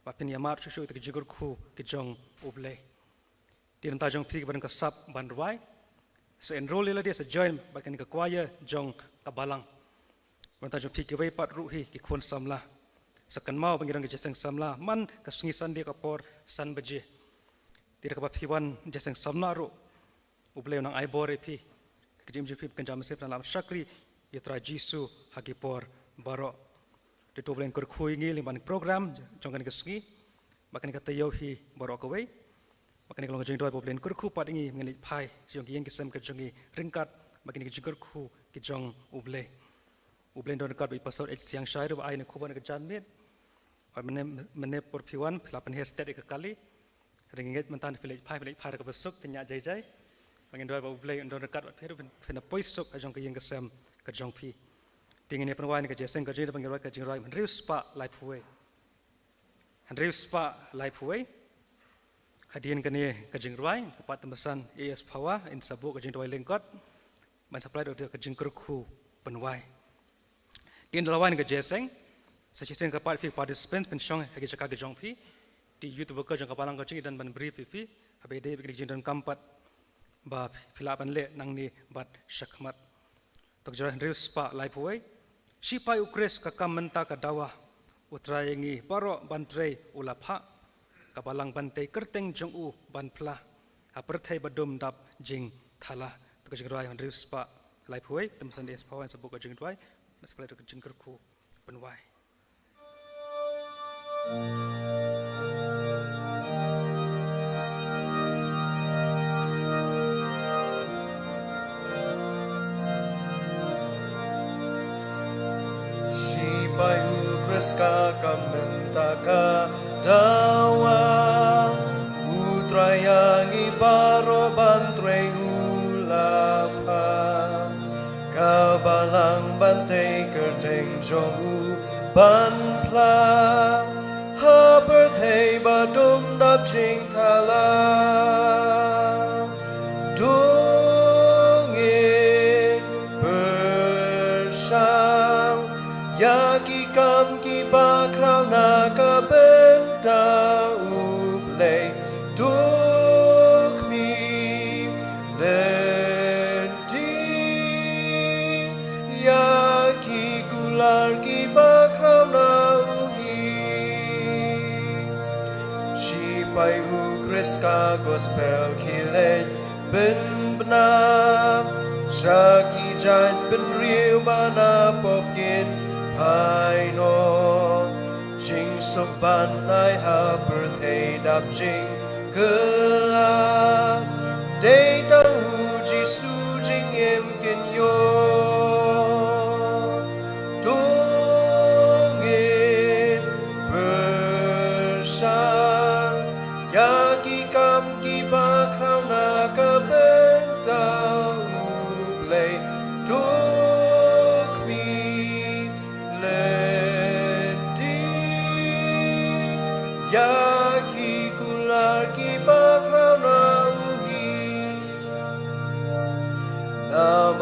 ba pin yamar shushu ki jigur khu ki jong oble di nta jong pi ban ka sap banwai so enroll ila dia sa join ba kan ka choir jong kabalang Banta jom pi kiwai pat ruhi ki khon samla sakan mau bangirang jaseng samla man kasungi sandi kapor san baje tira ka piwan jaseng samla ru uble nang ai bore pi kijim jipi kan jam sep dalam syakri yatra jisu hagi por baro de to blen kor khui ngi limban program jongkan kasungi bakan ka tayo hi baro kawai bakan ka long jeng doi blen kor khu pat ngi ngani phai jong ki yeng kisam ka jongi ringkat bakan ki jigar khu ki jong uble Ublen don kat pasal siang syair ba aine kuban ke janmit ba mene por piwan pelapan hashtag ke kali ringet mentan village phai ke besuk penya jai jai bangin doi ba ublen don kat ba peru pena poisuk ajong ke yang kesem ke jong pi tingin ni penwan ke jeseng ke jai bangin roi ke jing roi rius pa life way rius pa life way hadian ke ni ke jing roi ke pat tembasan AS Power in sabu ke jing roi lengkot man supply do ke jing kerku penwai di lawan ke jeseng seseng kapal fi participants pensyong hagi cakap ke jong pi di youth worker jong kapalang ke dan ban brief fi habe de bi jing dan kampat ba filapan le nang ni bat syakmat tok jara rius pa life way si pai ukres ka kamenta ka dawa utrayengi paro bantrei ulapha kapalang bantai kerteng jong u ban pla aperthai badum dap jing thala tok jara rius pa life way temsan des pawan sabuk jing twai Masih pada jengkerku penwai. Sipai ukreska kamentaka dawa utrayangi baro bantrei ulapa kabalang bantai kerteng jongu ban pla haberthei badum dap jing thala dungin bersang yaki kam ki bakrau na kabenta ublei dukmi Yaki kular ki bakrau na uhi Sipai ukreska gospel kilej ben benam Syaki jat ben riu bana popkin paino Jing soban nai ha berthei dap jing gelap Day tahu jisu jing em kin yo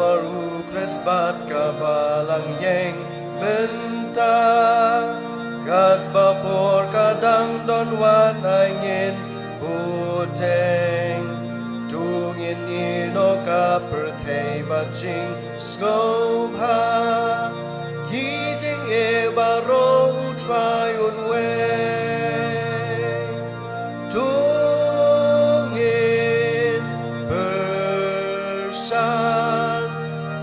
baru kresbat kabalang yang bentang kat bapor kadang don wan angin puteng tungin ino ka perthei baching skobha gijing e baro try on way tungin bersan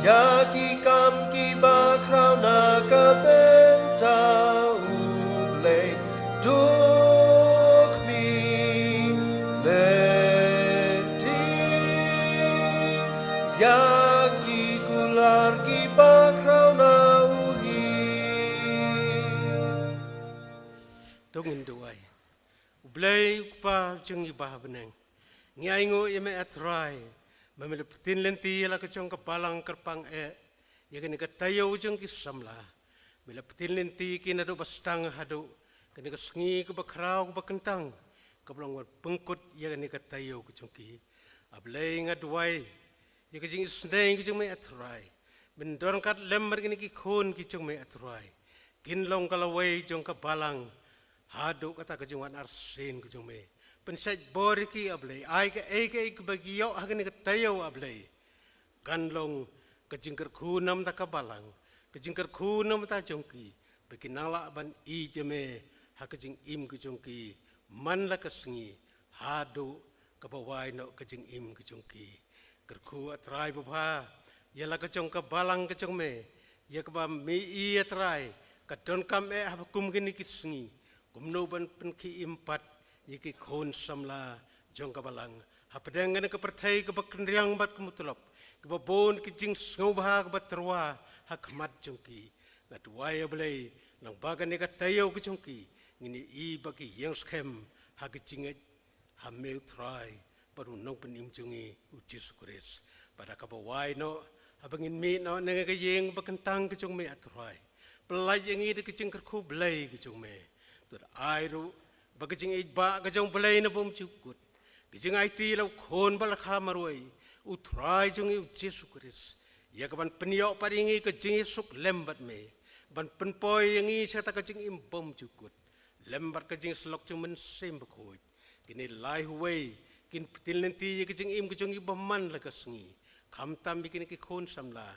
yaki kam ki bakrau na ka bentau ublei duk mi leti yaki kular ki bakrau na uhi tungin duai ublei kupa jungi bah beneng ngai ngo yeme atrai memele tin lenti la kecong kepalang kerpang ya kini katayo ujung kisamla bila petin lenti kini adu bastang hadu kini kesengi ke bakrau ke bakentang kebelang wat pengkut ya kini katayo kecong ki ablei ngadwai ya kecing isnei kecong me atrai bendorang kat lemmer kini ki khon kecong me atrai kinlong kalawai jong kepalang hadu kata kecong wan arsin kecong me pensai boriki ablei ai ke bagio hakini katayo ablei kanlong kejingker kunam tak kabalang kejingker kunam tak jongki bekinala ban i jeme hakejing im kejongki man la kesengi hadu kabawai no kejing im kejongki kerku atrai bapa ya la kejong kabalang kejong me ya keba mi i atrai kadon kam hakum kini kisengi kumno ban penki impat yiki khon samla jong kabalang hapedengan ke perthai ke bakendriang bat kemutulop kebabon kijing ngubah kebaterwa hakmat jongki ngadwai ablei nang bagan ni katayo kejongki ngini i bagi yang skem hakijing hamil try baru nong penim jongi uji sukures pada kabawai no abangin mi no nenge kejing bakentang kejong me atrai pelai yang i de kejing kerku blai kejong me tur airu bagijing iba kejong blai na bom cukut kejing IT lau khon balakha marwai utrai jungi Yesus Kristus ya kapan peniok paringi ke jingi suk lembat me ban penpoi yangi serta ke jingi imbom cukut lembat ke jingi selok cuman sem bekoi kini lai huwei kin petil nanti ya ke jingi im ke jingi baman la kesengi kam tam bikin ke khon samla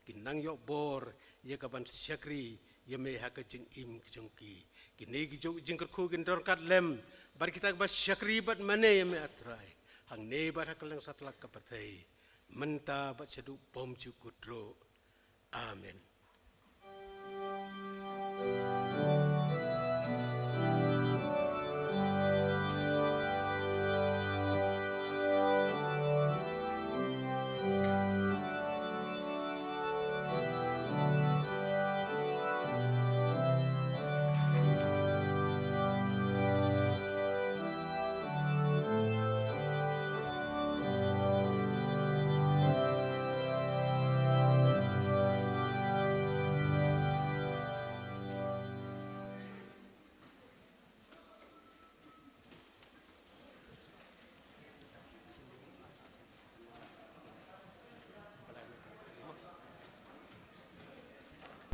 kin nang yok bor ya kapan syakri ya me ha ke jingi im ke jingi kini ke jingi kerku kin dorkat lem bar kita bas syakri bat mane ya me atrai hang nebar hakalang satlak kapatai menta bat sedu bom cukudro amen